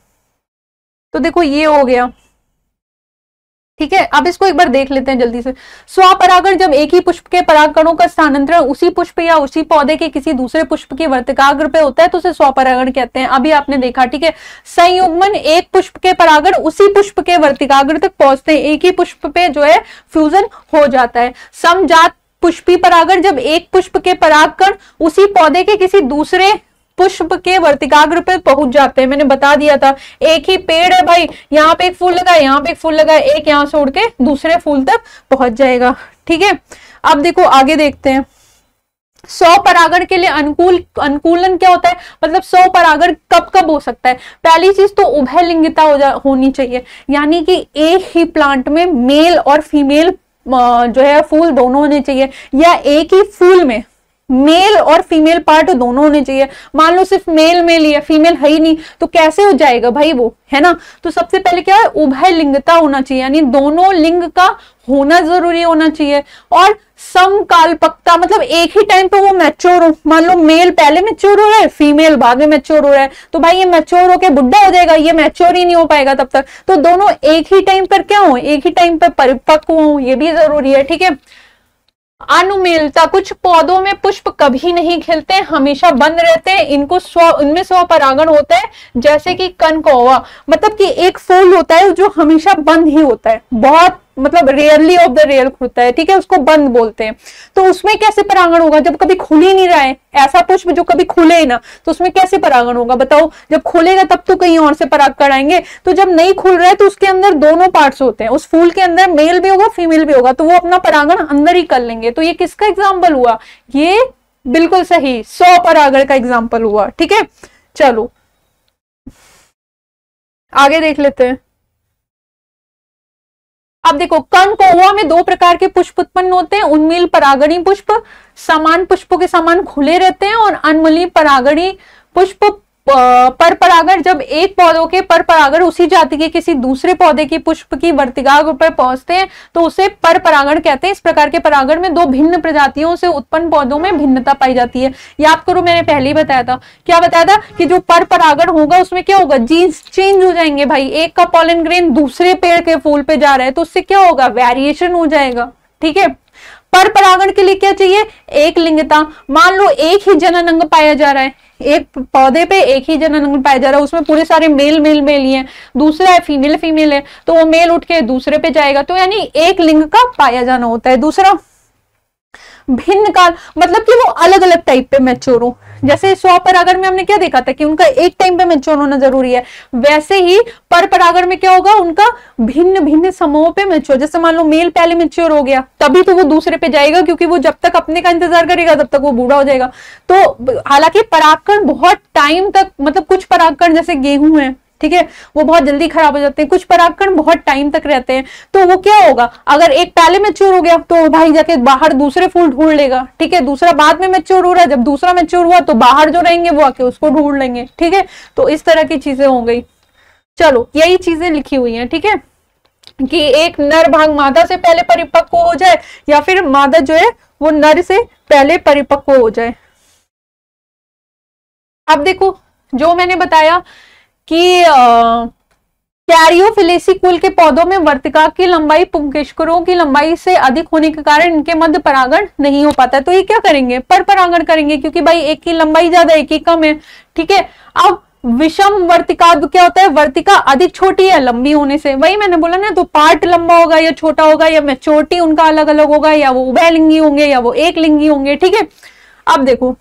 तो देखो ये हो गया। ठीक है। अब इसको एक बार देख लेते हैं जल्दी से। स्वपरागण, जब एक ही पुष्प के परागकणों का स्थानांतरण उसी पुष्प या उसी पौधे के किसी दूसरे पुष्प के वर्तिकाग्र पे होता है तो उसे स्वपरागण कहते हैं। अभी आपने देखा। ठीक है। संयुग्मन, एक पुष्प के परागण उसी पुष्प के वर्तिकाग्र तक पहुंचते हैं, एक ही पुष्प पे जो है फ्यूजन हो जाता है। समजात पुष्पी परागण, जब एक पुष्प के परागकण उसी पौधे के किसी दूसरे पुष्प के वर्तिकाग्र पे पहुंच जाते हैं। मैंने बता दिया था, एक ही पेड़ है भाई, यहाँ पे एक फूल लगा है, यहाँ पे एक फूल लगा है, एक यहाँ से उड़ के दूसरे फूल तक पहुंच जाएगा। ठीक है। अब देखो आगे देखते हैं। स्वपरागण के लिए अनुकूलन क्या होता है, मतलब स्वपरागण कब कब हो सकता है। पहली चीज तो उभयलिंगिता होनी चाहिए, यानी कि एक ही प्लांट में मेल और फीमेल जो है फूल दोनों होने चाहिए, या एक ही फूल में मेल और फीमेल पार्ट दोनों होने चाहिए। मान लो सिर्फ मेल मेल है, फीमेल है ही नहीं, तो कैसे हो जाएगा भाई वो, है ना। तो सबसे पहले क्या है, उभय लिंगता होना चाहिए, यानी दोनों लिंग का होना जरूरी होना चाहिए। और समकालपकता, मतलब एक ही टाइम पे वो मैच्योर हो। मान लो मेल पहले मैच्योर हो रहा है, फीमेल बाद में मैच्योर हो रहा है, तो भाई ये मैच्योर होके बुढ़ा हो जाएगा, ये मैच्योर ही नहीं हो पाएगा तब तक। तो दोनों एक ही टाइम पर क्या हो, एक ही टाइम पर परिपक्व हो, ये भी जरूरी है। ठीक है। अनुमेलता, कुछ पौधों में पुष्प कभी नहीं खिलते, हमेशा बंद रहते हैं, इनमें स्वपरागण होता है, जैसे कि कनकौवा, मतलब कि एक फूल होता है जो हमेशा बंद ही होता है, बहुत मतलब रेयरली ऑफ द रेयर होता है। ठीक है, उसको बंद बोलते हैं। तो उसमें कैसे परागण होगा, जब कभी खुल ही नहीं रहा है, ऐसा पुष्प जो कभी खुले ही ना, तो उसमें कैसे परागण होगा बताओ। जब खुलेगा तब तो कहीं और से पराग आएंगे, तो जब नहीं खुल रहा है तो उसके अंदर दोनों पार्ट्स होते हैं, उस फूल के अंदर मेल भी होगा फीमेल भी होगा, तो वो अपना परागण अंदर ही कर लेंगे। तो ये किसका एग्जाम्पल हुआ, ये बिल्कुल सही स्वपरागण का एग्जाम्पल हुआ। ठीक है, चलो आगे देख लेते हैं। अब देखो कनकौवा में 2 प्रकार के पुष्प उत्पन्न होते हैं, उन्मील परागणी पुष्प समान पुष्पों के समान खुले रहते हैं, और अनमूली परागणी पुष्प पर परागण, जब एक पौधों के पर परागण उसी जाति के किसी दूसरे पौधे की पुष्प की वर्तिकाग्र पर पहुंचते हैं तो उसे पर परागण कहते हैं। इस प्रकार के परागण में दो भिन्न प्रजातियों से उत्पन्न पौधों में भिन्नता पाई जाती है। याद करो, मैंने पहले ही बताया था, क्या बताया था कि जो पर परागण होगा उसमें क्या होगा, जीन्स चेंज हो जाएंगे भाई। एक का पॉलन ग्रेन दूसरे पेड़ के फूल पे जा रहा है तो उससे क्या होगा, वेरिएशन हो जाएगा। ठीक है, पर परागण के लिए क्या चाहिए, एक लिंगता। मान लो एक ही जनन अंग पाया जा रहा है, एक पौधे पे एक ही जनन अंग पाया जा रहा है, उसमें पूरे सारे मेल मेल मेल ही है, दूसरा है फीमेल फीमेल है, तो वो मेल उठ के दूसरे पे जाएगा, तो यानी एक लिंग का पाया जाना होता है। दूसरा भिन्न काल, मतलब कि वो अलग अलग टाइप पे मैच्योर हो। जैसे स्वपरागण में हमने क्या देखा था कि उनका एक टाइम पे मैच्योर होना जरूरी है, वैसे ही पर परागण में क्या होगा, उनका भिन्न भिन्न समूहों पे मैच्योर। जैसे मान लो मेल पहले मैच्योर हो गया तभी तो वो दूसरे पे जाएगा, क्योंकि वो जब तक अपने का इंतजार करेगा तब तक वो बूढ़ा हो जाएगा। तो हालांकि परागकण बहुत टाइम तक, मतलब कुछ परागकण जैसे गेहूं है, ठीक है, वो बहुत जल्दी खराब हो जाते हैं, कुछ परागकण बहुत टाइम तक रहते हैं। तो वो क्या होगा, अगर एक पहले मैच्योर हो गया तो भाई जाके बाहर दूसरे फूल ढूंढ लेगा। ठीक है, दूसरा बाद में मैच्योर हो रहा है, जब दूसरा मैच्योर हुआ तो बाहर जो रहेंगे वो आके उसको ढूंढ लेंगे। ठीक है, तो इस तरह की चीजें हो गई। चलो, यही चीजें लिखी हुई हैं। ठीक है, कि एक नर भाग मादा से पहले परिपक्व हो जाए या फिर मादा जो है वो नर से पहले परिपक्व हो जाए। अब देखो, जो मैंने बताया कि कैरियोफिलेसी कुल के पौधों में वर्तिका की लंबाई पुंकेशकरों की लंबाई से अधिक होने के कारण इनके मध्य परागण नहीं हो पाता है। तो ये क्या करेंगे, पर परागण करेंगे, क्योंकि भाई एक की लंबाई ज्यादा एक की कम है। ठीक है, अब विषम वर्तिका क्या होता है, वर्तिका अधिक छोटी है लंबी होने से। वही मैंने बोला ना, तो पार्ट लंबा होगा या छोटा होगा, या मैच्योरिटी उनका अलग अलग होगा, या वो उभयलिंगी होंगे या वो एक लिंगी होंगे। ठीक है, अब देखो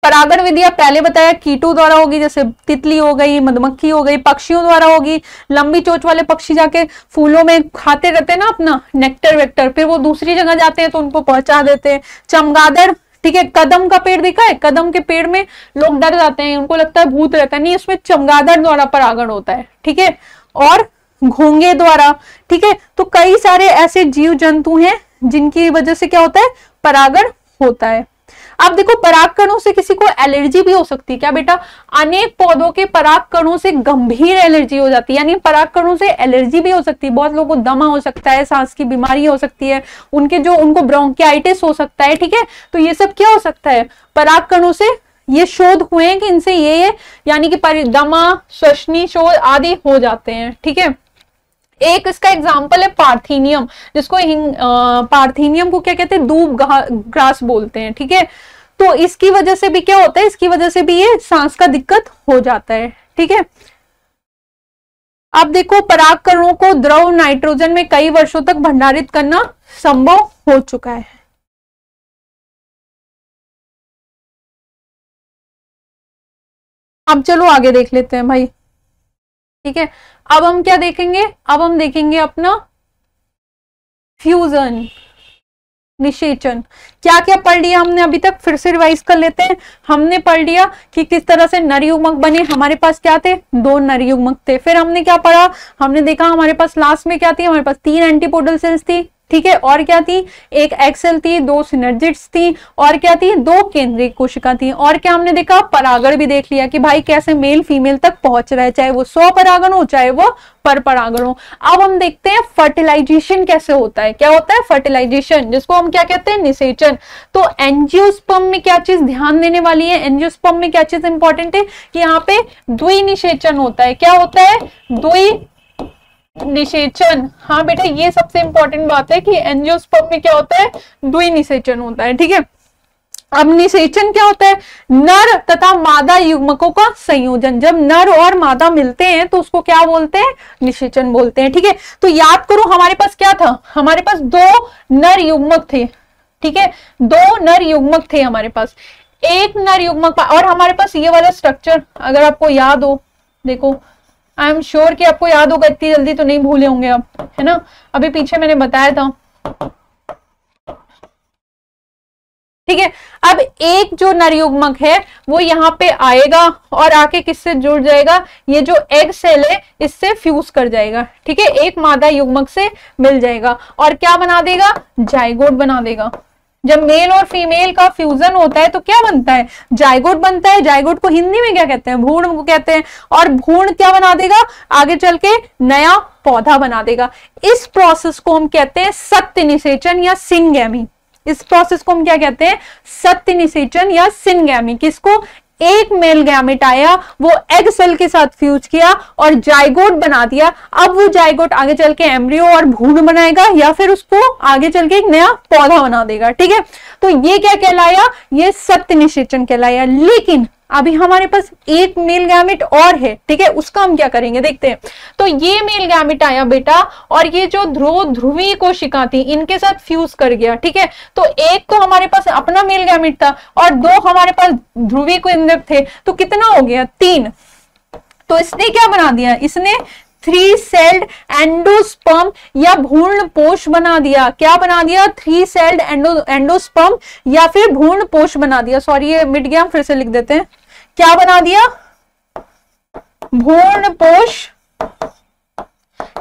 परागण विधियां पहले बताया कीटों द्वारा होगी, जैसे तितली हो गई, मधुमक्खी हो गई, पक्षियों द्वारा होगी। लंबी चोंच वाले पक्षी जाके फूलों में खाते रहते हैं ना अपना नेक्टर वेक्टर, फिर वो दूसरी जगह जाते हैं तो उनको पहुंचा देते हैं। चमगादड़, ठीक है, कदम का पेड़ देखा है, कदम के पेड़ में लोग डर जाते हैं, उनको लगता है भूत रहता है, नहीं, उसमें चमगादड़ द्वारा परागण होता है। ठीक है, और घोंगे द्वारा। ठीक है, तो कई सारे ऐसे जीव जंतु हैं जिनकी वजह से क्या होता है, परागण होता है। अब देखो, परागकणों से किसी को एलर्जी भी हो सकती है क्या बेटा, अनेक पौधों के परागकणों से गंभीर एलर्जी हो जाती है, यानी परागकणों से एलर्जी भी हो सकती है। बहुत लोगों को दमा हो सकता है, सांस की बीमारी हो सकती है, उनको ब्रोंकियाइटिस हो सकता है। ठीक है, तो ये सब क्या हो सकता है, परागकणों से। ये शोध हुए हैं कि इनसे ये यानी कि दमा, श्वसनी शोध आदि हो जाते हैं। ठीक है, एक इसका एग्जाम्पल है पार्थीनियम, जिसको पार्थीनियम को क्या कहते हैं, दूब ग्रास बोलते हैं। ठीक है, तो इसकी वजह से भी क्या होता है, इसकी वजह से भी ये सांस का दिक्कत हो जाता है। ठीक है, अब देखो परागकणों को द्रव नाइट्रोजन में कई वर्षों तक भंडारित करना संभव हो चुका है। अब चलो आगे देख लेते हैं भाई। ठीक है, अब हम क्या देखेंगे, अब हम देखेंगे अपना फ्यूजन, निषेचन। क्या क्या पढ़ लिया हमने अभी तक, फिर से रिवाइज कर लेते हैं। हमने पढ़ लिया कि किस तरह से नर युग्मक बने, हमारे पास क्या थे, दो नर युग्मक थे। फिर हमने क्या पढ़ा, हमने देखा हमारे पास लास्ट में क्या थी, हमारे पास 3 एंटीपोडल सेल्स थी। ठीक है, और क्या थी, एक एक्सेल थी, 2 सिनर्जिड्स थी, और क्या थी, 2 केंद्रीय कोशिका थी। और क्या हमने देखा, परागण भी देख लिया कि भाई कैसे मेल फीमेल तक पहुंच रहा है, चाहे वो स्वपरागण हो चाहे वो पर परागण हो। अब हम देखते हैं फर्टिलाइजेशन कैसे होता है। क्या होता है फर्टिलाइजेशन, जिसको हम क्या कहते हैं, निषेचन। तो एंजियोस्पर्म में क्या चीज ध्यान देने वाली है, एंजियोस्पर्म में क्या चीज इंपॉर्टेंट है कि यहाँ पे द्विनिषेचन होता है। क्या होता है, द्विनिषेचन। हाँ बेटा, ये सबसे इंपॉर्टेंट बात है कि एंजियोस्पर्म में क्या होता है, द्विनिषेचन होता है। ठीक है, अब निषेचन क्या होता है, नर तथा मादा युग्मकों का संयोजन। जब नर और मादा मिलते हैं तो उसको क्या बोलते हैं, निषेचन बोलते हैं। ठीक है, तो याद करो हमारे पास क्या था, हमारे पास 2 नर युग्मक थे। ठीक है, 2 नर युग्मक थे हमारे पास, एक नर युग्मक, और हमारे पास ये वाला स्ट्रक्चर अगर आपको याद हो, देखो आई एम श्योर कि आपको याद होगा, इतनी जल्दी तो नहीं भूले होंगे आप, है ना, अभी पीछे मैंने बताया था। ठीक है, अब एक जो नर युग्मक है वो यहाँ पे आएगा और आके किससे जुड़ जाएगा, ये जो एग सेल है इससे फ्यूज कर जाएगा। ठीक है, एक मादा युग्मक से मिल जाएगा और क्या बना देगा, जाइगोट बना देगा। जब मेल और फीमेल का फ्यूजन होता है तो क्या बनता है, जाइगोट बनता है। जाइगोट को हिंदी में क्या कहते हैं, भ्रूण को कहते हैं। और भ्रूण क्या बना देगा, आगे चल के नया पौधा बना देगा। इस प्रोसेस को हम कहते हैं सत्य निषेचन या सिनगैमी। इस प्रोसेस को हम क्या कहते हैं, सत्य निषेचन या सिनगैमी। किसको, एक मेल गैमेट आया, वो एग सेल के साथ फ्यूज किया और जाइगोट बना दिया। अब वो जाइगोट आगे चल के एम्ब्रियो और भ्रूण बनाएगा या फिर उसको आगे चल के एक नया पौधा बना देगा। ठीक है, तो ये क्या कहलाया, ये सत्य निषेचन कहलाया। लेकिन अभी हमारे पास एक मेल गैमेट और है, ठीक है, उसका हम क्या करेंगे देखते हैं। तो ये मेल गैमेट आया बेटा, और ये जो ध्रुवीय कोशिका थी इनके साथ फ्यूज कर गया। ठीक है, तो एक तो हमारे पास अपना मेल गैमेट था और दो हमारे पास ध्रुवीय केंद्रक थे, तो कितना हो गया, 3। तो इसने क्या बना दिया, इसने 3 सेल्ड एंडोस्पर्म या भ्रूणपोष बना दिया। क्या बना दिया, 3 सेल्ड एंडोस्पर्म या फिर भ्रूणपोष बना दिया। सॉरी ये मिट गया, फिर से लिख देते हैं। क्या बना दिया, भ्रूणपोष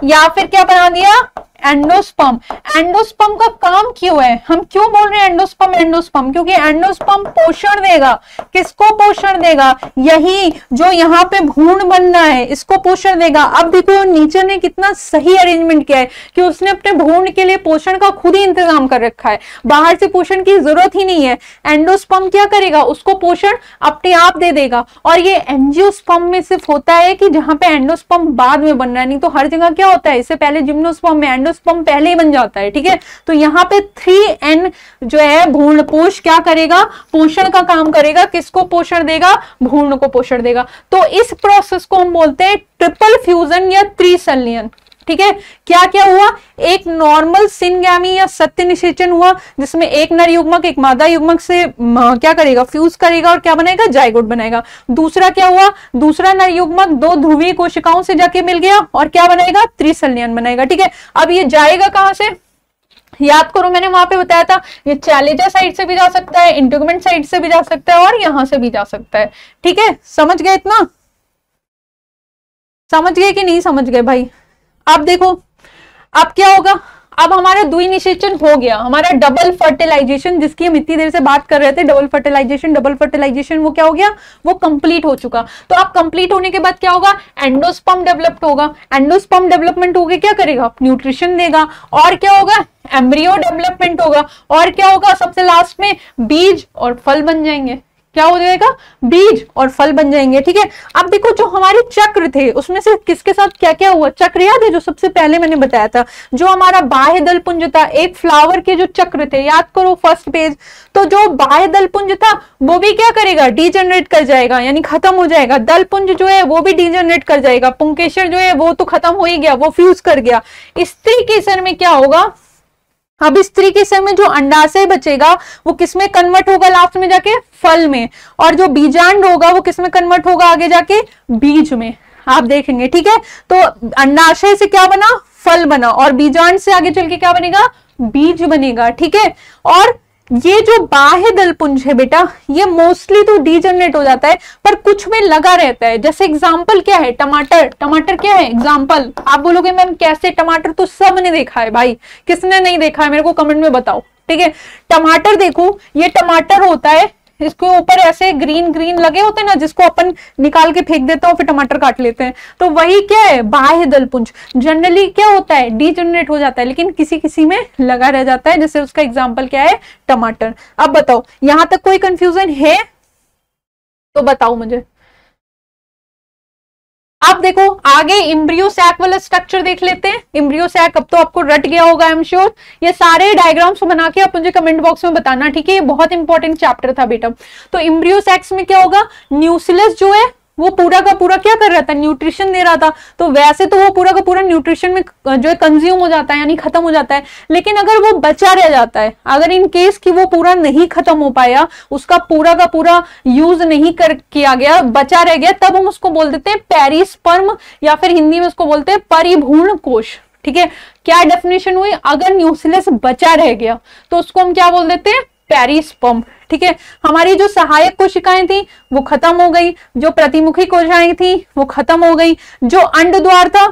या फिर क्या बना दिया, एंडोस्पर्म। एंडोस्पर्म का काम क्यों है, हम क्यों बोल रहे हैं एंडोस्पर्म एंडोस्पर्म, क्योंकि एंडोस्पर्म पोषण देगा। किसको पोषण देगा, यही जो यहाँ पे भ्रूण बनना है इसको पोषण देगा। अब देखो नीचे ने कितना सही अरेंजमेंट किया है कि उसने अपने भ्रूण के लिए पोषण का खुद ही इंतजाम कर रखा है, बाहर से पोषण की जरूरत ही नहीं है। एंडोस्पर्म क्या करेगा, उसको पोषण अपने आप दे देगा। और ये एंजियोस्पर्म में सिर्फ होता है कि जहां पे एंडोस्पर्म बाद में बन रहा है, नहीं तो हर जगह क्या होता है, इससे पहले जिम्नोस्पर्म में एंडोस्पर्म पहले ही बन जाता है। ठीक है, तो यहाँ पे 3N जो है भ्रूणपोष क्या करेगा, पोषण का काम करेगा। किसको पोषण देगा, भ्रूण को पोषण देगा। तो इस प्रोसेस को हम बोलते हैं ट्रिपल फ्यूजन या त्रिसंलयन। ठीक है, क्या क्या हुआ, एक नॉर्मल सिनगैमी या सत्य निषेचन हुआ जिसमें एक नर युग्मक एक मादा युग्मक से क्या करेगा, फ्यूज करेगा और क्या बनाएगा, जाइगोट बनाएगा। दूसरा क्या हुआ, दूसरा नर युग्मक 2 ध्रुवीय कोशिकाओं से जाके मिल गया और क्या बनाएगा, त्रिसंलयन बनाएगा। ठीक है, अब ये जाएगा कहां से, याद करो मैंने वहां पे बताया था, ये चैलेंजर साइड से भी जा सकता है, इंटीग्यूमेंट साइड से भी जा सकता है और यहां से भी जा सकता है। ठीक है, समझ गए, इतना समझ गए कि नहीं समझ गए भाई। अब देखो अब क्या होगा, अब हमारा द्विनिषेचन हो गया, हमारा डबल फर्टिलाइजेशन जिसकी हम इतनी देर से बात कर रहे थे, डबल फर्टिलाइजेशन वो क्या हो गया, वो कंप्लीट हो चुका। तो अब कंप्लीट होने के बाद क्या होगा, एंडोस्पर्म डेवलप्ड होगा। एंडोस्पर्म डेवलपमेंट हो गया, क्या करेगा, न्यूट्रिशन देगा। और क्या होगा, एम्ब्रियो डेवलपमेंट होगा। और क्या होगा, सबसे लास्ट में बीज और फल बन जाएंगे। क्या हो जाएगा, बीज और फल बन जाएंगे। ठीक है, अब देखो जो हमारे चक्र थे उसमें से किसके साथ क्या क्या हुआ, चक्र याद है जो सबसे पहले मैंने बताया था, जो हमारा बाह्य दलपुंज था, एक फ्लावर के जो चक्र थे, याद करो फर्स्ट पेज। तो जो बाह्य दलपुंज था वो भी क्या करेगा, डीजनरेट कर जाएगा, यानी खत्म हो जाएगा। दलपुंज जो है वो भी डीजनरेट कर जाएगा। पुंकेसर जो है वो तो खत्म हो ही गया, वो फ्यूज कर गया। स्त्री केसर में क्या होगा, अब स्त्री केसर में जो अंडाशय बचेगा वो किसमें कन्वर्ट होगा, लास्ट में जाके फल में। और जो बीजांड होगा वो किसमें कन्वर्ट होगा, आगे जाके बीज में। आप देखेंगे। ठीक है, तो अंडाशय से क्या बना, फल बना, और बीजांड से आगे चल के क्या बनेगा, बीज बनेगा। ठीक है, और ये जो बाह्य दलपुंज है बेटा, ये मोस्टली तो डीजनरेट हो जाता है पर कुछ में लगा रहता है। जैसे एग्जांपल क्या है, टमाटर। टमाटर क्या है एग्जांपल, आप बोलोगे मैम कैसे, टमाटर तो सबने देखा है भाई, किसने नहीं देखा है मेरे को कमेंट में बताओ। ठीक है, टमाटर देखो, ये टमाटर होता है, इसके ऊपर ऐसे ग्रीन ग्रीन लगे होते हैं ना, जिसको अपन निकाल के फेंक देते हैं फिर टमाटर काट लेते हैं। तो वही क्या है, बाह्य दलपुंज। जनरली क्या होता है, डीजनरेट हो जाता है, लेकिन किसी किसी में लगा रह जाता है। जैसे उसका एग्जांपल क्या है, टमाटर। अब बताओ यहां तक कोई कंफ्यूजन है तो बताओ मुझे। अब देखो आगे इम्ब्रियो सैक वाला स्ट्रक्चर देख लेते हैं। इम्ब्रियो सैक अब तो आपको रट गया होगा आई एम श्योर। ये सारे डायग्राम्स बना के आप मुझे कमेंट बॉक्स में बताना, ठीक है। ये बहुत इंपॉर्टेंट चैप्टर था बेटा। तो इम्ब्रियो सैक्स में क्या होगा, न्यूक्लियस जो है वो पूरा का पूरा क्या कर रहा था, न्यूट्रिशन दे रहा था। तो वैसे तो वो पूरा का पूरा न्यूट्रिशन में जो है कंज्यूम हो जाता है, यानी खत्म हो जाता है। लेकिन अगर वो बचा रह जाता है, अगर इन केस कि वो पूरा नहीं खत्म हो पाया, उसका पूरा का पूरा यूज नहीं किया गया, बचा रह गया, तब हम उसको बोल देते हैं पेरिस्पर्म, या फिर हिंदी में उसको बोलते हैं परिभ्रूण कोश। ठीक है, क्या डेफिनेशन हुई, अगर न्यूक्लियस बचा रह गया तो उसको हम क्या बोल देते हैं, पेरिस्पर्म। ठीक है, हमारी जो सहायक कोशिकाएं थी वो खत्म हो गई, जो प्रतिमुखी कोशिकाएं थी वो खत्म हो गई, जो अंड द्वार था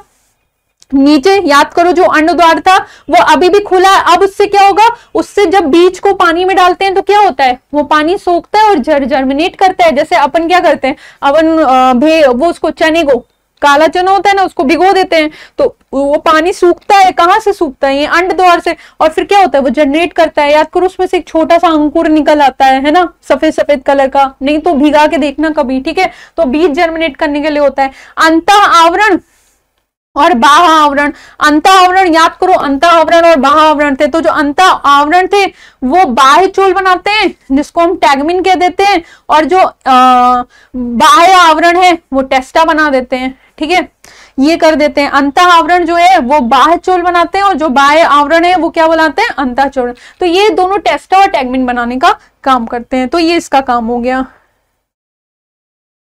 नीचे याद करो जो अंड द्वार था वो अभी भी खुला है। अब उससे क्या होगा, उससे जब बीज को पानी में डालते हैं तो क्या होता है, वो पानी सोखता है और जर्मिनेट करता है। जैसे अपन क्या करते हैं, अपन वो उसको चने को, काला चना होता है ना, उसको भिगो देते हैं तो वो पानी सूखता है। कहां से सूखता है, ये अंड द्वार से। और फिर क्या होता है, वो जनरेट करता है। याद करो उसमें से एक छोटा सा अंकुर निकल आता है ना, सफेद सफेद कलर का। नहीं तो भिगा के देखना कभी, ठीक है। तो बीज जर्मिनेट करने के लिए होता है। अंतः आवरण और बाह्य आवरण। अंतः आवरण याद करो, अंतः आवरण और बाह्य आवरण थे। तो जो अंतः आवरण थे वो बाह्य चोल बनाते हैं जिसको हम टैगमिन कह देते हैं, और जो बाह्य आवरण है वो टेस्टा बना देते हैं, ठीक है। ये कर देते हैं। अंतः आवरण जो है वो बाह्य चोल बनाते हैं और जो बाह्य आवरण है वो क्या बनाते हैं, अंतः चोल। तो ये दोनों टेस्टा और टैगमिन बनाने का काम करते हैं। तो ये इसका काम हो गया।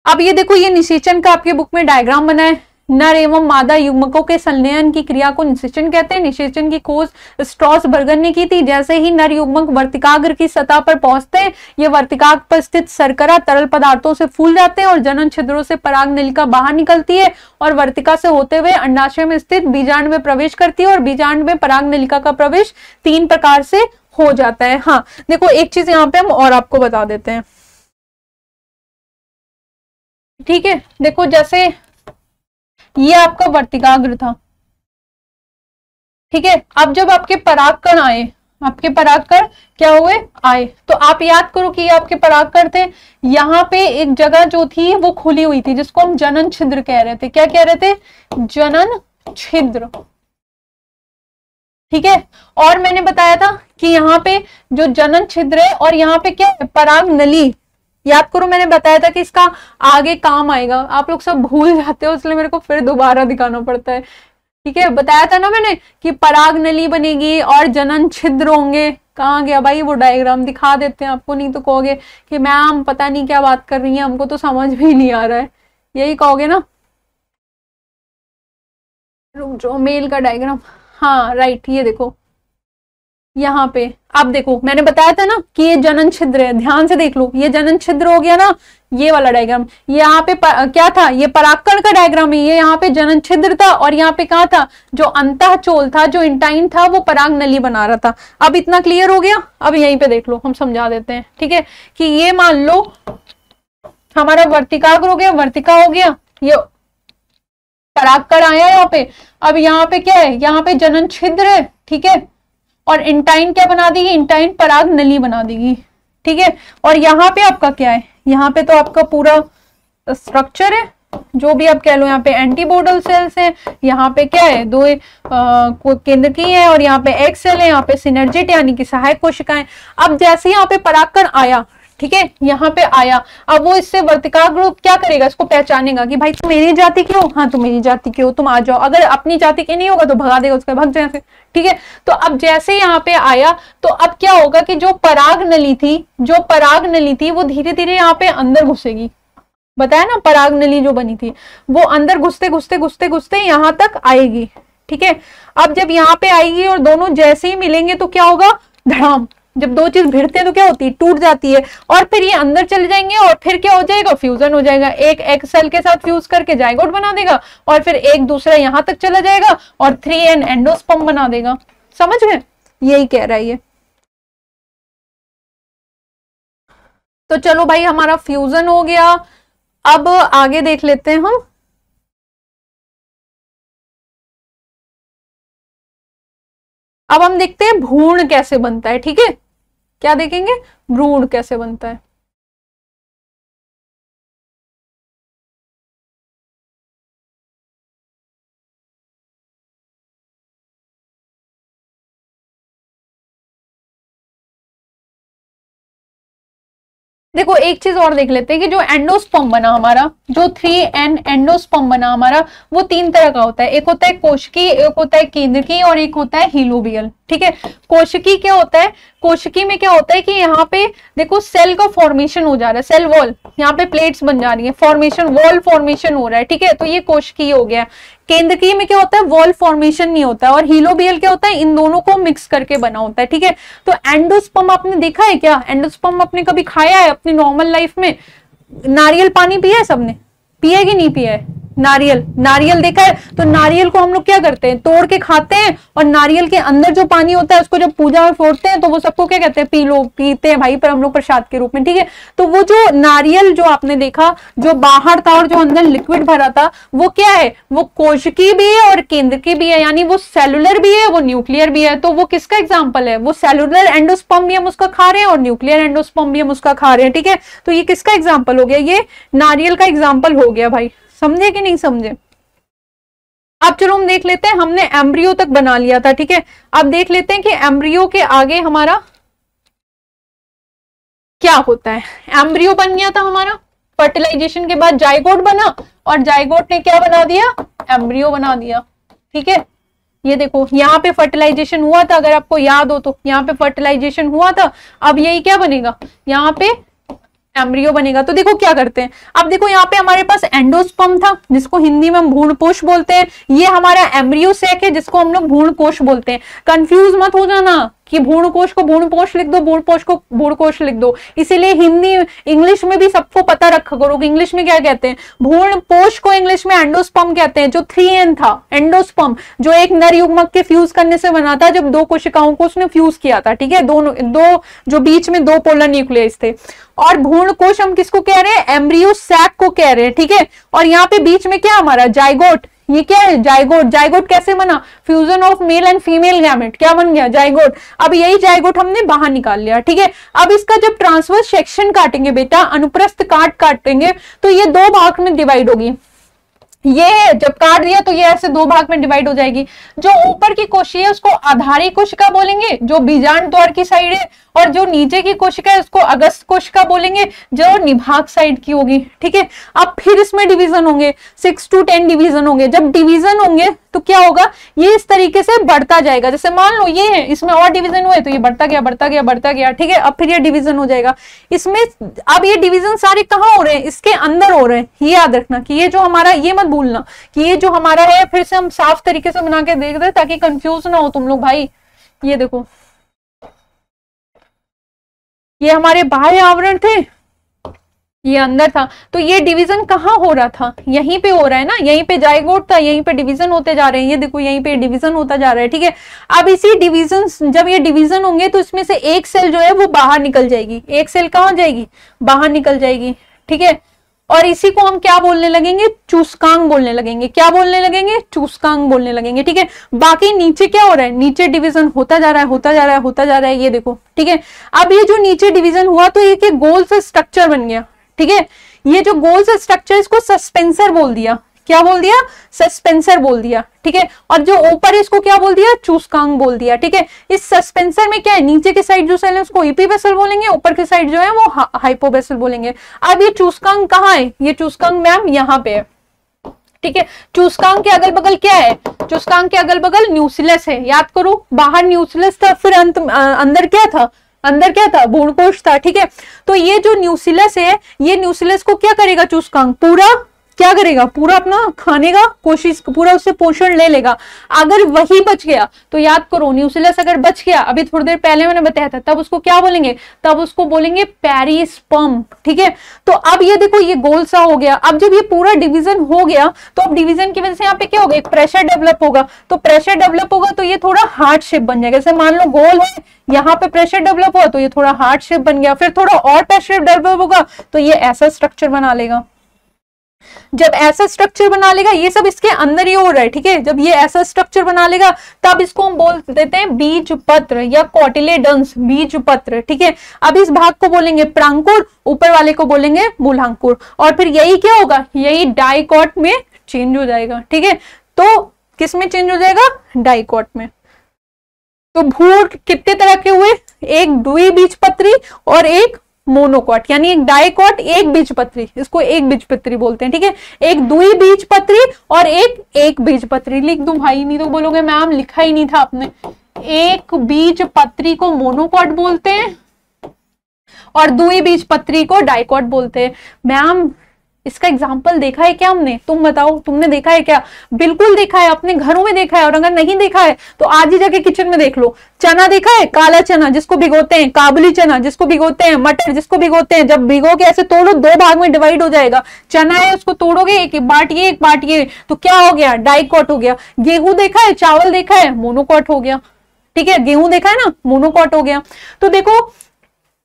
अब ये देखो, ये निषेचन का आपके बुक में डायग्राम बना है। नर एवं मादा युग्मकों के संलयन की क्रिया को निषेचन कहते हैं। निषेचन की खोज स्ट्रॉसबर्गर ने की थी। जैसे ही नर युग्मक वर्तिकाग्र की सतह पर पहुंचते हैं, ये वर्तिकाग्र पर स्थित शर्करा तरल पदार्थों से फूल जाते हैं और जनन छिद्रों से पराग नलिका बाहर निकलती है और वर्तिका से होते हुए अंडाशय में स्थित बीजांड में प्रवेश करती है और बीजांड में पराग नलिका का प्रवेश 3 प्रकार से हो जाता है। हाँ देखो, एक चीज यहाँ पे हम और आपको बता देते हैं, ठीक है। देखो जैसे ये आपका वर्तिकाग्र था, ठीक है। अब जब आपके परागकण आए, आपके परागकण क्या हुए, आए, तो आप याद करो कि ये आपके परागकण थे। यहाँ पे एक जगह जो थी वो खुली हुई थी जिसको हम जनन छिद्र कह रहे थे। क्या कह रहे थे, जनन छिद्र, ठीक है। और मैंने बताया था कि यहाँ पे जो जनन छिद्र है और यहाँ पे क्या है, पराग नली। याद करो मैंने बताया था कि इसका आगे काम आएगा। आप लोग सब भूल जाते हो इसलिए मेरे को फिर दोबारा दिखाना पड़ता है, ठीक है। बताया था ना मैंने कि पराग नली बनेगी और जनन छिद्र होंगे। कहाँ गया भाई वो डायग्राम, दिखा देते हैं आपको, नहीं तो कहोगे कि मैम पता नहीं क्या बात कर रही है, हमको तो समझ भी नहीं आ रहा है, यही कहोगे ना। रुक जाओ, मेल का डायग्राम, हाँ राइट, ये देखो यहाँ पे। अब देखो मैंने बताया था ना कि ये जनन छिद्र है, ध्यान से देख लो, ये जनन छिद्र हो गया ना, ये वाला डायग्राम। यहाँ पे क्या था, ये परागकण का डायग्राम है। ये यहाँ पे जनन छिद्र था और यहाँ पे कहा था, जो अंतः चोल था, जो इंटाइन था, वो पराग नली बना रहा था। अब इतना क्लियर हो गया। अब यहीं पे देख लो, हम समझा देते हैं, ठीक है। कि ये मान लो हमारा वर्तिकाग्र हो गया, वर्तिका हो गया, ये परागकण आया यहाँ पे। अब यहाँ पे क्या है, यहाँ पे जनन छिद्र है, ठीक है। और इंटाइन क्या बना देगी, इंटाइन पराग नली बना देगी, ठीक है। और यहाँ पे आपका क्या है, यहाँ पे तो आपका पूरा स्ट्रक्चर है, जो भी आप कह लो। यहाँ पे एंटीबोडल सेल्स है, यहाँ पे क्या है, 2 केंद्रकीय है और यहाँ पे एक सेल है, यहाँ पे सिनर्जिट यानी कि सहायक कोशिकाएं। अब जैसे यहाँ पे परागकण आया, ठीक है, यहाँ पे आया, अब वो इससे वर्तिकाग्र क्या करेगा, इसको पहचानेगा कि भाई तुम मेरी जाति के हो, हाँ तुम मेरी जाति के हो, तुम आ जाओ। अगर अपनी जाति के नहीं होगा तो भगा देगा, उसका भाग जाए, ठीक है। तो अब जैसे यहाँ पे आया तो अब क्या होगा कि जो पराग नली थी, जो पराग नली थी वो धीरे धीरे यहाँ पे अंदर घुसेगी। बताया ना, पराग नली जो बनी थी वो अंदर घुसते घुसते घुसते घुसते यहाँ तक आएगी, ठीक है। अब जब यहाँ पे आएगी और दोनों जैसे ही मिलेंगे तो क्या होगा, धड़ाम। जब 2 चीज भिड़ते हैं तो क्या होती है, टूट जाती है। और फिर ये अंदर चले जाएंगे और फिर क्या हो जाएगा, फ्यूजन हो जाएगा। एक एग सेल के साथ फ्यूज करके जाइगोट बना देगा और फिर एक दूसरा यहां तक चला जाएगा और 3n एंडोस्पर्म बना देगा। समझ गए, यही कह रहा है ये। तो चलो भाई, हमारा फ्यूजन हो गया। अब आगे देख लेते हैं हम। अब हम देखते हैं भ्रूण कैसे बनता है, ठीक है। क्या देखेंगे, भ्रूण कैसे बनता है। देखो एक चीज और देख लेते हैं कि जो एंडोस्पर्म बना हमारा, जो 3n एंडोस्पर्म बना हमारा, वो 3 तरह का होता है। एक होता है कोशिकीय, एक होता है केंद्रकीय और एक होता है हीलोबियल, ठीक है। कोशिकीय क्या होता है, कोशिकीय में क्या होता है कि यहाँ पे देखो सेल का फॉर्मेशन हो जा रहा है, सेल वॉल, यहाँ पे प्लेट्स बन जा रही है, फॉर्मेशन, वॉल फॉर्मेशन हो रहा है, ठीक है। तो ये कोशिकीय हो गया। केंद्रकीय में क्या होता है, वॉल फॉर्मेशन नहीं होता है। और हीलोबियल क्या होता है, इन दोनों को मिक्स करके बना होता है, ठीक है। तो एंडोस्पर्म आपने देखा है क्या, एंडोस्पर्म आपने कभी खाया है अपनी नॉर्मल लाइफ में? नारियल पानी पिया है सबने, पिया है कि नहीं पिया है? नारियल, नारियल देखा है? तो नारियल को हम लोग क्या करते हैं, तोड़ के खाते हैं, और नारियल के अंदर जो पानी होता है उसको जब पूजा में फोड़ते हैं तो वो सबको क्या कहते हैं, पी लो, पीते हैं भाई, पर हम लोग प्रसाद के रूप में, ठीक है। तो वो जो नारियल जो आपने देखा, जो बाहर था और जो अंदर लिक्विड भरा था, वो क्या है, वो कोशिकी भी है और केंद्रकी भी है, यानी वो सेलुलर भी है, वो न्यूक्लियर भी है। तो वो किसका एग्जाम्पल है, वो सेलुलर एंडोस्पर्म भी हम उसका खा रहे हैं और न्यूक्लियर एंडोस्पर्म भी हम उसका खा रहे हैं, ठीक है। तो ये किसका एग्जाम्पल हो गया, ये नारियल का एग्जाम्पल हो गया भाई, समझे कि नहीं समझे। अब चलो हम देख लेते हैं, हमने एम्ब्रियो तक बना लिया था, ठीक है। अब देख लेते हैं कि एम्ब्रियो के आगे हमारा क्या होता है। एम्ब्रियो बन गया था हमारा, फर्टिलाइजेशन के बाद जाइगोट बना, और जाइगोट ने क्या बना दिया, एम्ब्रियो बना दिया, ठीक है। ये देखो यहाँ पे फर्टिलाइजेशन हुआ था, अगर आपको याद हो तो यहाँ पे फर्टिलाइजेशन हुआ था, अब यही क्या बनेगा, यहाँ पे एम्ब्रियो बनेगा। तो देखो क्या करते हैं, अब देखो यहाँ पे हमारे पास एंडोस्पर्म था जिसको हिंदी में हम भ्रूणकोश बोलते हैं, ये हमारा एम्ब्रियो सैक है जिसको हम लोग भ्रूणकोश बोलते हैं। कंफ्यूज मत हो जाना कि भ्रूणकोश को भ्रूणकोश लिख दो, भ्रूणकोश को भ्रूणकोश लिख दो, इसीलिए हिंदी इंग्लिश में भी सबको पता रखा करो कि इंग्लिश में क्या कहते हैं। भ्रूणकोश को इंग्लिश में एंडोस्पर्म कहते हैं, जो 3N था एंडोस्पर्म, जो एक नर युग्मक के फ्यूज करने से बना था, जब दो कोशिकाओं को उसने फ्यूज किया था, ठीक है, दो जो बीच में दो पोलर न्यूक्लियस थे। और भ्रूणकोश हम किसको कह रहे हैं, एम्ब्रियो सैक को कह रहे हैं, ठीक है। और यहाँ पे बीच में क्या हमारा जाइगोट, ये क्या है, जाइगोट। जाइगोट कैसे बना, fusion of male and female gamete, क्या बन गया, जाइगोट। अब यही जाइगोट हमने बाहर निकाल लिया, ठीक है। अब इसका जब ट्रांसवर्स सेक्शन काटेंगे बेटा, अनुप्रस्थ काटेंगे, तो ये दो भाग में डिवाइड होगी। ये जब काट दिया तो ये ऐसे दो भाग में डिवाइड हो जाएगी। जो ऊपर की कोशिका है उसको आधारी कोशिका बोलेंगे, जो बीजांड द्वार की साइड है, और जो नीचे की कोशिका है उसको अगस्त कोशिका बोलेंगे, जो निभाग साइड की होगी, ठीक है। अब फिर इसमें डिवीजन होंगे, 6 to 10 डिवीजन होंगे। जब डिवीजन होंगे तो क्या होगा, ये इस तरीके से बढ़ता जाएगा। जैसे मान लो ये है, इसमें और डिवीजन हुए तो ये बढ़ता गया बढ़ता गया बढ़ता गया, ठीक है। अब फिर ये डिवीजन हो जाएगा इसमें। अब ये डिवीजन सारे कहाँ हो रहे हैं, इसके अंदर हो रहे हैं। ये याद रखना कि ये जो हमारा, ये मत भूलना कि ये जो हमारा है, फिर से हम साफ तरीके से बना के देख रहे ताकि कंफ्यूज ना हो तुम लोग भाई। ये देखो, ये हमारे बाह्य आवरण थे, ये अंदर था। तो ये डिवीजन कहाँ हो रहा था, यहीं पे हो रहा है ना, यहीं पे जाइगोट था, यहीं पे डिवीजन होते जा रहे हैं। ये देखो यहीं पे डिवीजन होता जा रहा है, ठीक है। अब इसी डिवीजन, जब ये डिवीजन होंगे तो इसमें से एक सेल जो है वो बाहर निकल जाएगी। एक सेल कहाँ जाएगी, बाहर निकल जाएगी, ठीक है। और इसी को हम क्या बोलने लगेंगे, चूस्कांग बोलने लगेंगे। क्या बोलने लगेंगे, चूस्कांग बोलने लगेंगे, ठीक है। बाकी नीचे क्या हो रहा है, नीचे डिवीजन होता जा रहा है, होता जा रहा है, होता जा रहा है, ये देखो, ठीक है। अब ये जो नीचे डिवीजन हुआ तो एक गोल सा स्ट्रक्चर बन गया, ठीक है। ये जो गोल सा स्ट्रक्चर, इसको सस्पेंसर बोल दिया। क्या बोल दिया, सस्पेंसर बोल दिया, ठीक है। और जो ऊपर है इसको क्या बोल दिया, चूस्कांग बोल दिया, ठीक है। इस सस्पेंसर में क्या है, नीचे की साइड जो सेल है उसको एपीवेसल बोलेंगे, ऊपर की साइड जो है वो हाइपोवेसल बोलेंगे। अब ये चूस्कांग कहाँ है, ये चूस्कांग मैम यहाँ पे है, ठीक है। चूस्कांग के अगल बगल क्या है, चूस्कांग के अगल बगल न्यूक्लियस है। याद करो, बाहर न्यूक्लियस था, फिर अंदर क्या था, अंदर क्या था, भ्रूणकोश था, ठीक है। तो ये जो न्यूक्लियस है, ये न्यूक्लियस को क्या करेगा, चूस्कांग पूरा क्या करेगा, पूरा अपना खाने का कोशिश, पूरा उससे पोषण ले लेगा। अगर वही बच गया तो याद करो, न्यूक्लियस अगर बच गया, अभी थोड़ी देर पहले मैंने बताया था, तब उसको क्या बोलेंगे, तब उसको बोलेंगे पेरिस्पर्म, ठीक है। तो अब ये देखो, ये गोल सा हो गया। अब जब ये पूरा डिवीजन हो गया तो अब डिवीजन की वजह से यहाँ पे क्या होगा, एक प्रेशर डेवलप होगा। तो प्रेशर डेवलप होगा तो ये थोड़ा हार्ट शेप बन जाएगा। जैसे मान लो गोल है, यहाँ पे प्रेशर डेवलप हुआ तो ये थोड़ा हार्ट शेप बन गया, फिर थोड़ा और प्रेशर डेवलप होगा तो ये ऐसा स्ट्रक्चर बना लेगा। जब ऐसा स्ट्रक्चर बना लेगा, ये सब इसके अंदर ही हो रहा है, ठीक है। जब ये ऐसा स्ट्रक्चर बना लेगा तब इसको हम बोल देते हैं बीज पत्र या कोटिलेडन्स, बीज पत्र, ठीक है। अब इस भाग को बोलेंगे प्रांकुर, ऊपर वाले को बोलेंगे मूलांकुर। और फिर यही क्या होगा, यही डाइकॉट में चेंज हो जाएगा, ठीक है। तो किस में चेंज हो जाएगा, डाइकॉट में। तो भ्रूण कितने तरह के हुए, एक द्विबीजपत्री और एक मोनोकॉट, यानी एक डाइकॉट, एक बीजपत्री, इसको एक बीजपत्री बोलते हैं, ठीक है। एक द्विबीजपत्री और एक बीजपत्री। लिख दूं भाई, नहीं तो बोलोगे मैम लिखा ही नहीं था आपने। एक बीजपत्री को मोनोकॉट बोलते हैं और द्विबीजपत्री को डाइकॉट बोलते हैं। मैम इसका एग्जाम्पल देखा है क्या हमने? तुम बताओ, तुमने देखा है क्या? बिल्कुल देखा है, अपने घरों में देखा है। और अगर नहीं देखा है तो आज ही जाके किचन में देख लो। चना देखा है, काला चना जिसको भिगोते हैं, काबुली चना जिसको भिगोते हैं, मटर जिसको भिगोते हैं। जब भिगो के ऐसे तोड़ो, 2 भाग में डिवाइड हो जाएगा। चना है, उसको तोड़ोगे, एक बांट ये तो क्या हो गया? डाइकॉट हो गया। गेहूं देखा है, चावल देखा है, मोनोकॉट हो गया। ठीक है, गेहूं देखा है ना, मोनोकॉट हो गया। तो देखो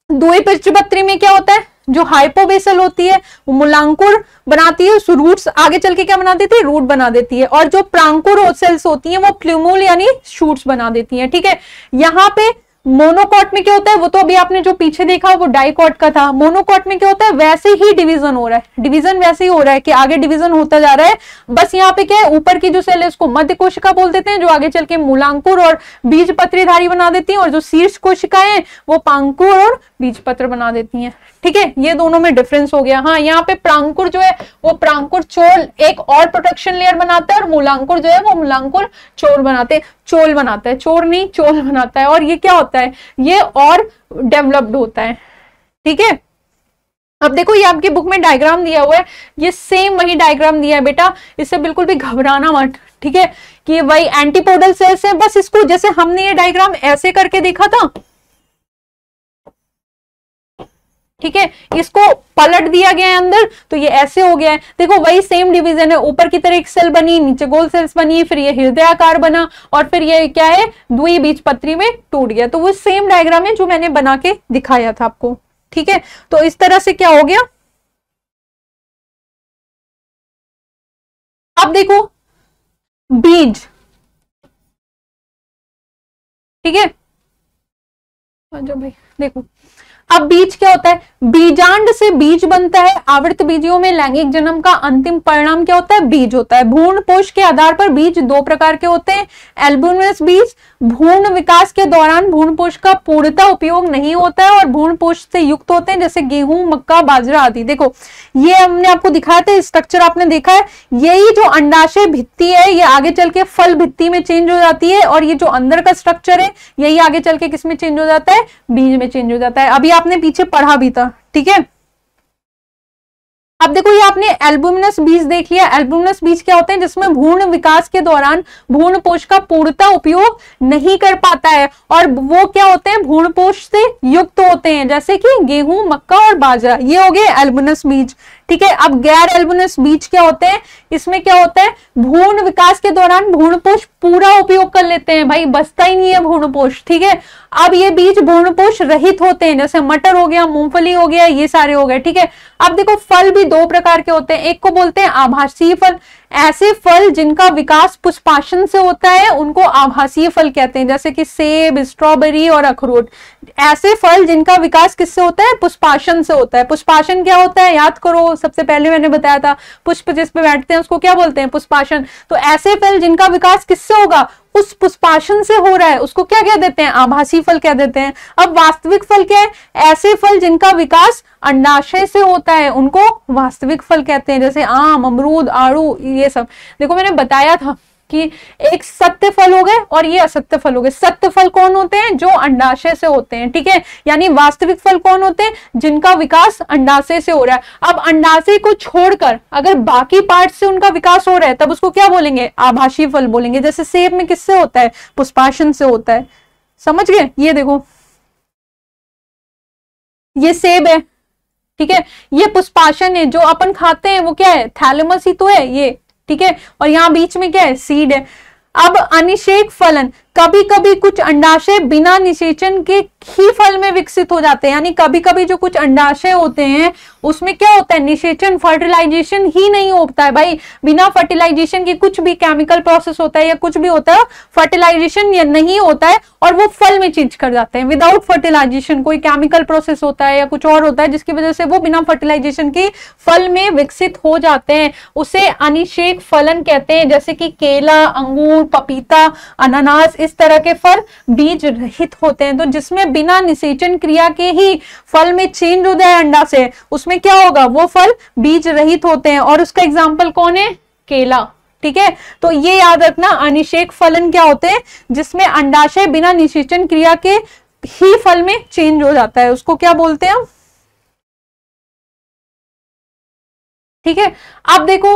दुई बीजपत्री में क्या होता है, जो हाइपोबेसल होती है वो मूलांकुर बनाती है, रूट्स आगे चल के क्या बना देती है? रूट बना देती है। और जो प्रांकुर सेल्स होती हैं वो प्लूमूल यानी शूट्स बना देती हैं। ठीक है, यहाँ पे मोनोकॉट में क्या होता है, वो तो अभी आपने जो पीछे देखा वो डाइकॉट का था। मोनोकॉट में क्या होता है, वैसे ही डिवीजन हो रहा है, डिवीजन वैसे ही हो रहा है कि आगे डिवीजन होता जा रहा है। बस यहाँ पे क्या है, ऊपर की जो सेल है उसको मध्य कोशिका बोल देते हैं, जो आगे चल के मूलांकुर और बीजपत्रीधारी बना देती है। और जो शीर्ष कोशिकाएं वो पांकुर और बीजपत्र बना देती हैं। ठीक है, ये दोनों में डिफरेंस हो गया। हाँ, यहाँ पे प्रांकुर जो है वो प्रांकुर चोल एक और प्रोटेक्शन लेयर बनाता है, और मूलांकुर जो है वो मूलांकुर चोल बनाता है, चोर नहीं चोल बनाता है। और ये क्या होता है, ये और डेवलप्ड होता है। ठीक है, अब देखो ये आपकी बुक में डायग्राम दिया हुआ है, ये सेम वही डायग्राम दिया है बेटा, इससे बिल्कुल भी घबराना मत। ठीक है, कि वही एंटीपोडल सेल्स है, बस इसको जैसे हमने ये डायग्राम ऐसे करके देखा था, ठीक है, इसको पलट दिया गया है अंदर तो ये ऐसे हो गया है। देखो वही सेम डिवीजन है, ऊपर की तरह एक सेल बनी, नीचे गोल सेल्स बनी, फिर ये हृदयाकार बना, और फिर ये क्या है, द्विबीजपत्री में टूट गया। तो वो सेम डायग्राम है जो मैंने बना के दिखाया था आपको। ठीक है, तो इस तरह से क्या हो गया। अब देखो बीज, ठीक है, अच्छा भाई देखो अब बीज क्या होता है, बीजांड से बीज बनता है। आवृत बीजियों में लैंगिक जन्म का अंतिम परिणाम क्या होता है, बीज होता है। भ्रूण पोष के आधार पर बीज 2 प्रकार के होते हैं। एल्बुमिनस बीज भ्रूण विकास के दौरान भ्रूण पोष का पूर्णतः उपयोग नहीं होता है और भ्रूण पोष से युक्त होते हैं, जैसे गेहूं, मक्का, बाजरा आदि। देखो ये हमने आपको दिखाया था, स्ट्रक्चर आपने देखा है। यही जो अंडाशय भित्ति है ये आगे चल के फल भित्ति में चेंज हो जाती है, और ये जो अंदर का स्ट्रक्चर है यही आगे चल के किस में चेंज हो जाता है, बीज में चेंज हो जाता है। अभी आपने पीछे पढ़ा भी था। ठीक है, अब देखो ये आपने एल्बुमिनस बीज देख लिया। एल्बुमिनस बीज क्या होते हैं, जिसमें भ्रूण विकास के दौरान भ्रूण पोष का पूर्णतः उपयोग नहीं कर पाता है, और वो क्या होते हैं, भ्रूण पोष से युक्त होते हैं, जैसे कि गेहूं, मक्का और बाजरा। ये हो गए एल्बुमिनस बीज। ठीक है, अब गैर एल्बुमिनस बीज क्या होते हैं, इसमें क्या होता है, भ्रूण विकास के दौरान भ्रूणपोष पूरा उपयोग कर लेते हैं, भाई बचता ही नहीं है भ्रूणपोष। ठीक है, अब ये बीज भ्रूणपोष रहित होते हैं, जैसे मटर हो गया, मूंगफली हो गया, ये सारे हो गए। ठीक है, अब देखो फल भी 2 प्रकार के होते हैं, एक को बोलते हैं आभासीय फल। ऐसे फल जिनका विकास पुष्पाशन से होता है उनको आभासीय फल कहते हैं, जैसे कि सेब, स्ट्रॉबेरी और अखरोट। ऐसे फल जिनका विकास किससे होता है, पुष्पाशन से होता है। पुष्पाशन क्या होता है, याद करो, सबसे पहले मैंने बताया था, पुष्प जिस पे बैठते हैं उसको क्या बोलते हैं, पुष्पाशन। तो ऐसे फल जिनका विकास किससे होगा, उस पुष्पाशन से हो रहा है, उसको क्या कह देते हैं, आभासी फल कह देते हैं। अब वास्तविक फल क्या है, ऐसे फल जिनका विकास अंडाशय से होता है उनको वास्तविक फल कहते हैं, जैसे आम, अमरूद, आड़ू, ये सब। देखो मैंने बताया था कि एक सत्य फल हो गए और ये असत्य फल हो गए। सत्य फल कौन होते हैं, जो अंडाशय से होते हैं। ठीक है, यानी वास्तविक फल कौन होते हैं, जिनका विकास अंडाशय से हो रहा है। अब अंडाशय को छोड़कर अगर बाकी पार्ट से उनका विकास हो रहा है तब उसको क्या बोलेंगे, आभासी फल बोलेंगे। जैसे सेब में किससे होता है, पुष्पाशन से होता है। समझ गए, ये देखो ये सेब है, ठीक है, ये पुष्पाशन है, जो अपन खाते हैं वो क्या है, थैलेमस ही तो है ये। ठीक है, और यहाँ बीच में क्या है, सीड है। अब अनिषेक फलन, कभी कभी कुछ अंडाशय बिना निषेचन के ही फल में विकसित हो जाते हैं, यानी कभी कभी जो कुछ अंडाशय होते हैं उसमें क्या होता है, निषेचन, फर्टिलाइजेशन ही नहीं होता है। भाई बिना फर्टिलाइजेशन के कुछ भी केमिकल प्रोसेस होता है या कुछ भी होता है, फर्टिलाइजेशन नहीं होता है और वो फल में चेंज कर जाते हैं। विदाउट फर्टिलाइजेशन कोई केमिकल प्रोसेस होता है या कुछ और होता है जिसकी वजह से वो बिना फर्टिलाइजेशन के फल में विकसित हो जाते हैं, उसे अनिषेक फलन कहते हैं। जैसे कि केला, अंगूर, पपीता, अनानास, इस तरह के फल बीज रहित होते हैं। तो जिसमें बिना निषेचन क्रिया के ही फल में चेंज हो जाए अंडा से, उसमें क्या होगा, वो फल बीज रहित होते हैं। और उसका एग्जाम्पल कौन है, केला। ठीक है, तो ये याद रखना, अनिषेक फलन क्या होते हैं, जिसमें अंडाशय बिना निषेचन क्रिया के ही फल में चेंज हो जाता है, उसको क्या बोलते हैं हम, ठीक है। अब देखो,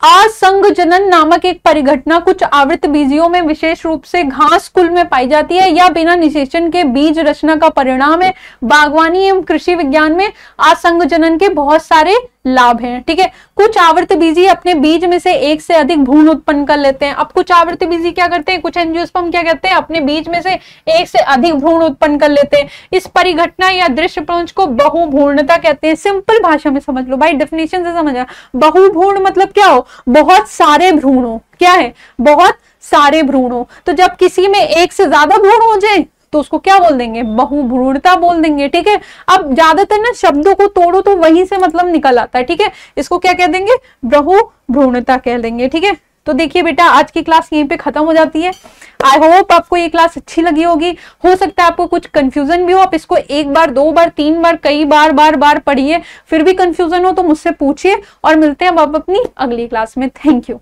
असंगजनन नामक एक परिघटना कुछ आवृतबीजियों में विशेष रूप से घास कुल में पाई जाती है या बिना निषेचन के बीज रचना का परिणाम है। बागवानी एवं कृषि विज्ञान में असंगजनन के बहुत सारे लाभ हैं। ठीक है, कुछ आवर्तबीजी अपने बीज में से एक से अधिक भ्रूण उत्पन्न कर लेते हैं। अब कुछ आवर्तबीजी क्या करते हैं, कुछ एंजियोस्पर्म क्या करते हैं, अपने बीज में से एक से अधिक भ्रूण उत्पन्न कर लेते हैं। इस परिघटना या दृश्य प्रपंच को बहुभ्रूणता कहते हैं। सिंपल भाषा में समझ लो भाई, डेफिनेशन से समझ आ। बहुभ्रूण मतलब क्या हो, बहुत सारे भ्रूण हो। क्या है, बहुत सारे भ्रूण हो। तो जब किसी में एक से ज्यादा भ्रूण हो जाए तो उसको क्या बोल देंगे, बहुभ्रूणता बोल देंगे। ठीक है, अब ज्यादातर ना शब्दों को तोड़ो तो वहीं से मतलब निकल आता है। ठीक है, इसको क्या कह देंगे, बहुभ्रूणता कह देंगे। ठीक है, तो देखिए बेटा, आज की क्लास यहीं पे खत्म हो जाती है। आई होप आपको ये क्लास अच्छी लगी होगी। हो सकता है आपको कुछ कंफ्यूजन भी हो, आप इसको एक बार, दो बार, तीन बार, कई बार बार पढ़िए। फिर भी कंफ्यूजन हो तो मुझसे पूछिए, और मिलते हैं अब अपनी अगली क्लास में। Thank you.